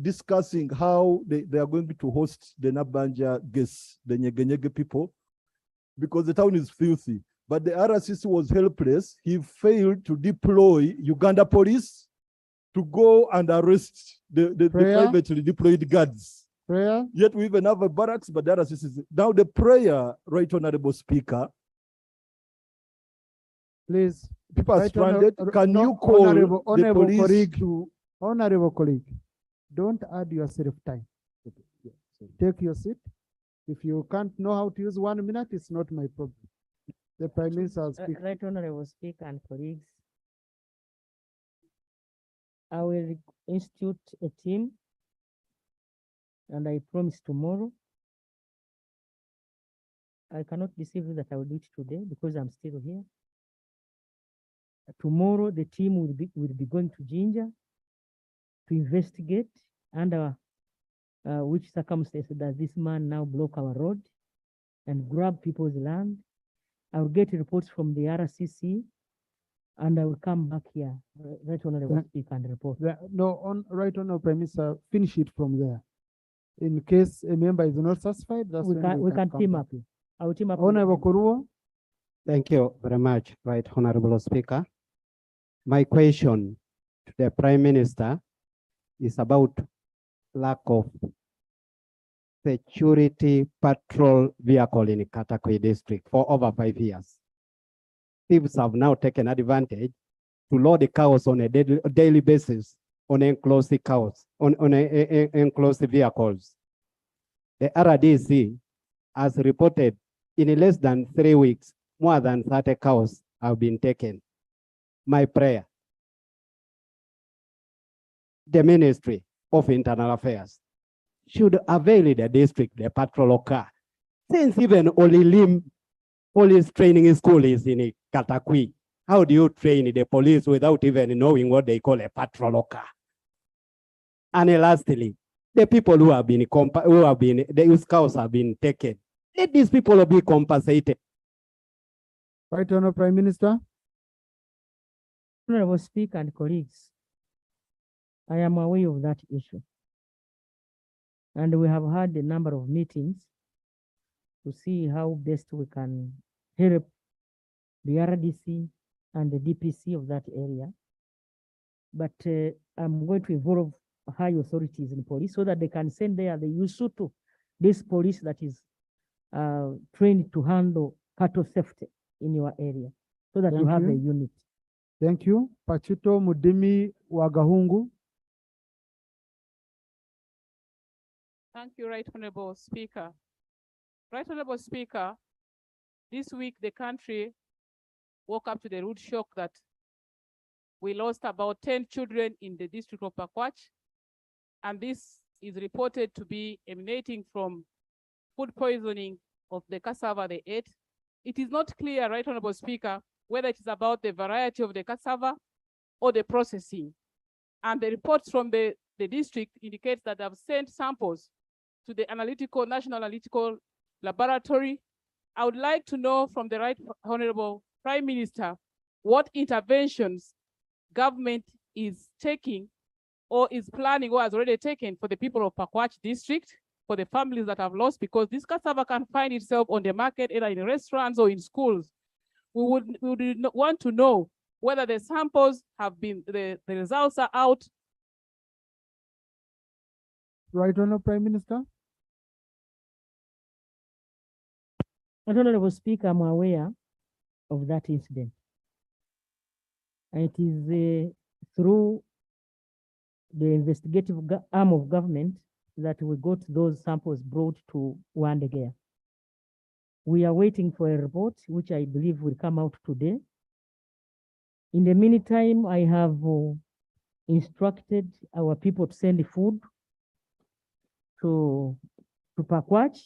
discussing how they are going to host the Nabanja guests, the Nyege people, because the town is filthy. But the RCC was helpless. He failed to deploy Uganda police to go and arrest the privately deployed guards. Prayer. Yet we even have a barracks, but the RCC is now the prayer, Right Honorable Speaker. Please. People are Right stranded. Can no, you call honorable the police colleague, to... Honorable colleague, don't add yourself time. Take your seat. If you can't know how to use 1 minute, it's not my problem. The Prime Minister speaks. Right Honorable Speaker and colleagues, I will institute a team, and I promise tomorrow. I cannot deceive you that I will do it today because I'm still here. Tomorrow, the team will be going to Jinja to investigate under which circumstance does this man now block our road and grab people's land? I will get reports from the RCC and I will come back here, Right Honorable Speaker, and report. No, Right Honorable Prime Minister, finish it from there. In case a member is not satisfied, that's when We can come team back. up. I will team up. with the Honorable member. Koruo. Thank you very much, Right Honorable Speaker. My question to the Prime Minister is about lack of security patrol vehicle in Katakwi district for over 5 years. Thieves have now taken advantage to load the cows on a daily basis on enclosed cows, on enclosed vehicles. The RDC has reported in less than 3 weeks, more than 30 cows have been taken. My prayer, the Ministry of Internal Affairs should avail the district the patrol car, since even Olilim Police Training School is in Katakwi. How do you train the police without even knowing what they call a patrol car? And lastly, the people who have been, the cows have been taken, let these people be compensated. Right Honorable Prime Minister. Honorable Speaker and colleagues, I am aware of that issue. And we have had a number of meetings to see how best we can help the RDC and the DPC of that area. But I'm going to involve high authorities in police so that they can send there the Yusutu, this police that is trained to handle cattle safety in your area, so that you have a unit. Thank you. Pachito Mudimi Wagahungu. Thank you, Right Honorable Speaker. Right Honorable Speaker, this week the country woke up to the rude shock that we lost about 10 children in the district of Pakwach, and this is reported to be emanating from food poisoning of the cassava they ate. It is not clear, Right Honorable Speaker, whether it is about the variety of the cassava or the processing. And the reports from the district indicate that they've sent samples to the National Analytical Laboratory. I would like to know from the Right Honorable Prime Minister what interventions government is taking or is planning or has already taken for the people of Pakwach district, for the families that have lost, because this cassava can find itself on the market, either in restaurants or in schools. We would want to know whether the samples have been, the results are out. Right Honorable Prime Minister. Honorable Speaker, I'm aware of that incident. And it is through the investigative arm of government that we got those samples brought to Wandegea. We are waiting for a report, which I believe will come out today. In the meantime, I have instructed our people to send food to Pakwach,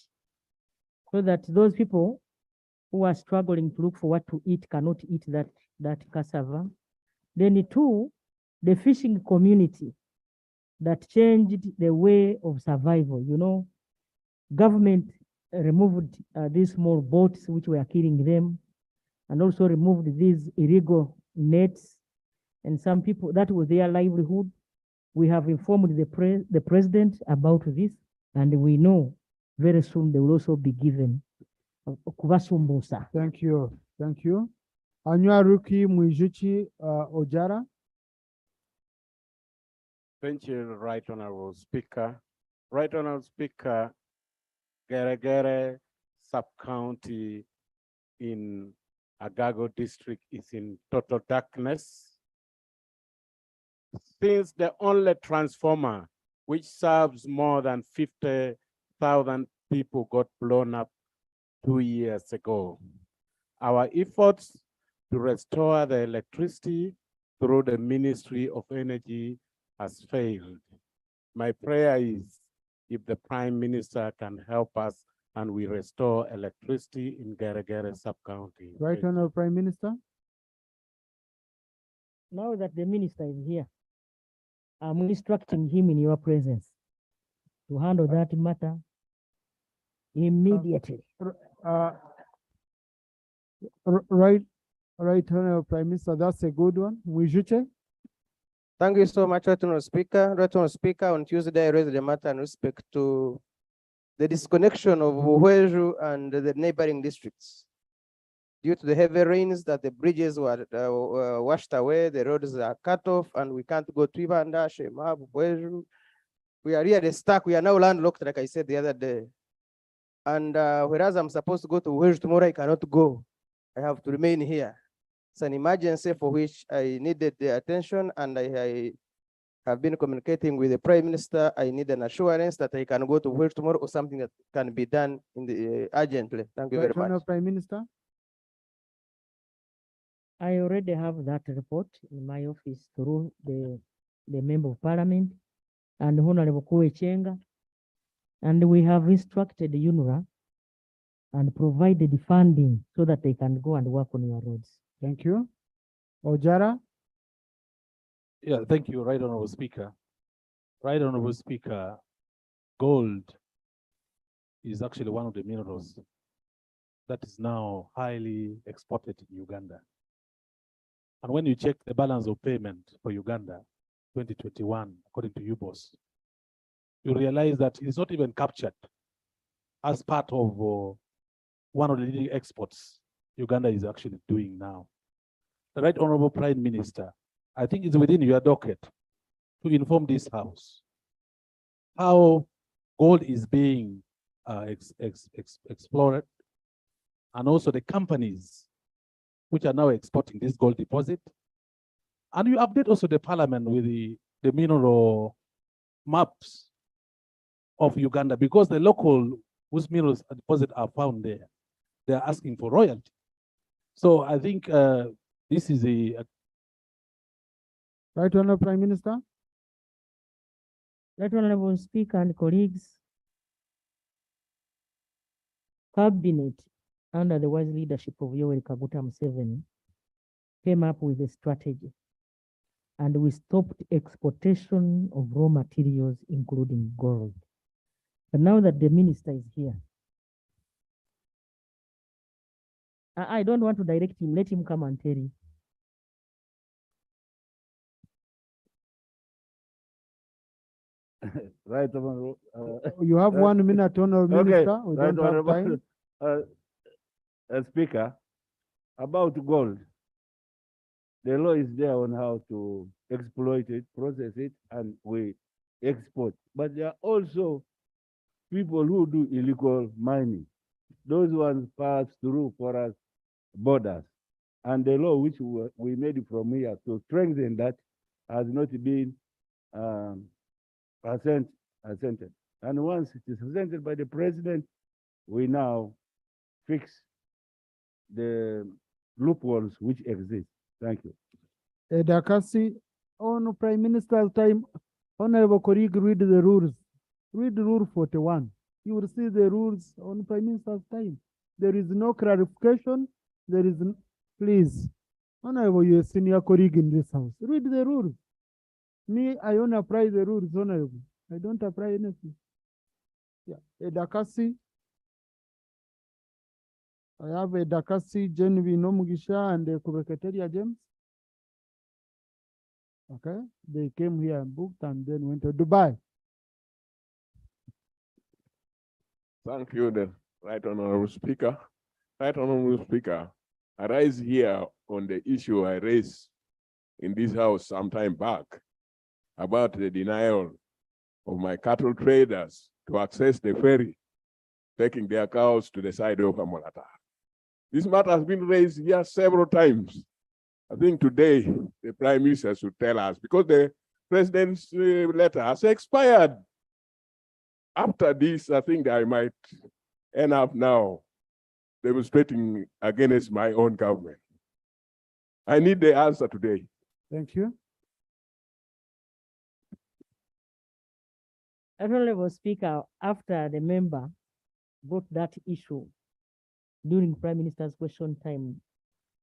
so that those people who are struggling to look for what to eat cannot eat that cassava. Then two, the fishing community that changed the way of survival. You know, government removed these small boats which were killing them, and also removed these illegal nets. And some people, that was their livelihood. We have informed the president about this, and we know very soon they will also be given Kubasumbusa. Thank you. Thank you. Anywaruki Mwijuchi Ojara. Thank you, Right Honorable Speaker. Right Honorable Speaker, Geregere sub-county in Agago district is in total darkness. Since the only transformer which serves more than 50,000 people got blown up 2 years ago. Our efforts to restore the electricity through the Ministry of Energy has failed. My prayer is if the Prime Minister can help us and we restore electricity in Geregere sub-county. Right Honorable Prime Minister. Now that the minister is here, I'm instructing him in your presence to handle that matter immediately. Right, Honorable Prime Minister, that's a good one. Mwijuche? Thank you so much, Right Honorable Speaker. Right Honorable Speaker, on Tuesday, I raised the matter in respect to the disconnection of Uweju and the neighboring districts. Due to the heavy rains that the bridges were washed away, the roads are cut off, and we can't go to Uganda, Shemab, Uweju. We are really stuck. We are now landlocked, like I said the other day. And whereas I'm supposed to go to Uweju tomorrow, I cannot go. I have to remain here. It's an emergency for which I needed the attention, and I have been communicating with the Prime Minister. I need an assurance that I can go to work tomorrow or something that can be done in the urgently. Thank you very much. Honorable Prime Minister? I already have that report in my office through the Member of Parliament and Honorable Kuechenga, and we have instructed UNRWA and provided the funding so that they can go and work on your roads. Thank you. Ojara? Yeah, thank you, Right Honorable Speaker. Right Honorable Speaker, gold is actually one of the minerals that is now highly exported in Uganda. And when you check the balance of payment for Uganda 2021, according to UBOS, you realize that it's not even captured as part of one of the leading exports Uganda is actually doing now. The Right Honorable Prime Minister, I think it's within your docket to inform this House how gold is being explored, and also the companies which are now exporting this gold deposit. And you update also the Parliament with the mineral maps of Uganda, because the local whose minerals deposit are found there, they are asking for royalty. So I think this is a Right Honorable Prime Minister? Right Honorable Speaker and colleagues, Cabinet, under the wise leadership of Yoweri Kaguta Museveni, came up with a strategy, and we stopped exportation of raw materials, including gold. But now that the minister is here, I don't want to direct him. Let him come and tell you. Right, You have 1 minute, Honorable Minister. We Right, don't have time. Speaker, about gold, the law is there on how to exploit it, process it, and we export. But there are also people who do illegal mining. Those ones pass through forest borders. And the law which we made from here to strengthen that has not been assented. And once it is assented by the president, we now fix the loopholes which exist. Thank you. Dakasi, on Prime Minister's time, Honorable colleague, read the rules. Read Rule 41. You will see the rules on Prime Minister's time. There is no clarification. There is, please, Honorable, you're a senior colleague in this house. Read the rules. Me, I only apply the rules, Honorable. I don't apply anything. Yeah, Dakasi. I have a Dakasi, Genevieve Nomugisha, and Kubeketaria James. Okay, they came here and booked and then went to Dubai. Thank you, the Right Honorable Speaker. Right Honorable Speaker, I rise here on the issue I raised in this house some time back about the denial of my cattle traders to access the ferry, taking their cows to the side of Amolata. This matter has been raised here several times. I think today the Prime Minister should tell us, because the President's letter has expired. After this, I think I might end up now demonstrating against my own government. I need the answer today. Thank you. Honorable Speaker, after the member brought that issue during Prime Minister's question time,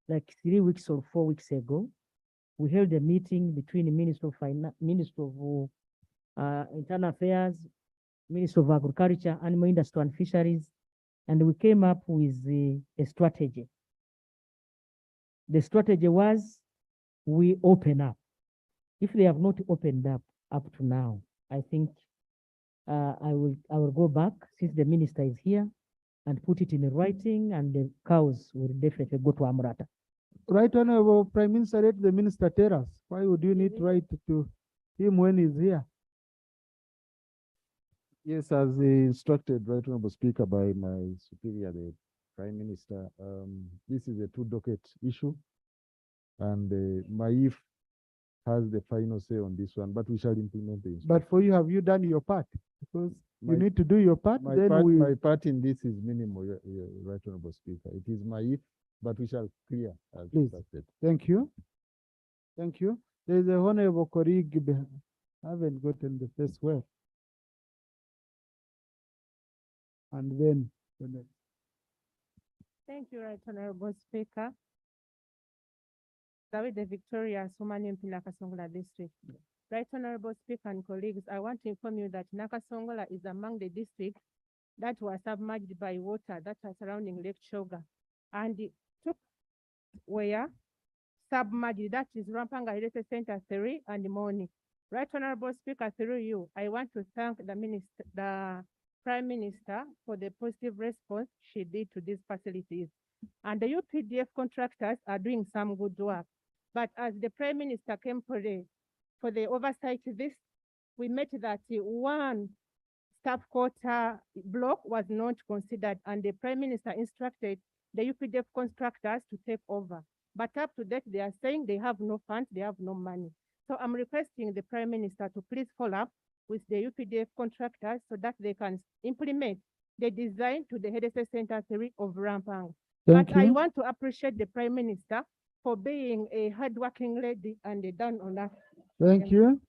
like 3 weeks or 4 weeks ago, we held a meeting between the Minister of Internal Affairs, Ministry of Agriculture, Animal Industry and Fisheries, and we came up with a strategy. The strategy was we open up. If they have not opened up to now, I think I will go back since the minister is here and put it in writing, and the cows will definitely go to Amrata. Right Honorable Prime Minister, let the minister tell us. Why would you need to write to him when he's here? Yes, as instructed, Right Honorable Speaker, by my superior, the Prime Minister, this is a two-docket issue, and MAIF has the final say on this one, but we shall implement the instruction. But for you, have you done your part? Because you need to do your part, My then my part in this is minimal, Right Honorable Speaker. It is MAIF, but we shall clear as Please. instructed. Thank you. Thank you. There is a honorable colleague I haven't gotten the first word. And then Thank you, Right Honorable Speaker. David Victoria, Sumani MP Nakasongola District. Right Honorable Speaker and colleagues, I want to inform you that Nakasongola is among the districts that were submerged by water that are surrounding Lake Choga. And it took where submerged, that is Rampanga Related Center 3 and Moni. Right Honorable Speaker, through you, I want to thank the Prime Minister for the positive response she did to these facilities. And the UPDF contractors are doing some good work. But as the Prime Minister came for the oversight of this, we met that one staff quarter block was not considered, and the Prime Minister instructed the UPDF contractors to take over. But up to date, they are saying they have no funds, they have no money. So I'm requesting the Prime Minister to please follow up with the UPDF contractors so that they can implement the design to the Health Center 3 of Rampang. Thank I you. want to appreciate the Prime Minister for being a hardworking lady and a down on earth. Thank you.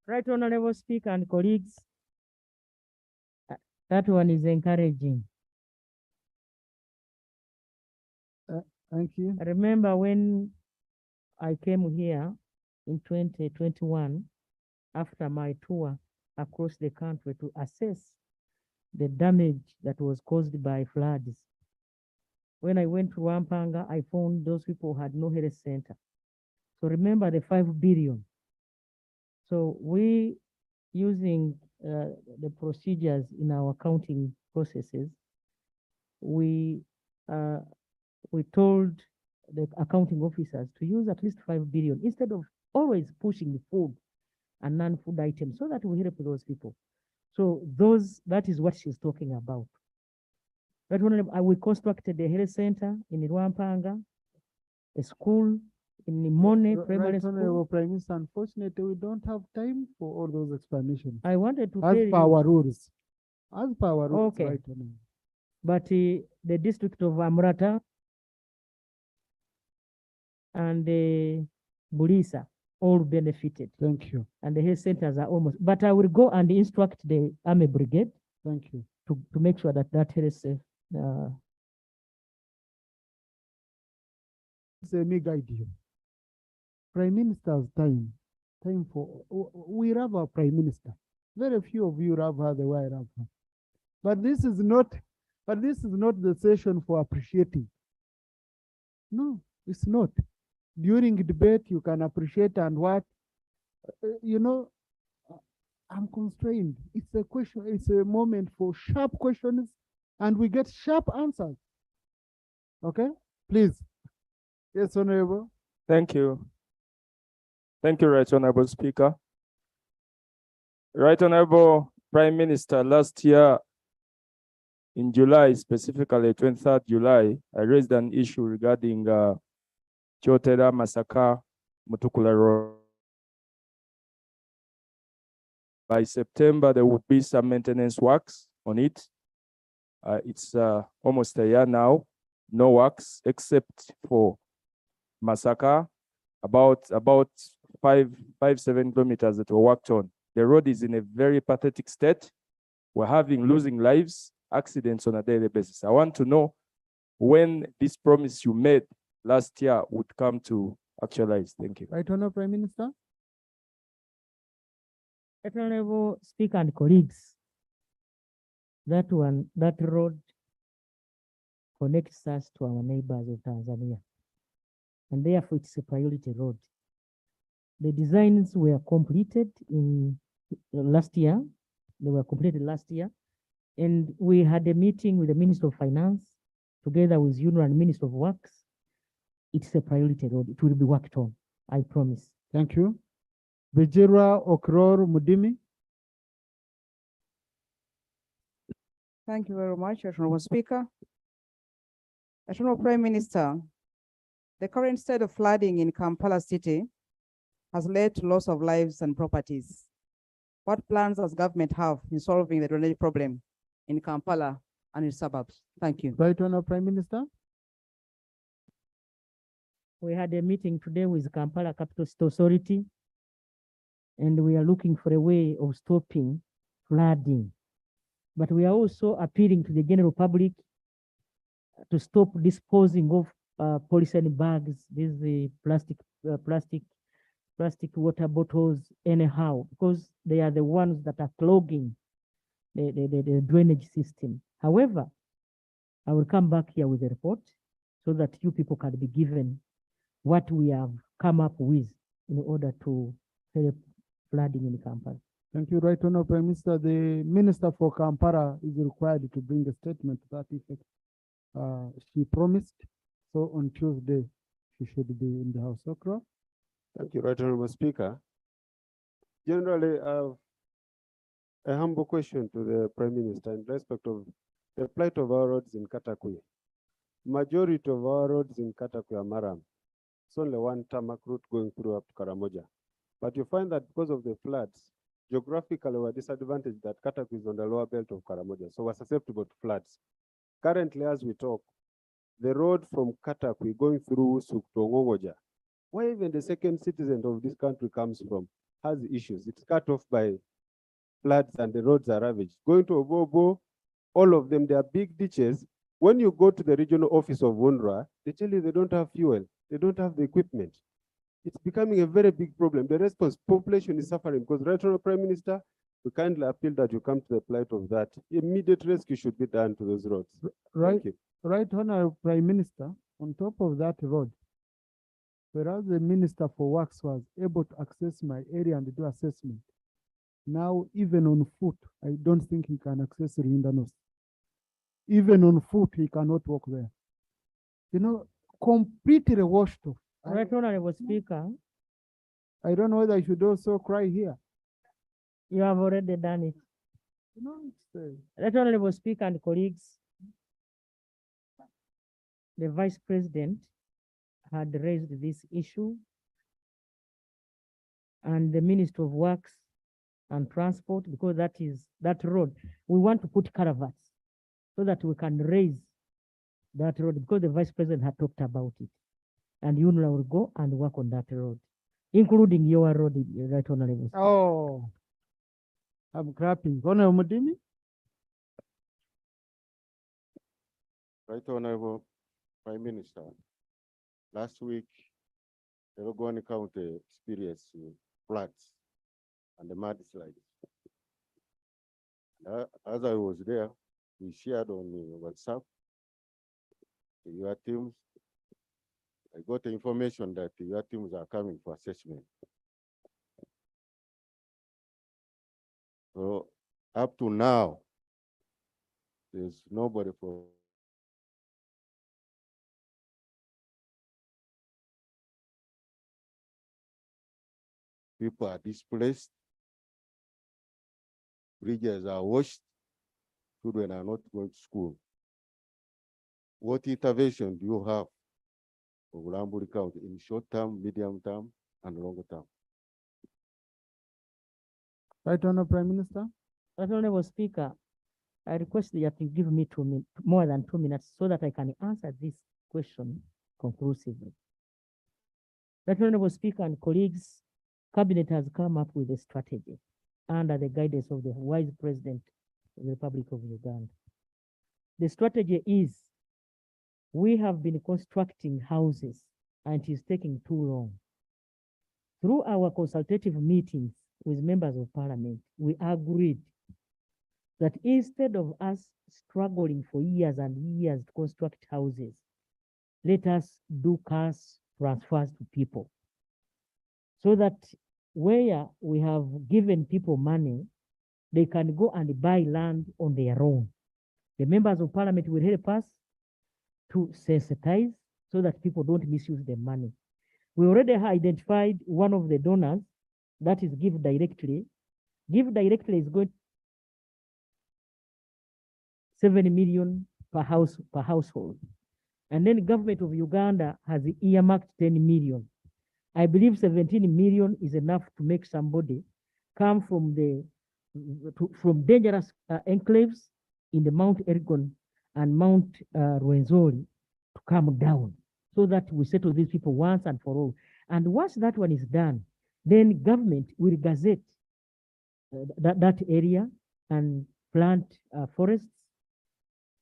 Right Honorable Speaker and colleagues, that one is encouraging. Thank you. I remember when I came here in 2021, after my tour across the country to assess the damage that was caused by floods. When I went to Wampanga, I found those people had no health center. So remember the 5 billion. So we, using the procedures in our accounting processes, we told the accounting officers to use at least 5 billion instead of always pushing food and non-food items so that we help those people. So that is what she's talking about. But when we constructed the health center in Rwampanga, a school in Nimone Primary Right School. Honorable Prime Minister, unfortunately, we don't have time for all those explanations. I wanted to As tell per you. our rules. As per our rules, Okay. Right Honorable. But the district of Amrata and Bulisa all benefited. Thank you. And the health centers are almost, but I will go and instruct the Army Brigade Thank you. to make sure that that health Let me guide you. Prime Minister's time for, we love our Prime Minister. Very few of you love her the way I love her. But this is not the session for appreciating. No, it's not. During debate, you can appreciate and what, I'm constrained. It's a question, it's a moment for sharp questions and we get sharp answers. Okay, please. Yes, Honorable. Thank you. Thank you, Right Honorable Speaker. Right Honorable Prime Minister, last year in July, specifically 23rd July, I raised an issue regarding Chotera Masaka Mutukula Road. By September, there would be some maintenance works on it. It's almost a year now, no works except for Masaka, about 7 kilometers that were worked on. The road is in a very pathetic state. We're losing lives, accidents on a daily basis. I want to know when this promise you made last year would come to actualize. Thank you. Right Honorable Prime Minister. Right Honorable Speaker and colleagues, that road connects us to our neighbors of Tanzania, and therefore it's a priority road. The designs were completed in last year. They were completed last year, and we had a meeting with the Minister of Finance together with UNRWA and Minister of Works. It's a priority road. It will be worked on, I promise. Thank you. Vijira Okror Mudimi. Thank you very much, Honorable Speaker. Honorable Prime Minister, the current state of flooding in Kampala City has led to loss of lives and properties. What plans does government have in solving the drainage problem in Kampala and its suburbs? Thank you. Right Honorable Prime Minister. We had a meeting today with Kampala Capital City Authority, and we are looking for a way of stopping flooding. But we are also appealing to the general public to stop disposing of polyethylene bags, these plastic water bottles anyhow, because they are the ones that are clogging the drainage system. However, I will come back here with a report so that you people can be given what we have come up with in order to help flooding in Kampala. Thank you, Right Honorable Prime Minister. The Minister for Kampala is required to bring a statement to that effect. She promised, so on Tuesday, she should be in the House. Okra. Thank you, Right Honorable Speaker. Generally, I have a humble question to the Prime Minister in respect of the plight of our roads in Katakwi. Majority of our roads in Katakwi are Maram. It's only one tarmac route going through up to Karamoja. But you find that because of the floods, geographically we're disadvantaged that Katakwi is on the lower belt of Karamoja, so we're susceptible to floods. Currently, as we talk, the road from Katakwi going through Suktongongoja, where even the second citizen of this country comes from, has issues. It's cut off by floods and the roads are ravaged. Going to Obobo, all of them, they are big ditches. When you go to the regional office of UNRWA, they tell you they don't have fuel, they don't have the equipment. It's becoming a very big problem. The response population is suffering because Right Honorable Prime Minister, we kindly appeal that you come to the plight of that. Immediate rescue should be done to those roads. Right, Right Honorable Prime Minister, on top of that road, whereas the Minister for Works was able to access my area and do assessment, now even on foot, I don't think he can access Rindanos. Even on foot, he cannot walk there. You know, completely washed off. Right Honorable Speaker. I don't know whether I should also cry here. You have already done it. You know, it's, Right Honorable Speaker and colleagues, the Vice President had raised this issue, and the Minister of Works and Transport, because that road, we want to put caravans so that we can raise that road, because the Vice President had talked about it. And UNRWA will go and work on that road, including your road, Right Honorable Speaker. Oh, I'm clapping. Honorable Mudimi. Right Honorable Prime Minister, last week, the Rogoni County experienced floods and the mudslides. As I was there, we shared on WhatsApp your teams. I got the information that your teams are coming for assessment. So up to now, there's nobody for people are displaced, bridges are washed, children are not going to school. What intervention do you have for Ramburi County in short term, medium term, and longer term? Right Honorable Prime Minister. Right Honorable Speaker, I request that you have to give me more than 2 minutes so that I can answer this question conclusively. Right Honorable Speaker and colleagues, Cabinet has come up with a strategy under the guidance of the wise President of the Republic of Uganda. The strategy is, we have been constructing houses and it is taking too long. Through our consultative meetings with members of parliament, we agreed that instead of us struggling for years and years to construct houses, let us do cash transfers to people so that where we have given people money, they can go and buy land on their own. The members of parliament will help us to sensitize so that people don't misuse the money. We already identified one of the donors, that is Give Directly. Give Directly is going 7 million per household. And then the government of Uganda has earmarked 10 million. I believe 17 million is enough to make somebody come from dangerous enclaves in the Mount Elgon and Mount Rwenzori to come down so that we settle these people once and for all. And once that one is done, then government will gazette that area and plant forests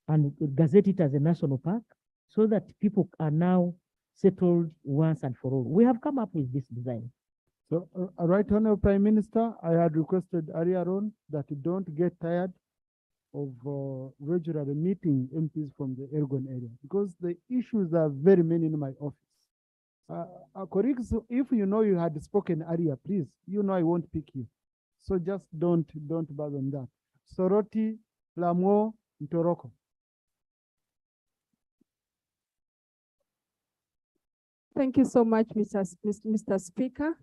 and gazette it as a national park so that people are now settled once and for all. We have come up with this design. So, Right Honorable Prime Minister, I had requested earlier on that you don't get tired of regularly meeting MPs from the Elgon area because the issues are very many in my office. Colleagues, if you know you had spoken earlier, please, you know I won't pick you. So just don't bother on that. Soroti, Lamo, Ntoroko. Thank you so much, Mr. Speaker.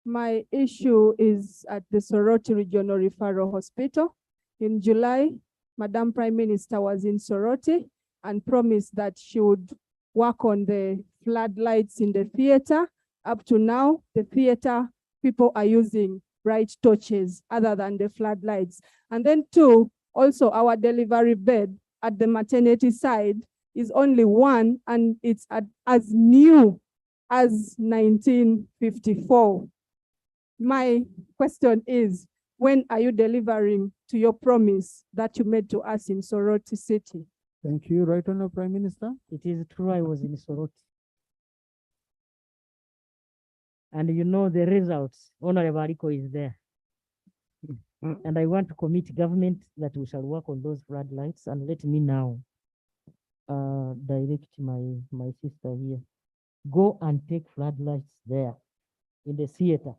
My issue is at the Soroti Regional Referral Hospital. In July, Madam Prime Minister was in Soroti and promised that she would work on the floodlights in the theater. Up to now, the theater people are using bright torches other than the floodlights. And then two, also our delivery bed at the maternity side is only one and it's as new as 1954. My question is, when are you delivering to your promise that you made to us in Soroti City? Thank you. Right Honorable Prime Minister. It is true I was in Soroti. And you know the results. Honorable Ariko is there. And I want to commit government that we shall work on those floodlights. And let me now direct my sister here. Go and take floodlights there in the theater.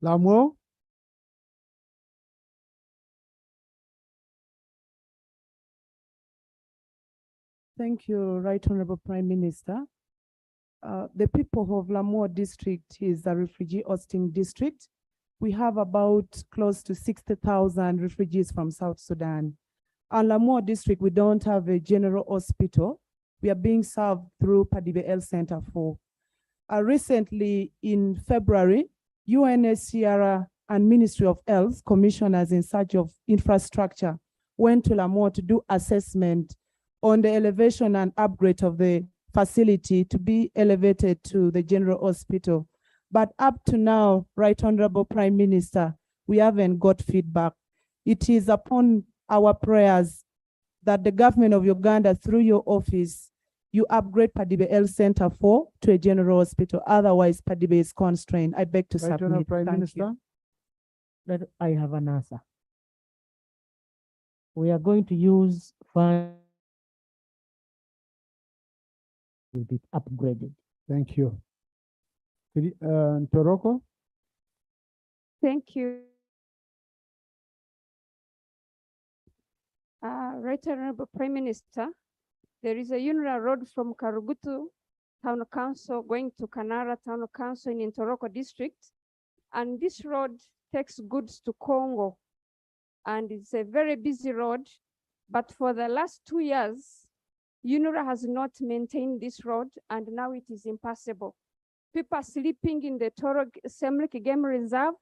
Lamo. Thank you, Right Honorable Prime Minister. The people of Lamour district is a refugee hosting district. We have about close to 60,000 refugees from South Sudan. In Lamour district, we don't have a general hospital. We are being served through Padibe Health Center 4. Recently, in February, UNHCR and Ministry of Health commissioners in search of infrastructure went to Lamour to do assessment on the elevation and upgrade of the facility to be elevated to the general hospital. But up to now, Right Honorable Prime Minister, we haven't got feedback. It is upon our prayers that the government of Uganda, through your office, you upgrade Padibe Health Center 4 to a general hospital. Otherwise, Padibe is constrained. I beg to Right Honorable submit. Prime Thank Minister. you. That I have an answer. We are going to use funds will be upgraded. Thank you. Ntoroko. Thank you. Right Honorable Prime Minister, there is a UNRWA road from Karugutu Town Council going to Kanara Town Council in Ntoroko district. And this road takes goods to Congo. And it's a very busy road. But for the last 2 years, UNRWA has not maintained this road and now it is impassable. People are sleeping in the Toro Semlik Game Reserve.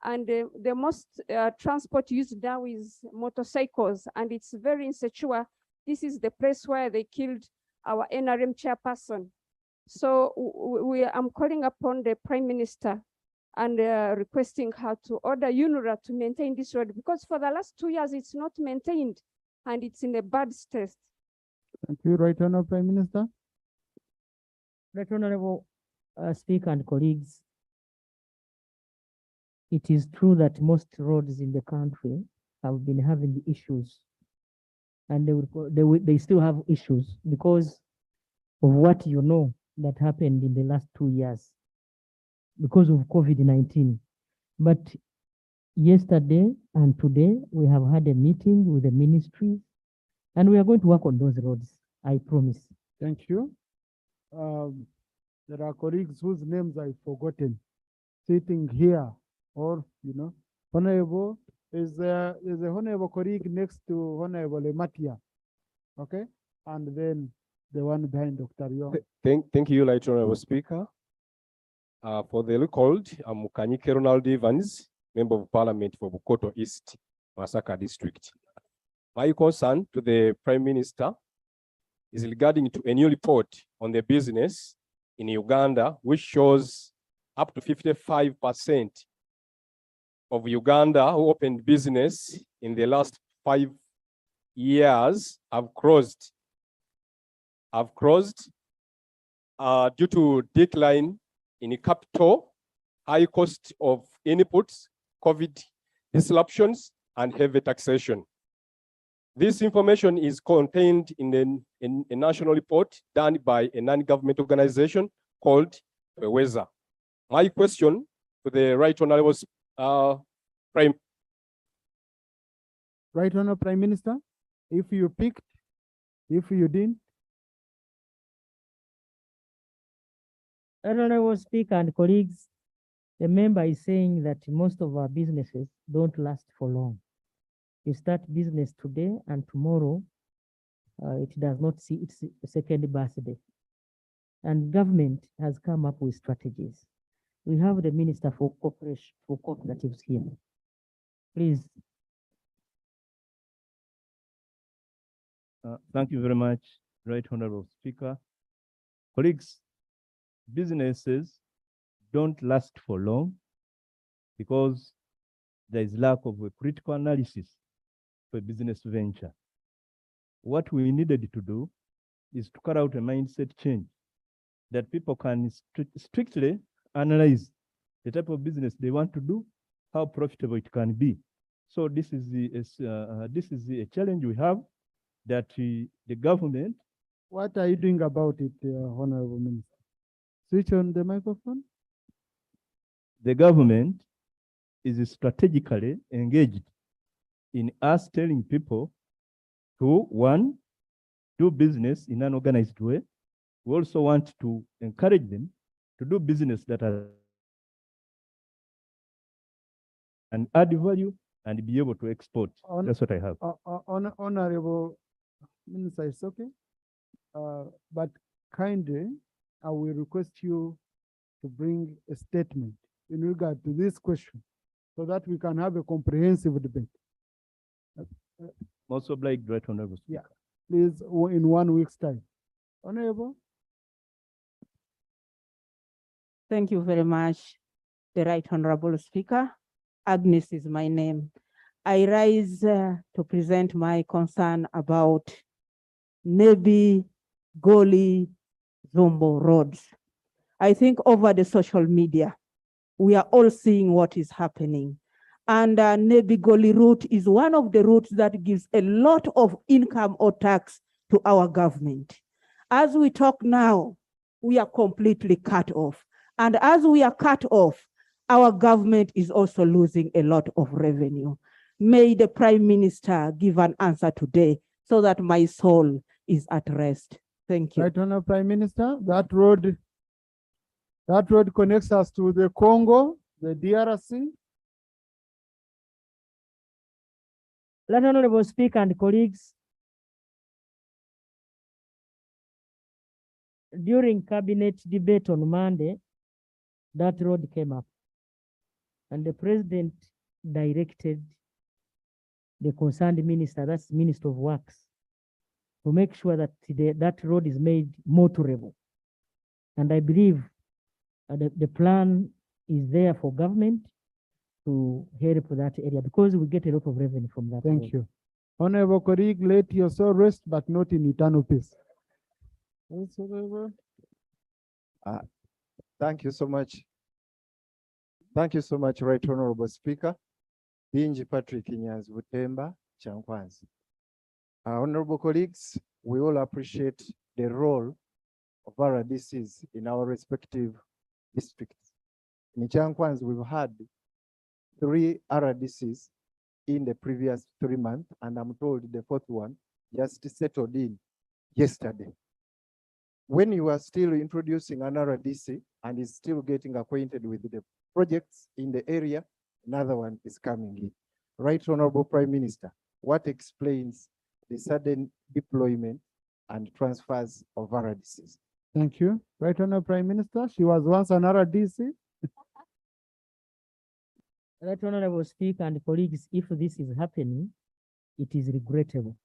And the most transport used now is motorcycles, and it's very insecure. This is the place where they killed our NRM chairperson. So I'm calling upon the Prime Minister and requesting her to order UNRWA to maintain this road, because for the last 2 years it's not maintained and it's in a bad state. Thank you. Right Honorable Prime Minister. Right Honorable Speaker and colleagues, it is true that most roads in the country have been having issues, and they still have issues because of what you know that happened in the last 2 years because of COVID-19. But yesterday and today, we have had a meeting with the ministry, and we are going to work on those roads, I promise. Thank you. There are colleagues whose names I've forgotten sitting here, or, Honorable is a honorable colleague next to Honorable Matia. Okay? And then the one behind Dr. Young. Thank you, Right Honorable Speaker. For the recalled, I'm Kanyike Ronald Evans, Member of Parliament for Bukoto East, Masaka District. My concern to the Prime Minister is regarding to a new report on the business in Uganda, which shows up to 55% of Uganda who opened business in the last 5 years have closed due to decline in capital, high cost of inputs, COVID disruptions, and heavy taxation. This information is contained in a national report done by a non-government organization called WEZA. My question to the Right Honorable Prime Minister, if you picked, if you didn't. Honorable Speaker and colleagues, the member is saying that most of our businesses don't last for long. You start business today and tomorrow, it does not see its second birthday. And government has come up with strategies. We have the Minister for Cooperatives here. Please. Thank you very much, Right Honorable Speaker. Colleagues, businesses don't last for long because there is lack of a critical analysis for a business venture. What we needed to do is to carry out a mindset change that people can strictly analyze the type of business they want to do, how profitable it can be. So this is a challenge we have, that the government. What are you doing about it, Honorable Minister? Switch on the microphone. The government is strategically engaged in us telling people to, one, do business in an organized way. We also want to encourage them to do business that are and add value and be able to export. That's what I have. Honorable Minister, it's okay. But kindly, I will request you to bring a statement in regard to this question so that we can have a comprehensive debate. Also obliged, Right Honorable Speaker. Yeah, please, in 1 week's time. Honorable. Thank you very much, the Right Honorable Speaker. Agnes is my name. I rise to present my concern about Nebi Goli Zombo roads. I think over the social media, we are all seeing what is happening. And Nebi Goli route is one of the routes that gives a lot of income or tax to our government. As we talk now, we are completely cut off. And as we are cut off, our government is also losing a lot of revenue. May the Prime Minister give an answer today so that my soul is at rest. Thank you. Right, Honorable Prime Minister, that road connects us to the Congo, the DRC. Right Honorable Speaker and colleagues, during cabinet debate on Monday, that road came up, and the president directed the concerned minister, that's Minister of Works, to make sure that that road is made motorable. And I believe the plan is there for government to help that area because we get a lot of revenue from that. Thank you. Honorable colleague, let your soul rest, but not in eternal peace. Thank you so much. Thank you so much, Right Honorable Speaker. Binji Patrick Inyaz Butemba Chankwanzi. Honorable colleagues, we all appreciate the role of our RDCs in our respective districts. In Chankwanzi, we've had 3 RDCs in the previous 3 months, and I'm told the 4th one just settled in yesterday. When you are still introducing an RDC and is still getting acquainted with the projects in the area, another one is coming in. Right Honorable Prime Minister, what explains the sudden deployment and transfers of RDCs? Thank you. Right Honorable Prime Minister, she was once an RDC. Right Honorable Speaker and colleagues, if this is happening, it is regrettable.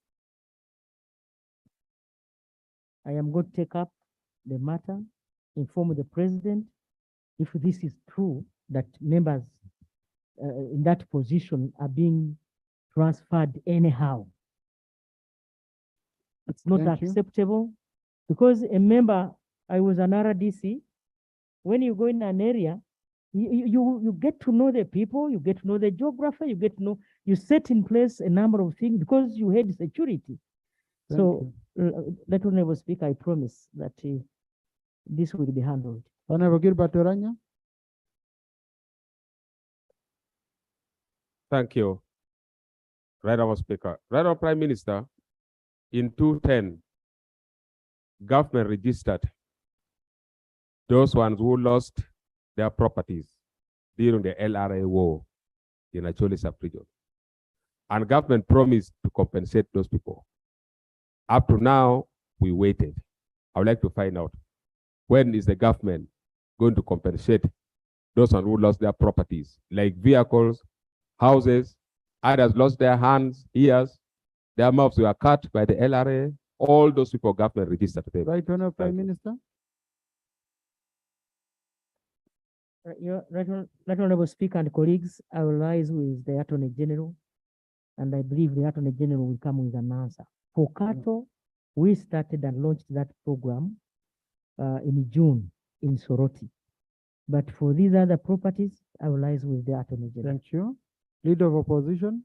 I am going to take up the matter, inform the president, if this is true, that members in that position are being transferred anyhow. It's not Thank you. acceptable because a member, I was an RDC, when you go in an area, you get to know the people, you get to know the geography, you get to know, you set in place a number of things because you had security. Thank So, let Honorable Speaker, I promise that this will be handled. Honorable Gilbert Oranya. Thank you, Right Honorable Speaker. Right Honorable Prime Minister, in 2010, government registered those ones who lost their properties during the LRA war in Acholi sub-region. And government promised to compensate those people. Up to now, we waited. I would like to find out, when is the government going to compensate those who lost their properties, like vehicles, houses, others lost their hands, ears, their mouths were cut by the LRA, all those people government registered them. Right Honorable Prime Minister. Right Honorable Speaker and colleagues, I will liaise with the Attorney General, and I believe the Attorney General will come with an answer. For cattle, we started and launched that program in June in Soroti. But for these other properties, I will liaise with the Attorney General. Thank you. Leader of Opposition.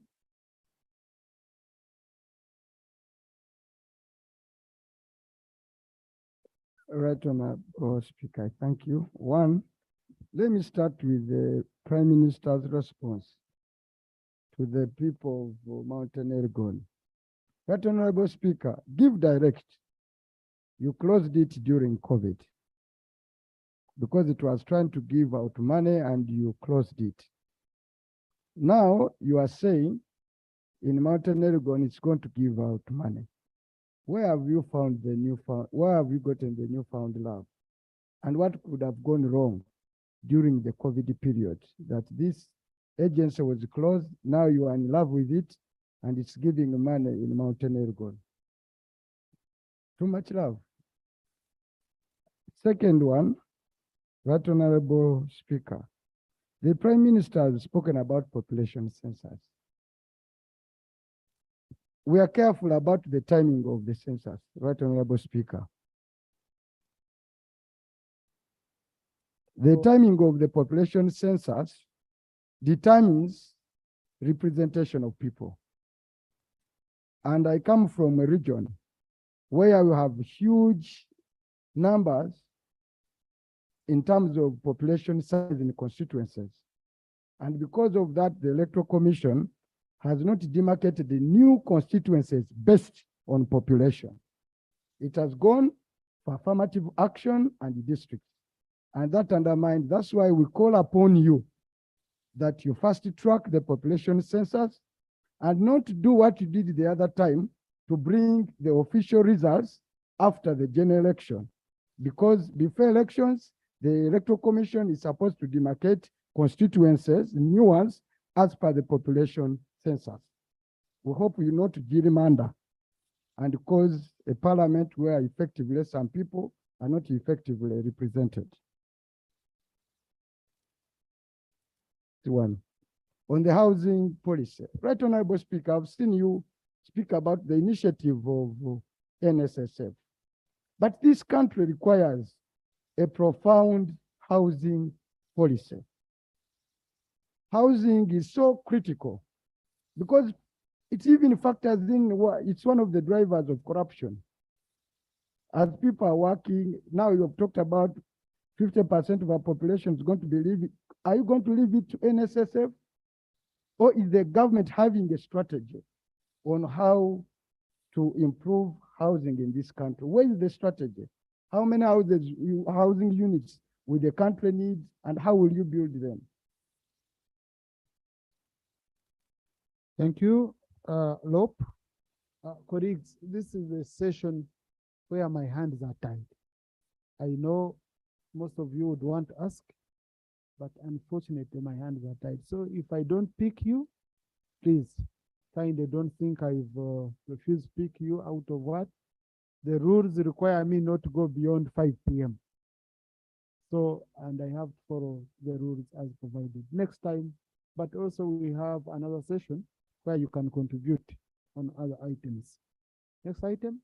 Right Honorable Speaker, thank you. One, let me start with the Prime Minister's response to the people of Mountain Elgon. Right Honorable Speaker, give direct. You closed it during COVID because it was trying to give out money and you closed it. Now you are saying in Mountain Elgon it's going to give out money. Where have you found the newfound, where have you gotten the newfound love? And what could have gone wrong during the COVID period that this agency was closed, now you are in love with it, and it's giving money in Mountain Elgon? Too much love. Second one, Right Honorable Speaker, the Prime Minister has spoken about population census. We are careful about the timing of the census, Right Honorable Speaker. The timing of the population census determines representation of people. And I come from a region where we have huge numbers in terms of population size in constituencies. And because of that, the Electoral Commission has not demarcated the new constituencies based on population. It has gone for affirmative action and districts. And that undermines, that's why we call upon you that you first track the population census and not do what you did the other time to bring the official results after the general election. Because before elections, the Electoral Commission is supposed to demarcate constituencies, new ones, as per the population census. We hope you not gerrymander and cause a parliament where effectively some people are not effectively represented. One. On the housing policy, Right Honorable Speaker, I've seen you speak about the initiative of NSSF. But this country requires a profound housing policy. Housing is so critical because it even factors in, it's one of the drivers of corruption. As people are working, now you have talked about 50% of our population is going to be living. Are you going to leave it to NSSF? Or is the government having a strategy on how to improve housing in this country? Where is the strategy? How many housing units will the country need, and how will you build them? Thank you, Lope. Colleagues, this is a session where my hands are tied. I know most of you would want to ask, but unfortunately my hands are tied. So if I don't pick you, please, kindly don't think I've refused to pick you out of what? The rules require me not to go beyond 5 p.m. So, and I have to follow the rules as provided next time, but also we have another session where you can contribute on other items. Next item.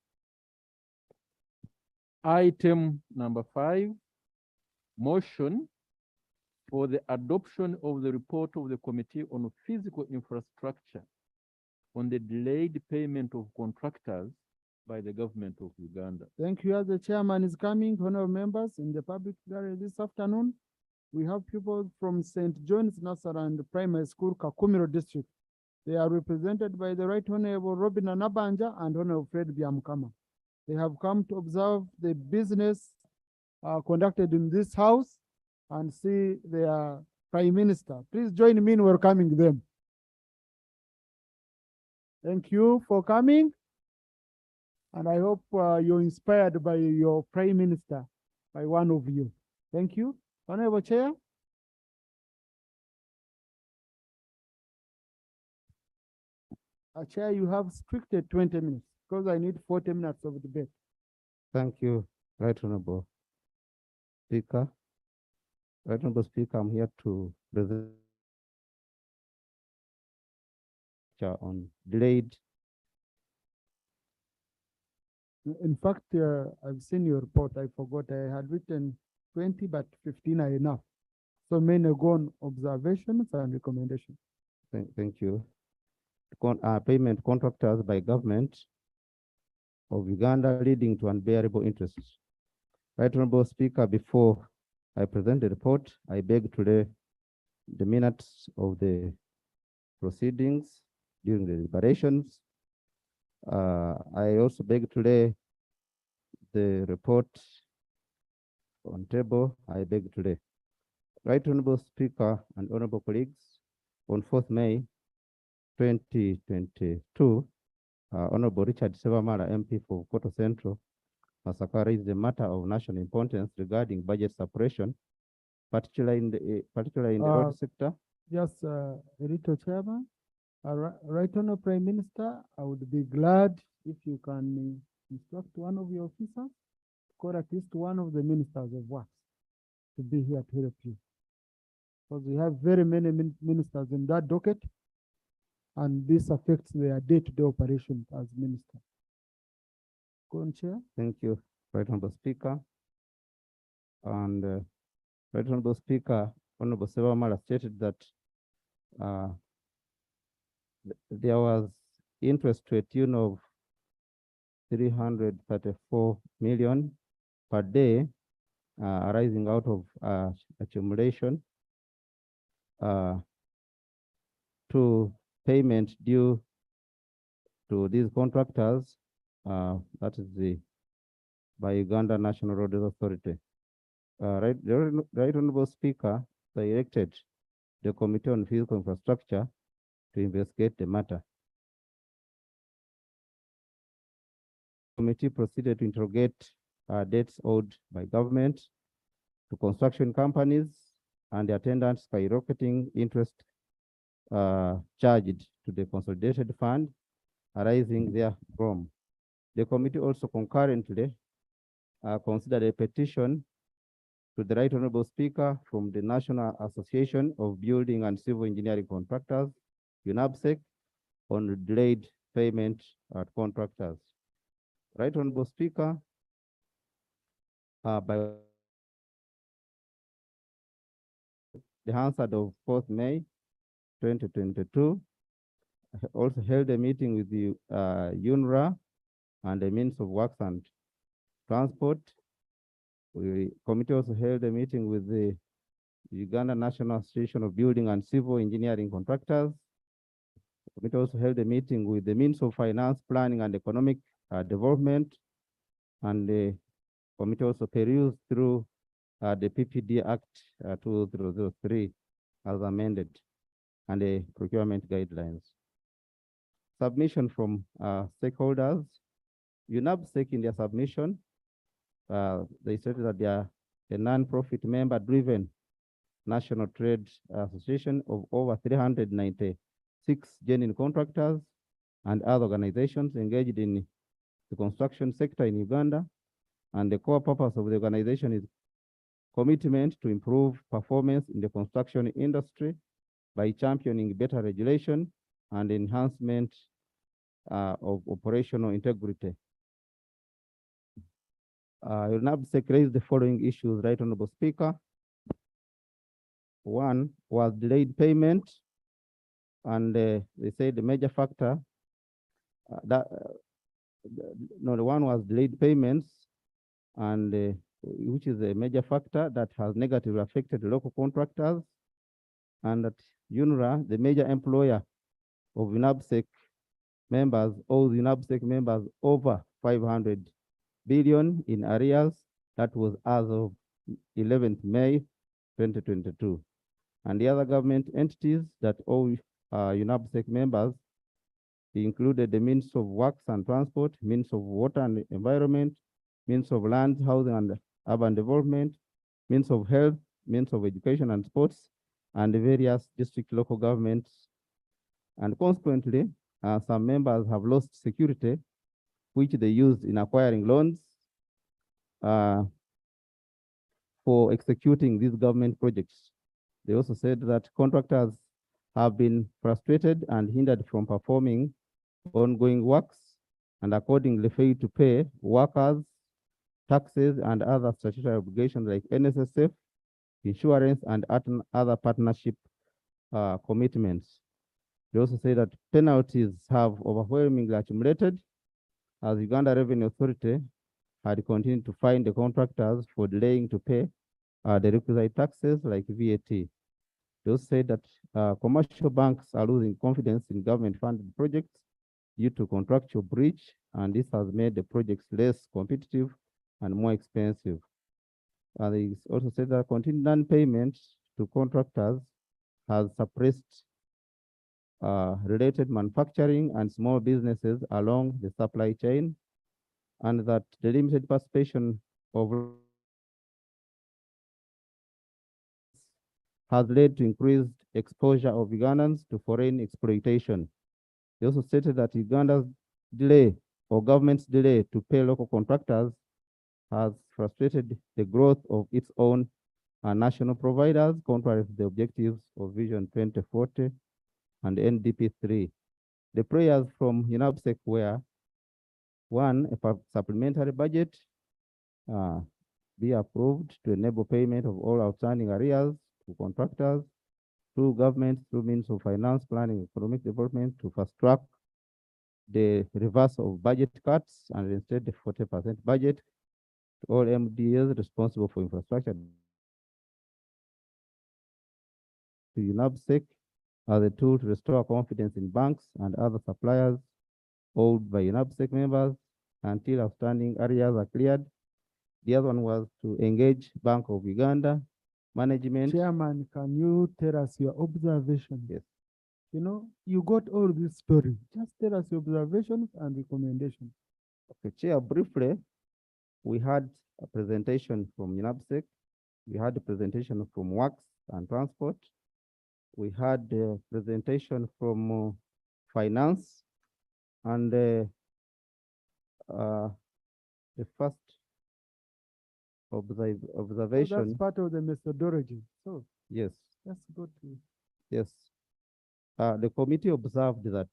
Item number 5, motion for the adoption of the report of the Committee on Physical Infrastructure on the delayed payment of contractors by the government of Uganda. Thank you. As the chairman is coming, honorable members, in the public gallery this afternoon, we have people from St. John's Nursery and Primary School, Kakumiro District. They are represented by the Right Honorable Robin Anabanja and Honorable Fred Biamkama. They have come to observe the business conducted in this house and see their Prime Minister. Please join me in welcoming them. Thank you for coming. And I hope you're inspired by your Prime Minister, by one of you. Thank you. Honorable Chair. Chair, you have stricted 20 minutes because I need 40 minutes of debate. Thank you, Right Honorable Speaker. Right Honorable Speaker, I'm here to present on delayed. In fact, I've seen your report. I forgot I had written 20, but 15 are enough. So many go on observations and recommendations. Thank you. Payment contractors by government of Uganda leading to unbearable interests. Right Honorable Speaker, before I present the report, I beg to lay the minutes of the proceedings during the deliberations. I also beg to lay the report on table. I beg to lay. Right Honorable Speaker and honorable colleagues, on 4th May 2022, Honorable Richard Sevamala, MP for Koto Central, Masaka, raised a matter of national importance regarding budget separation, particularly in the road sector. Yes, Erito Chairman. Right Honorable Prime Minister, I would be glad if you can instruct one of your officers to call at least one of the ministers of works to be here to help you. Because we have very many ministers in that docket, and this affects their day-to-day operations as minister. Go on, Chair. Thank you, Right Honorable Speaker. And Right Honorable Speaker, Honorable Sevamala stated that there was interest to a tune of 334 million per day arising out of accumulation to payment due to these contractors, that is by Uganda National Road Authority. Right Honorable Speaker directed the Committee on Physical Infrastructure to investigate the matter. The committee proceeded to interrogate debts owed by government to construction companies and the attendant skyrocketing interest charged to the consolidated fund arising therefrom. The committee also concurrently considered a petition to the Right Honorable Speaker from the National Association of Building and Civil Engineering Contractors, UNABSEC, on delayed payment at contractors. Right Honorable Speaker, by the Hansard of 4th May 2022, also held a meeting with the UNRWA and the Ministry of Works and Transport. The committee also held a meeting with the Uganda National Association of Building and Civil Engineering Contractors. The committee also held a meeting with the Ministry of Finance, Planning and Economic Development. And the committee also perused through the PPD Act 2003 as amended and the procurement guidelines. Submission from stakeholders. UNABSEC in their submission, they stated that they are a non-profit member-driven national trade association of over 396 genuine contractors and other organizations engaged in the construction sector in Uganda. And the core purpose of the organization is commitment to improve performance in the construction industry by championing better regulation and enhancement of operational integrity. UNABSEC raised the following issues, Right Honorable Speaker. One was delayed payment, and they said the major factor the one was delayed payments, and which is a major factor that has negatively affected local contractors, and that UNRWA, the major employer of UNABSEC members, owes UNABSEC members over 500 billion in arrears. That was as of 11th May 2022. And the other government entities that owe UNABSEC members included the Ministry of Works and Transport, Ministry of Water and Environment, Ministry of Land, Housing and Urban Development, Ministry of Health, Ministry of Education and Sports, and the various district local governments. And consequently, some members have lost security, which they used in acquiring loans for executing these government projects. They also said that contractors have been frustrated and hindered from performing ongoing works, and accordingly failed to pay workers, taxes, and other statutory obligations like NSSF, insurance, and other partnership commitments. They also say that penalties have overwhelmingly accumulated as Uganda Revenue Authority had continued to fine the contractors for delaying to pay the requisite taxes like VAT. They also say that commercial banks are losing confidence in government-funded projects due to contractual breach, and this has made the projects less competitive and more expensive. They also said that continued non-payment to contractors has suppressed related manufacturing and small businesses along the supply chain, and that the limited participation of has led to increased exposure of Ugandans to foreign exploitation. They also stated that Uganda's delay or government's delay to pay local contractors has frustrated the growth of its own national providers, contrary to the objectives of Vision 2040 and NDP 3. The prayers from UNABSEC were: one, a supplementary budget be approved to enable payment of all outstanding arrears to contractors. Two, government through means of finance, planning, economic development to fast track the reversal of budget cuts and instead the 40% budget to all MDAs responsible for infrastructure to UNABSEC as a tool to restore confidence in banks and other suppliers owed by UNABSEC members until outstanding arrears are cleared. The other one was to engage Bank of Uganda management. Chairman, can you tell us your observation? Yes. You know, you got all this story. Just tell us your observations and recommendations. Okay, Chair, briefly, we had a presentation from UNABSEC. We had a presentation from Works and Transport. We had a presentation from Finance, and the first observation. So that's part of the methodology. So yes, that's good. Yes. The committee observed that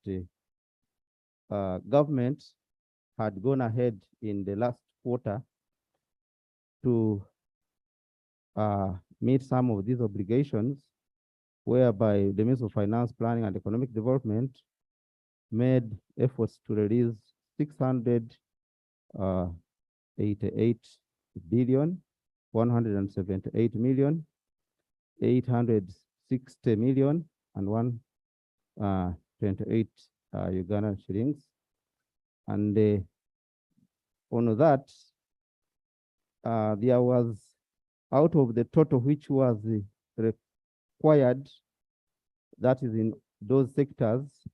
government had gone ahead in the last quarter to meet some of these obligations, whereby the Ministry of Finance, Planning and Economic Development made efforts to release 688 billion, 178 million, 860 million, and 128 Ugandan shillings. And on that, there was, out of the total which was required, that is in those sectors,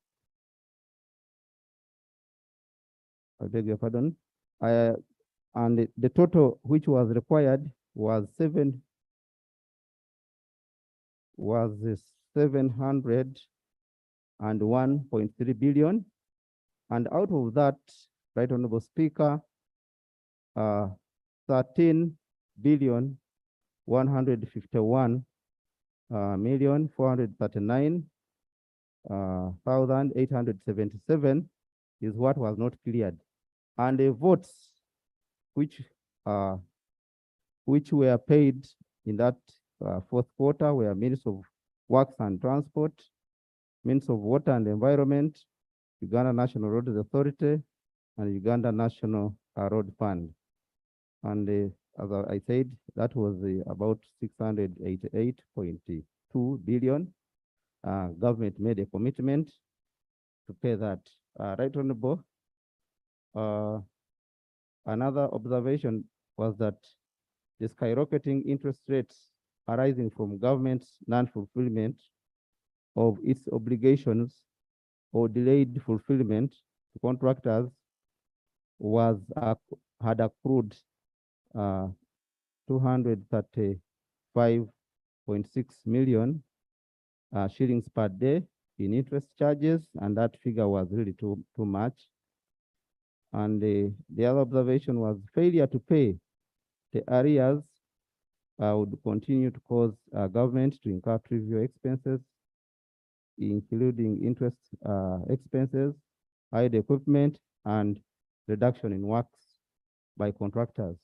I beg your pardon, and the total which was required was 701.3 billion. And out of that, Right Honorable Speaker, 13 billion 151 million 439,877 is what was not cleared, and the votes which were paid in that fourth quarter were Ministry of Works and Transport, Ministry of Water and Environment, Uganda National Roads Authority, and Uganda National Road Fund. And as I said, that was about 688.2 billion. Government made a commitment to pay that. Right Honorable, another observation was that the skyrocketing interest rates arising from government's non-fulfillment of its obligations or delayed fulfillment to contractors had accrued 235.6 million shillings per day in interest charges, and that figure was really too much. And the other observation was failure to pay the arrears would continue to cause government to incur trivial expenses, including interest expenses, hired equipment, and reduction in works by contractors.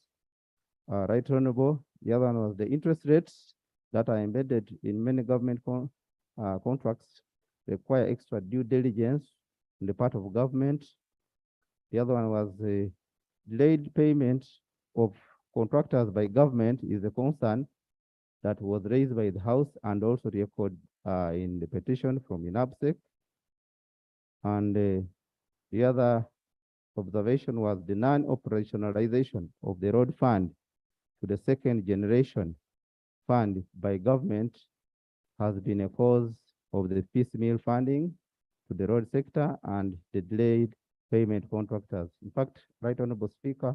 Right Honorable, the other one was the interest rates that are embedded in many government contracts require extra due diligence on the part of government. The other one was the delayed payment of contractors by government is a concern that was raised by the House and also recorded in the petition from INABSEC. And the other observation was the non-operationalization of the road fund to the second generation fund by government has been a cause of the piecemeal funding to the road sector and the delayed payment contractors. In fact, Right Honorable Speaker,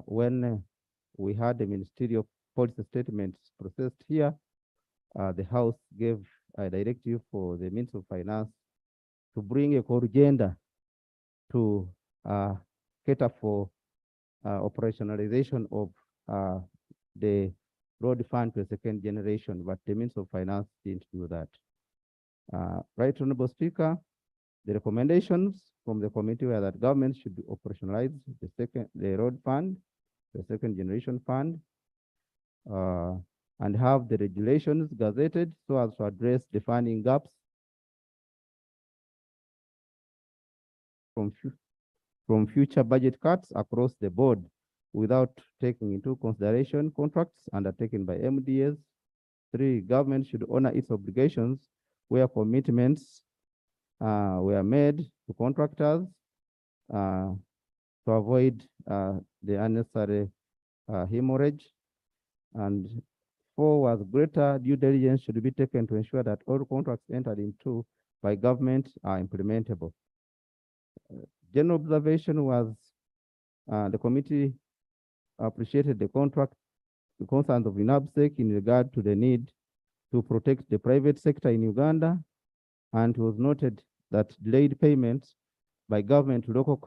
when we had the ministerial policy statements processed here, the House gave a directive for the Ministry of Finance to bring a core agenda to cater for operationalization of the road fund to a second generation, but the Ministry of Finance didn't do that. Right Honorable Speaker, the recommendations from the committee were that government should operationalize the road fund, the second generation fund, and have the regulations gazetted so as to address the funding gaps from future budget cuts across the board without taking into consideration contracts undertaken by MDAs. 3, government should honor its obligations where commitments were made to contractors to avoid the unnecessary hemorrhage. And 4 was greater due diligence should be taken to ensure that all contracts entered into by government are implementable. General observation was the committee appreciated the concerns of INABSEC in regard to the need to protect the private sector in Uganda, and it was noted that delayed payments by government to local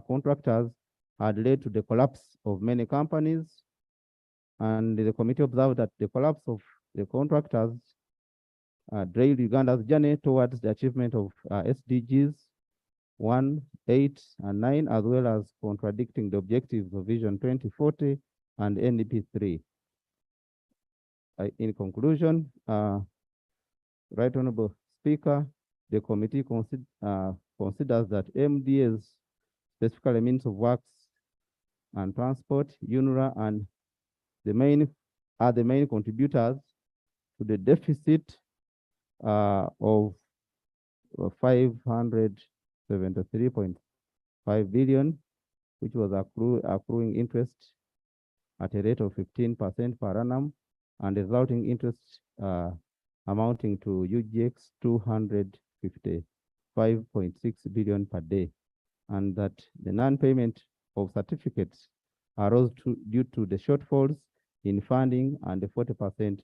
contractors had led to the collapse of many companies, and the committee observed that the collapse of the contractors derailed Uganda's journey towards the achievement of SDGs 1, 8, and 9, as well as contradicting the objectives of Vision 2040 and NDP 3. In conclusion, Right Honorable Speaker, the committee considers that MDA's, specifically means of works and transport, UNRWA, and the main contributors to the deficit of 573.5 billion, which was accruing interest at a rate of 15% per annum, and resulting interest amounting to UGX 255.6 billion per day, and that the non-payment of certificates arose due to the shortfalls in funding and the 40%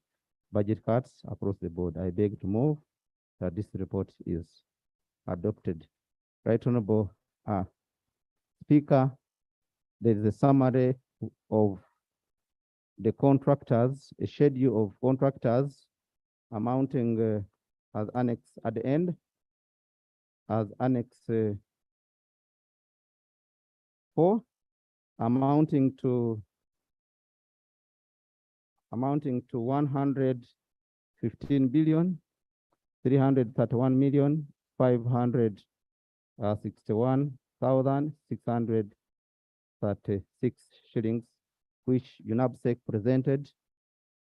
budget cuts across the board. I beg to move that this report is adopted. Right Honorable Speaker, there is a summary of the contractors, a schedule of contractors amounting as annex at the end, as annex 4, amounting to 115 billion 331 million 561,636 shillings, which UNAPSEC presented,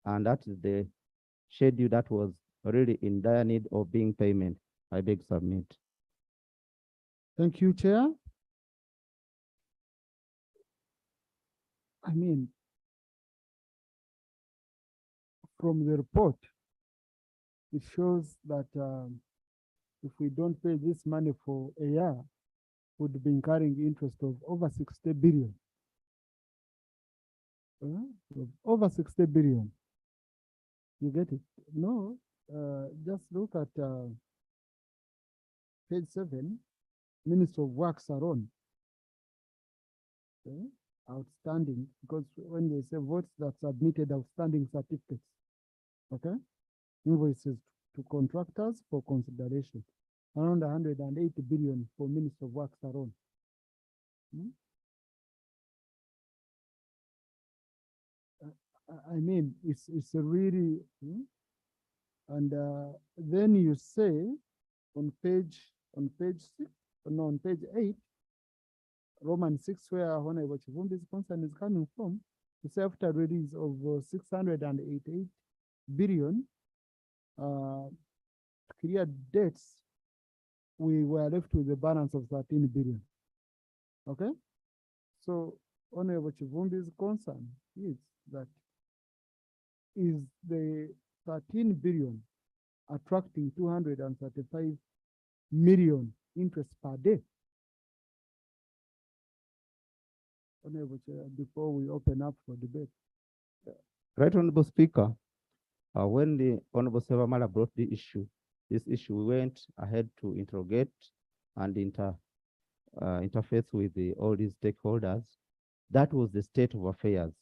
and that is the schedule that was really in dire need of being payment. I beg submit. Thank you, Chair. I mean, from the report, it shows that if we don't pay this money for a year, we'd be incurring interest of over 60 billion. Over 60 billion. You get it? No, just look at page 7, Minister of Works are on. Okay. Outstanding, because when they say votes that submitted outstanding certificates, okay, invoices to contractors for consideration, around 180 billion for Minister of Works are on. I mean, it's a really, and then you say on page 6, no, on page 8, Roman 6, where Honorable Chivumbi's concern is coming from, to say after release of 688 billion clear debts, we were left with a balance of 13 billion. Okay? So Honorable Chivumbi's concern is that is the 13 billion attracting 235 million interest per day? Honorable Chair, before we open up for debate. Right Honorable Speaker, when the Honorable Sevamala brought this issue, we went ahead to interrogate and interface with all these stakeholders. That was the state of affairs.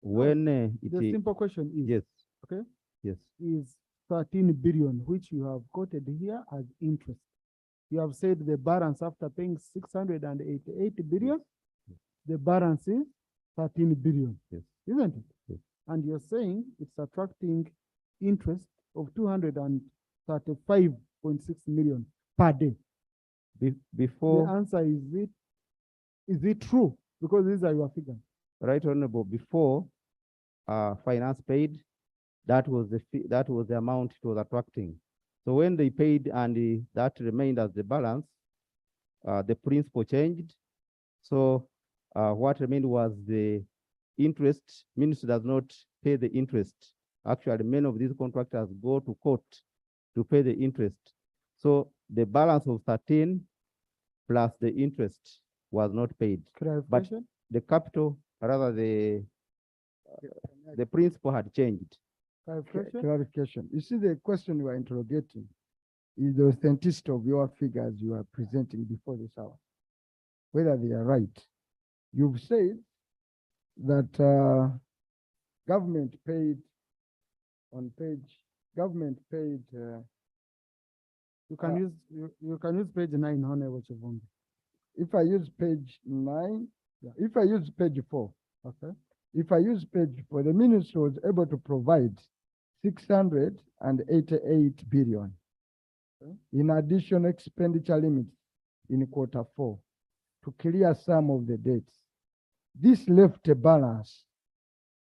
When the simple question is, yes, okay, yes, is 13 billion, which you have quoted here as interest. You have said the balance after paying 688 billion, the balance is 13 billion, yes, isn't it? Yes. And you're saying it's attracting interest of 235.6 million per day. Before the answer is it true? Because these are your figures. Right Honorable, before finance paid, that was the amount it was attracting. So when they paid and that remained as the balance, the principal changed. So what remained was the interest. Ministry does not pay the interest. Actually, many of these contractors go to court to pay the interest. So the balance of 13 plus the interest was not paid. But the capital, rather the principal had changed. Clarification. You see, the question you are interrogating is the authenticity of your figures you are presenting before this hour, whether they are right. You've said that government paid on page, you can use page 9, Honorable Chivumbi. If I use page 9, if I use page 4, okay. If I use page 4, the minister was able to provide 688 billion. In addition, expenditure limits in Q4 to clear some of the debts. This left a balance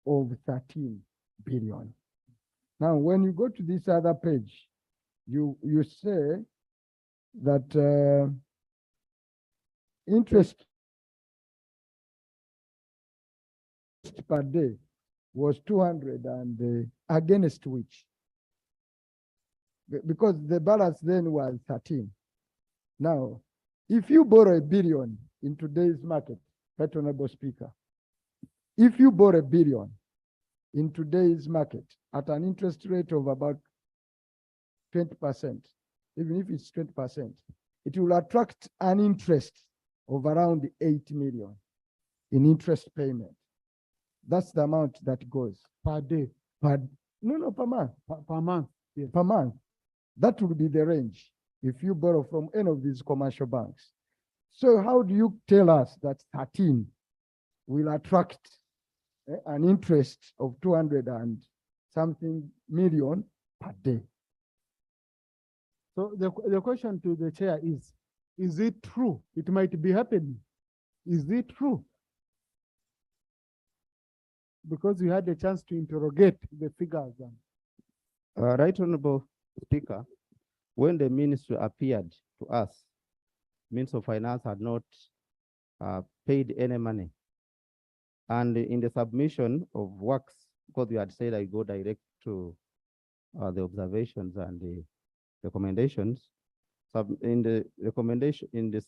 of 13 billion. Now, when you go to this other page, you say that interest per day was 200 and against which? Because the balance then was 13. Now, if you borrow $1 billion in today's market, Right Honorable Speaker, if you borrow $1 billion in today's market at an interest rate of about 20%, even if it's 20%, it will attract an interest of around 8 million in interest payment. That's the amount that goes Per day. per month. Per month. Yes. Per month. That would be the range if you borrow from any of these commercial banks. So how do you tell us that 13 will attract an interest of 200 and something million per day? So the question to the chair is it true? It might be happening. Is it true? Because we had a chance to interrogate the figures. Right Honorable Speaker, when the ministry appeared to us, Minister of Finance had not paid any money. And in the submission of works, because we had said I go direct to the observations and the recommendations, in the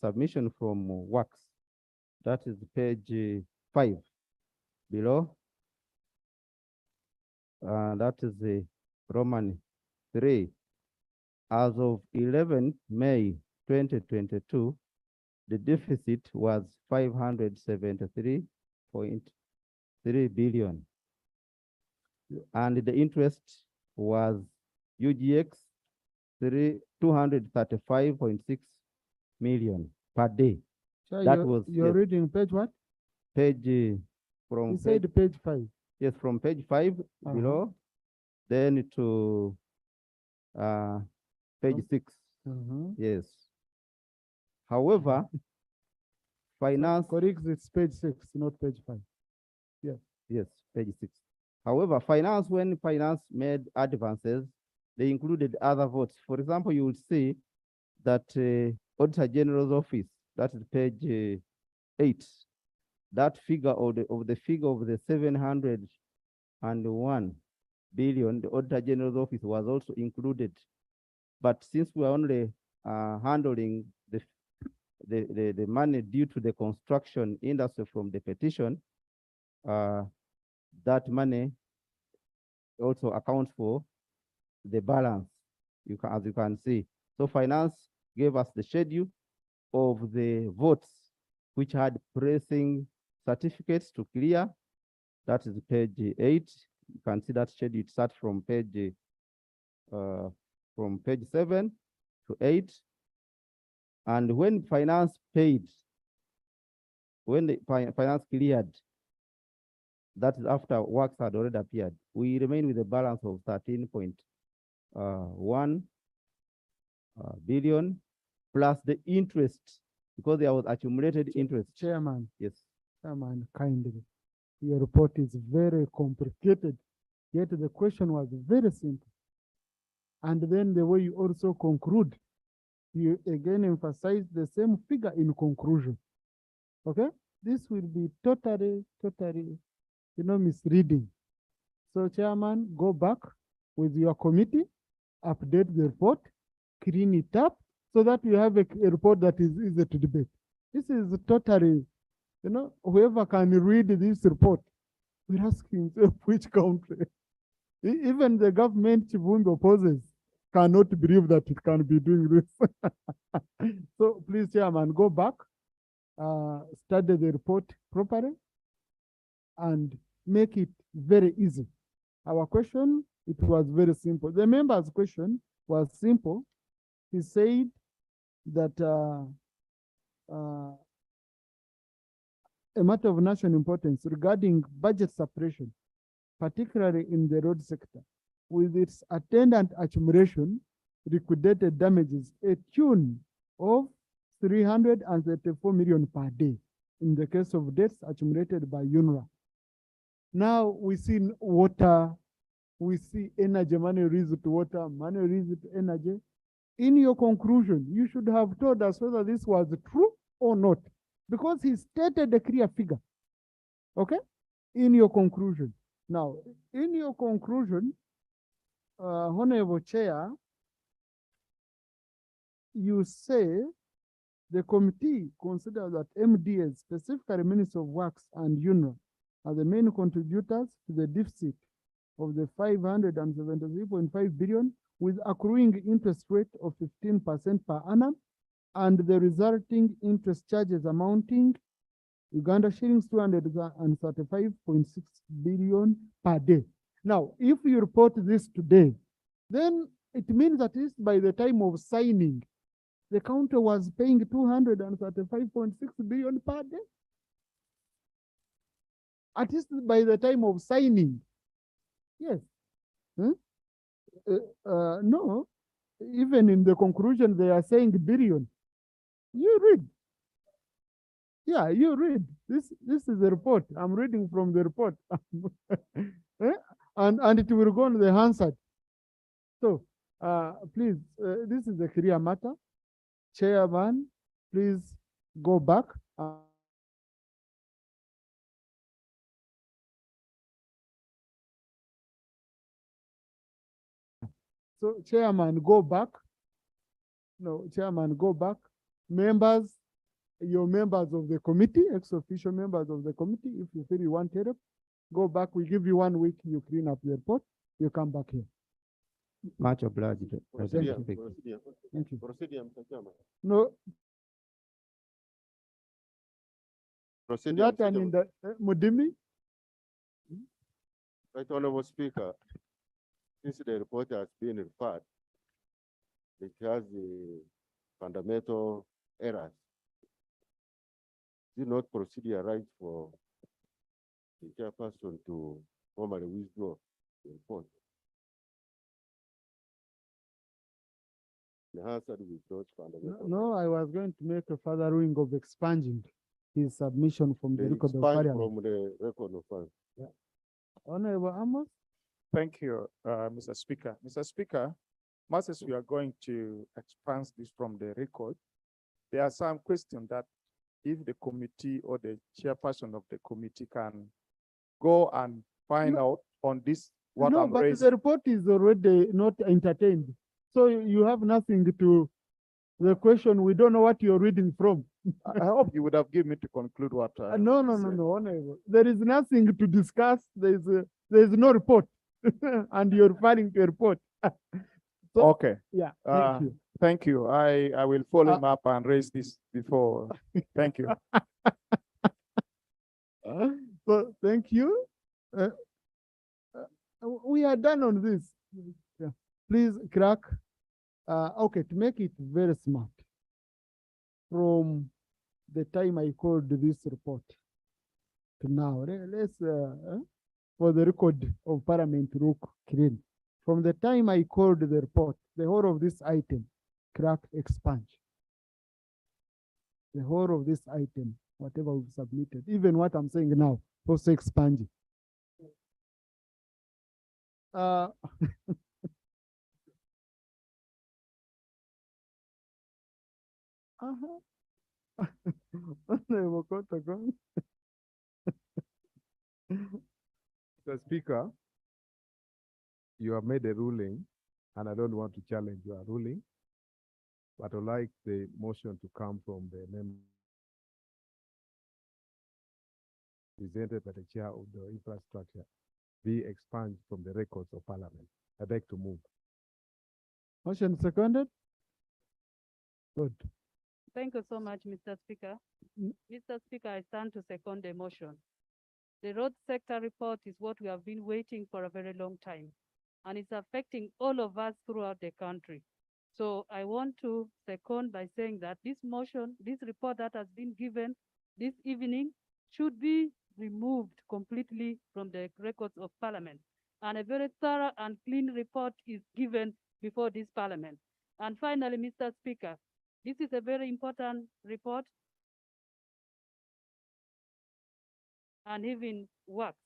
submission from works, that is page 5 below, that is the Roman 3. As of 11 May 2022, the deficit was 573.3 billion. And the interest was UGX 235.6 million per day. So you're yes, reading page what? Page from You said page 5. Yes, from page 5 below, then to page 6. Yes. However, finance. Correct, it's page 6, not page 5. Yes. Yes, page 6. However, when finance made advances, they included other votes. For example, you will see that Auditor General's office, that is page 8, that figure of the figure of the 701 billion, the Auditor General's office was also included. But since we are only handling the money due to the construction industry from the petition, that money also accounts for the balance, as you can see. So finance gave us the schedule of the votes which had pressing certificates to clear. That is page 8. You can see that schedule. It starts from page 7 to 8. And when finance paid, when the finance cleared, that is after works had already appeared, we remain with a balance of 13.1 billion plus the interest, because there was accumulated interest. Chairman. Yes. Chairman, kindly. Your report is very complicated, yet the question was very simple. And then the way you also conclude, you again emphasize the same figure in conclusion. Okay? This will be totally, misleading. So, Chairman, go back with your committee, update the report, clean it up, so that you have a report that is easy to debate. This is totally, whoever can read this report will ask himself which country. Even the government whom opposes cannot believe that it can be doing this. So please, Chairman, go back, study the report properly, and make it very easy. Our question, it was very simple. The member's question was simple. He said that a matter of national importance regarding budget suppression, particularly in the road sector, with its attendant accumulation, liquidated damages a tune of 334 million per day in the case of deaths accumulated by UNRWA. Now we see water, we see energy, money raised to water, money raised to energy. In your conclusion, you should have told us whether this was true or not, because he stated a clear figure. Okay? In your conclusion. Now, in your conclusion, Honorable Chair, you say the committee considers that MDS, specifically Ministry of Works and UNRWA, are the main contributors to the deficit of the 573.5 billion with accruing interest rate of 15% per annum and the resulting interest charges amounting Uganda shillings 235.6 billion per day. Now, if you report this today, then it means that at least by the time of signing, the county was paying 235.6 billion per day. At least by the time of signing. Yes. No, even in the conclusion, they are saying billion. You read. Yeah, you read. This is the report. I'm reading from the report. And it will go on the Hansard. So please, this is a clear matter. Chairman, please go back. So Chairman, go back. No, Chairman, go back. Members, your members of the committee, ex-official members of the committee, if you feel you want help, go back. We give you 1 week, you clean up the report, you come back here. Much obliged. Thank you. Thank you. No. That and in the Mudimi. Right, Honorable Speaker, since the report has been referred, it has the fundamental errors. Is it not procedure right for the chairperson to formally withdraw the report? The answer with those fundamental. No, I was going to make a further ruling of expunging his submission from the record of Expunged Parliament. from the record of Parliament. Yeah. Honorable Amos. Thank you, Mr. Speaker. Mr. Speaker, much as we are going to expunge this from the record, there are some questions that if the committee or the chairperson of the committee can go and find out on this, what No, I'm but raising. the report is already not entertained. So you have nothing to, the question, we don't know what you're reading from. I hope you would have given me to conclude what. No, Honorable. There is nothing to discuss. There is no report. And you're referring to a report. So, Okay. Yeah, Uh, thank you. Thank you. I will follow him up and raise this before. Thank you. So thank you. We are done on this. Yeah. Please, crack. Okay, to make it very smart, from the time I called this report to now, let's for the record of Parliament look clean. From the time I called the report, the whole of this item, crack, expunge. The whole of this item, whatever we've submitted, even what I'm saying now, also expunging. Mr. Speaker, you have made a ruling, and I don't want to challenge your ruling, but I'd like the motion to come from the member presented by the chair of the infrastructure be expunged from the records of Parliament. I beg to move. Motion seconded. Good. Thank you so much, Mr. Speaker. Mr. Speaker, I stand to second the motion. The road sector report is what we have been waiting for a very long time, and it's affecting all of us throughout the country. So I want to second by saying that this motion, this report that has been given this evening should be removed completely from the records of Parliament. and a very thorough and clean report is given before this parliament. And finally, Mr. Speaker, this is a very important report and even works.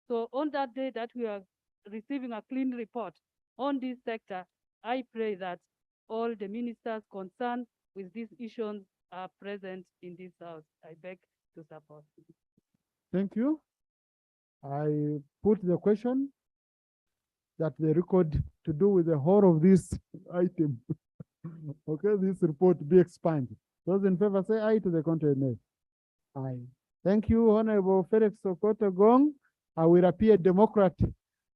So on that day that we are receiving a clean report on this sector, I pray that all the ministers concerned with these issues are present in this house. I beg to support. Thank you. I put the question that the record to do with the whole of this item. Okay, this report be expanded. Those in favor say aye, to the contrary nay. Aye. Thank you, Honorable Felix Sokoto Gong. I will appear Democrat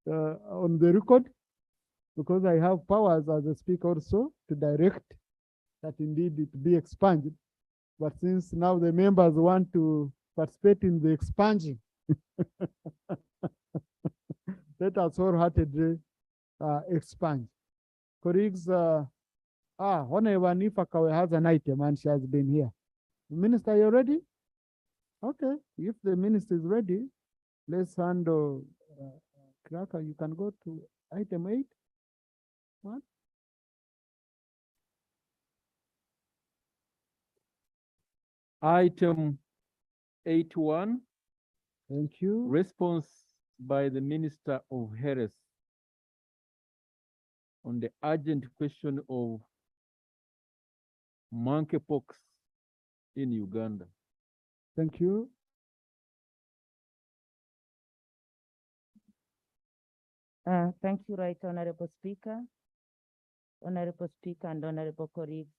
on the record because I have powers as a speaker also to direct that indeed it be expanded. But since now the members want to participate in the expanding, let us wholeheartedly expand. Colleagues, Honorable Nifa Kawe has an item and she has been here. Minister, you ready? Okay, if the minister is ready, let's handle, Kraka, you can go to item 8. What? Item 81. Thank you. Response by the Minister of Health on the urgent question of monkeypox in Uganda. Thank you. Thank you, Right Honorable Speaker. Honorable Speaker and honorable colleagues.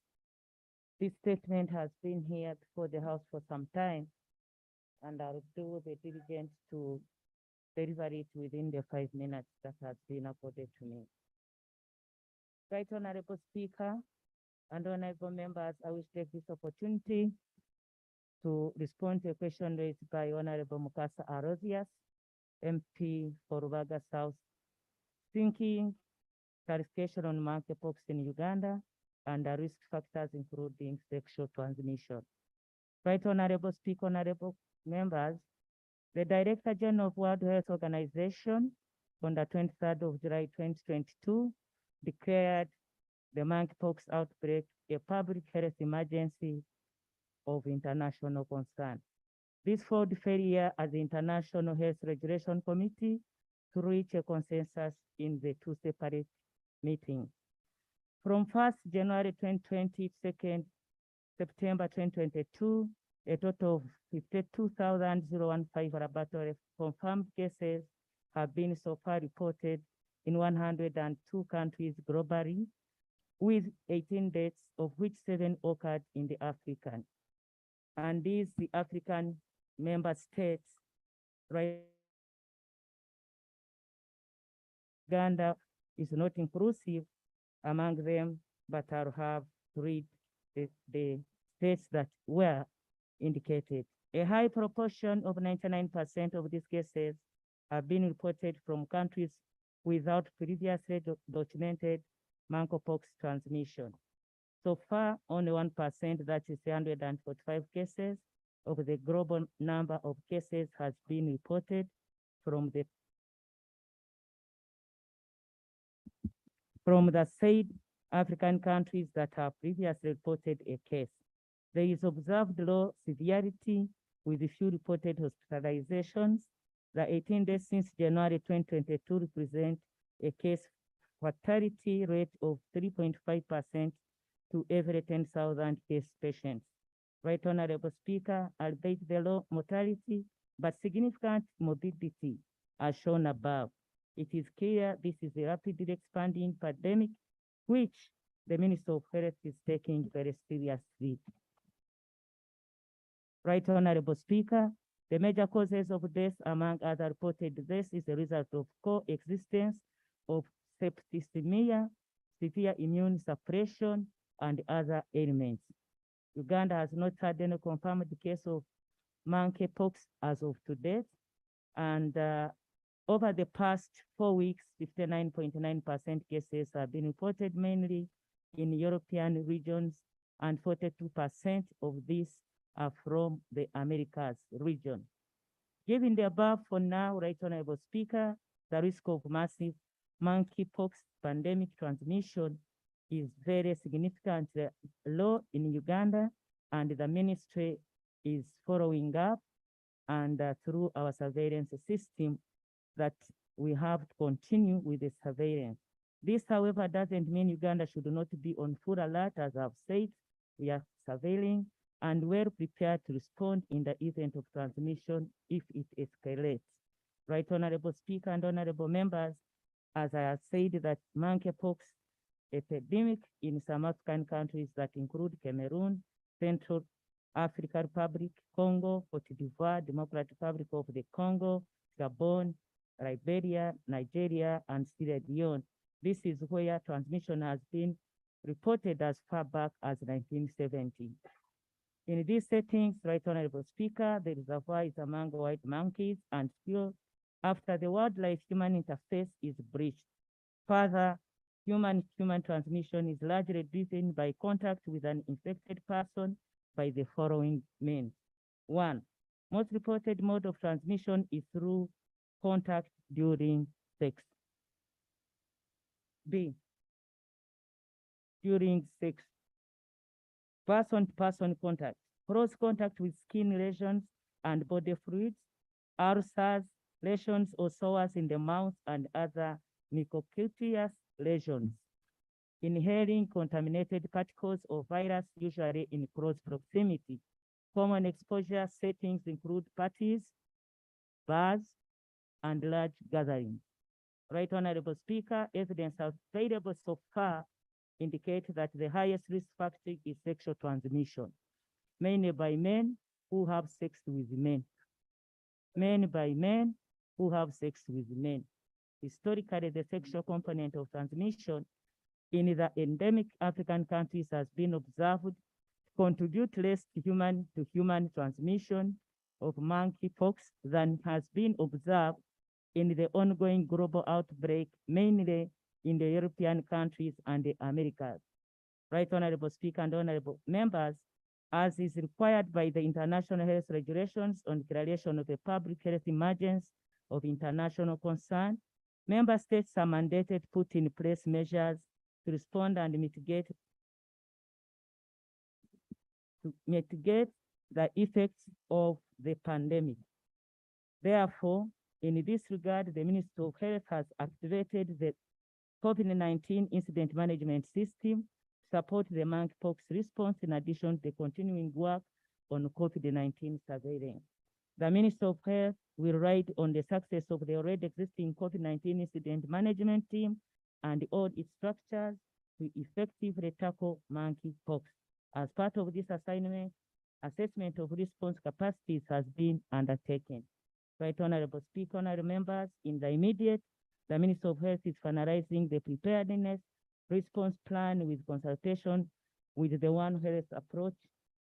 This statement has been here before the House for some time, and I'll do the diligence to deliver it within the 5 minutes that has been accorded to me. Right Honorable Speaker and honorable members, I will take this opportunity to respond to a question raised by Honorable Mukasa Arosias, MP for Rubaga South, seeking clarification on monkeypox in Uganda and the risk factors including sexual transmission. Right Honorable Speaker, honorable members, the Director General of World Health Organization on the 23rd of July 2022 declared the monkeypox outbreak a public health emergency of international concern. This followed failure as the International Health Regulation Committee to reach a consensus in the 2 separate meetings. From 1st January 2020 to 2nd September 2022, a total of 52,015 laboratory confirmed cases have been so far reported in 102 countries globally, with 18 deaths, of which 7 occurred in the African. And these, the African member states, right? Uganda is not inclusive among them, but I'll have to read the states that were indicated. A high proportion of 99% of these cases have been reported from countries without previously documented monkeypox transmission. So far, only 1%, that is 145 cases, of the global number of cases has been reported from the said African countries that have previously reported a case. There is observed low severity with few reported hospitalizations. The 18 days since January 2022 represent a case fatality rate of 3.5% to every 10,000 case patients. Right Honorable Speaker, albeit the low mortality, but significant morbidity as shown above. It is clear this is a rapidly expanding pandemic, which the Minister of Health is taking very seriously. Right Honorable Speaker, the major causes of death among other reported deaths is a result of coexistence of septicemia, severe immune suppression, and other ailments. Uganda has not had any confirmed case of monkeypox as of today, and over the past 4 weeks, 59.9% cases have been reported mainly in European regions, and 42% of these are from the Americas region. Given the above, for now, Right Honorable Speaker, the risk of massive monkeypox pandemic transmission is very significantly low in Uganda, and the ministry is following up and through our surveillance system that we have to continue with the surveillance. This, however, doesn't mean Uganda should not be on full alert. As I've said, we are surveilling and well prepared to respond in the event of transmission if it escalates. Right, Honorable Speaker and Honorable Members, as I have said, that monkeypox epidemic in some African countries that include Cameroon, Central African Republic, Congo, Cote d'Ivoire, Democratic Republic of the Congo, Gabon, Liberia, Nigeria, and Sierra Leone. This is where transmission has been reported as far back as 1970. In these settings, Right Honorable Speaker, the reservoir is among white monkeys and still after the wildlife-human interface is breached. Further, human-human transmission is largely driven by contact with an infected person by the following means. One, most reported mode of transmission is through contact during sex. B, during sex. Person-to-person contact, close contact with skin lesions and body fluids, ulcers, lesions or sores in the mouth and other mucocutaneous lesions. Inhaling contaminated particles or virus, usually in close proximity. Common exposure settings include parties, bars, and large gatherings. Right Honorable Speaker, evidence available so far indicate that the highest risk factor is sexual transmission, mainly by men who have sex with men. Men by men who have sex with men. Historically, the sexual component of transmission in the endemic African countries has been observed to contribute less to human transmission of monkeypox than has been observed in the ongoing global outbreak, mainly in the European countries and the Americas. Right Honorable Speaker and Honorable Members, as is required by the international health regulations on declaration of a public health emergency of international concern, member states are mandated to put in place measures to respond and mitigate the effects of the pandemic. Therefore, in this regard, the Ministry of Health has activated the COVID-19 incident management system to support the monkeypox response in addition to the continuing work on COVID-19 surveillance. The Ministry of Health will ride on the success of the already existing COVID-19 incident management team and all its structures to effectively tackle monkeypox. As part of this assignment, assessment of response capacities has been undertaken. Right Honorable Speaker, honorable members, in the immediate, the Ministry of Health is finalizing the preparedness response plan with consultation with the One Health approach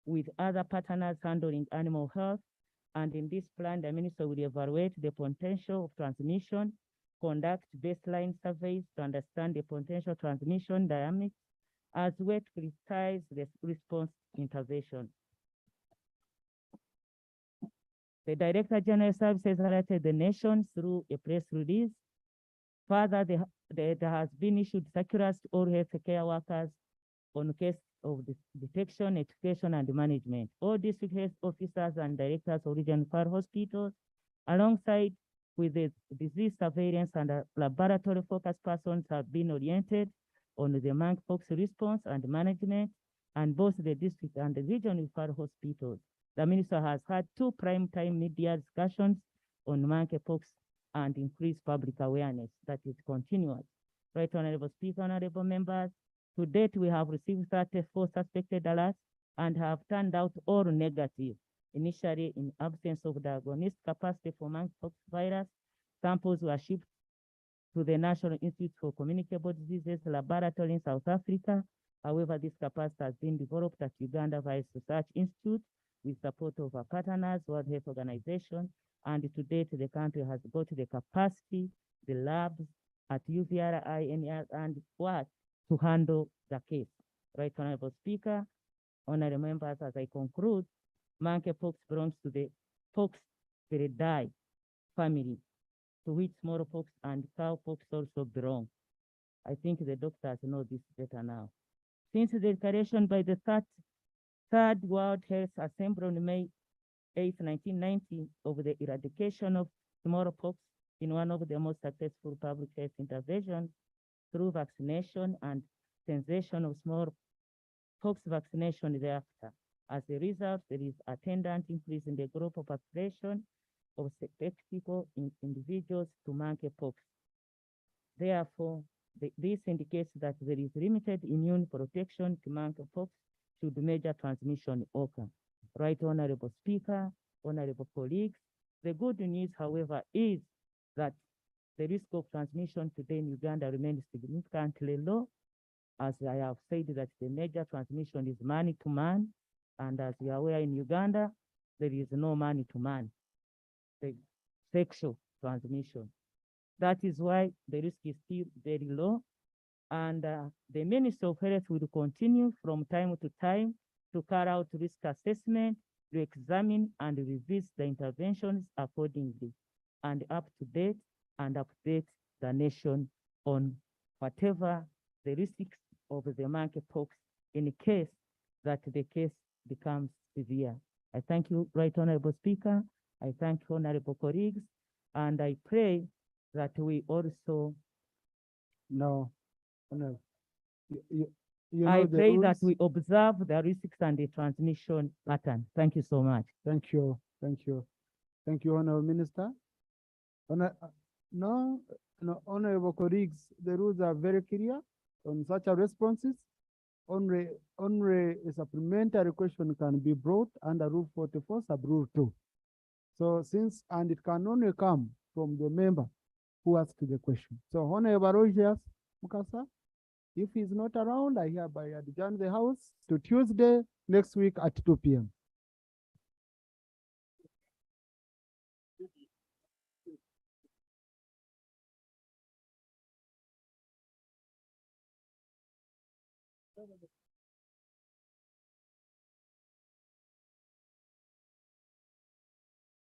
with other partners handling animal health. And in this plan, the Ministry will evaluate the potential of transmission, conduct baseline surveys to understand the potential transmission dynamics, as well to prioritize the response intervention. The Director General Services alerted the nation through a press release. Further, there has been issued circulars to all healthcare workers on case of detection, education, and management. All district health officers and directors of regional hospitals, alongside with the disease surveillance and laboratory focused persons, have been oriented on the monkeypox response and management, and both the district and the regional hospitals. The minister has had 2 prime-time media discussions on monkeypox and increased public awareness that is continuous. Right Honorable Speaker, honorable members, to date we have received 34 suspected alerts and have turned out all negative. Initially, in absence of diagnostic capacity for monkeypox virus, samples were shipped to the National Institute for Communicable Diseases Laboratory in South Africa. However, this capacity has been developed at Uganda Virus Research Institute with support of our partners, World Health Organization, and to date, the country has got the capacity, the labs at UVRI, NR, and what to handle the case. Right, Honorable Speaker, honorable members, as I conclude, monkeypox belongs to the poxviridae family. to which smallpox and cowpox also belong. I think the doctors know this better now. Since the declaration by the Third World Health Assembly on May 8, 1990, of the eradication of smallpox in one of the most successful public health interventions through vaccination and cessation of smallpox vaccination thereafter. As a result, there is attendant increase in the global population of susceptible individuals to monkeypox. Therefore, this indicates that there is limited immune protection to monkeypox should major transmission occur. Right, Honorable Speaker, honorable colleagues. The good news, however, is that the risk of transmission today in Uganda remains significantly low. As I have said, that the major transmission is man to man, and as you are aware, in Uganda, there is no man to man, the sexual transmission. That is why the risk is still very low, and the Ministry of Health will continue from time to time to carry out risk assessment, to examine and revise the interventions accordingly, and up to date and update the nation on whatever the risks of the monkeypox in case that the case becomes severe. I thank you, Right Honorable Speaker. I thank honorable colleagues, and I pray that we also. No, no. I the pray that rules. we observe the risks and the transmission pattern. Thank you so much. Thank you, thank you. Thank you, Honorable Minister. No, honorable colleagues, the rules are very clear on such a responses. Only a supplementary question can be brought under Rule 44, sub Rule 2. So and it can only come from the member who asked the question. So Honorable Rogers Mukasa, if he's not around, I hereby adjourn the House to Tuesday next week at 2 p.m.